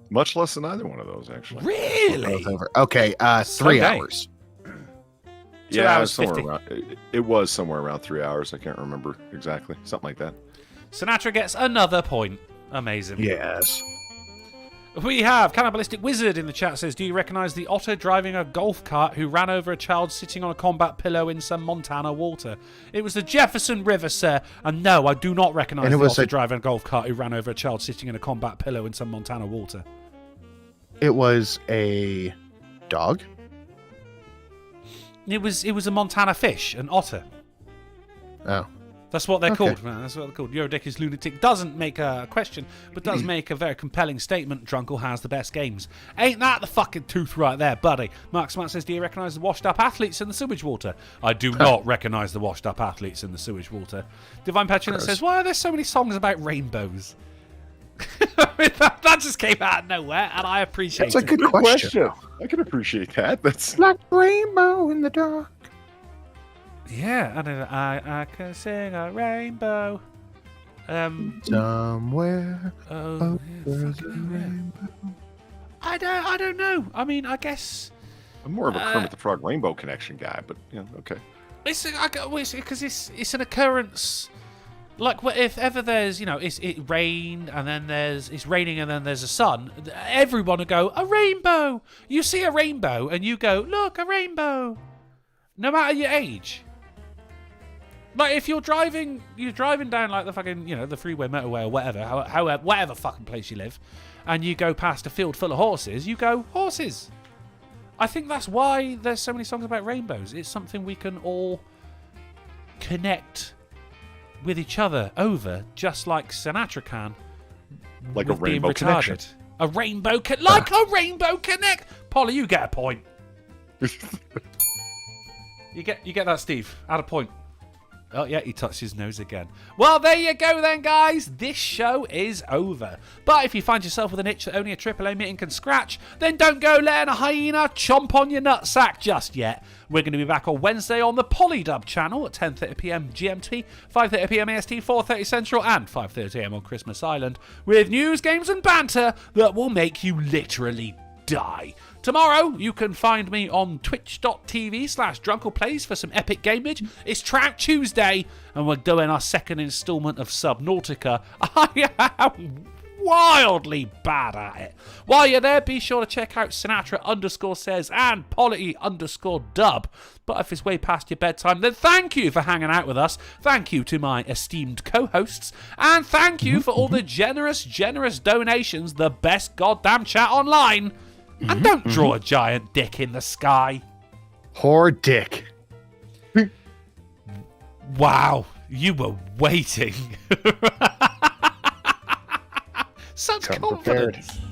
Much less than either one of those, actually. Really? Okay, 3 hours. 2 hours, somewhere 50. around, it was somewhere around 3 hours. I can't remember exactly. Something like that. Sinatra gets another point. Amazing. Yes. We have Cannibalistic Wizard in the chat says, do you recognise the otter driving a golf cart who ran over a child sitting on a combat pillow in some Montana water? It was the Jefferson River, sir. And no, I do not recognise the otter driving a golf cart who ran over a child sitting in a combat pillow in some Montana water. It was a dog? It was a Montana fish, an otter. Oh. That's what they're called, man. That's what they're called. Your Dick is Lunatic doesn't make a question, but does make a very compelling statement. Drunkle has the best games. Ain't that the fucking truth right there, buddy? Mark Smart says, do you recognise the washed-up athletes in the sewage water? I do not recognise the washed-up athletes in the sewage water. Divine Petulant says, why are there so many songs about rainbows? that just came out of nowhere, and I appreciate it. That's a good question. I can appreciate that. That's like rainbow in the dark. Yeah, I can sing a rainbow. Somewhere over the rainbow. I don't know. I mean, I guess I'm more of a Kermit the Frog Rainbow Connection guy, but yeah, okay. It's because it's an occurrence. Like, if ever there's, it rained and then it's raining and then there's a sun, everyone will go, a rainbow. You see a rainbow and you go, look, a rainbow. No matter your age. Like, if you're driving down, like, the fucking, the freeway, motorway, or whatever, whatever fucking place you live, and you go past a field full of horses, you go, horses. I think that's why there's so many songs about rainbows. It's something we can all connect with each other over, just like Sinatra can. Like a rainbow connection. A rainbow like a rainbow connect. Polly, you get a point. You get that, Steve. Add a point. Oh, yeah, he touched his nose again. Well, there you go then, guys. This show is over. But if you find yourself with an itch that only a AAA meeting can scratch, then don't go letting a hyena chomp on your nutsack just yet. We're going to be back on Wednesday on the Polydub channel at 10:30pm GMT, 5:30pm AST, 4:30 Central, and 5:30am on Christmas Island, with news, games, and banter that will make you literally die. Tomorrow, you can find me on twitch.tv/drunkleplays for some epic gameage. It's Trout Tuesday, and we're doing our second instalment of Subnautica. I am wildly bad at it. While you're there, be sure to check out Sinatra_says and Polity_dub. But if it's way past your bedtime, then thank you for hanging out with us. Thank you to my esteemed co-hosts. And thank you for all the generous donations, the best goddamn chat online. And don't draw a giant dick in the sky. Poor dick. Wow. You were waiting. Such Come confidence. prepared.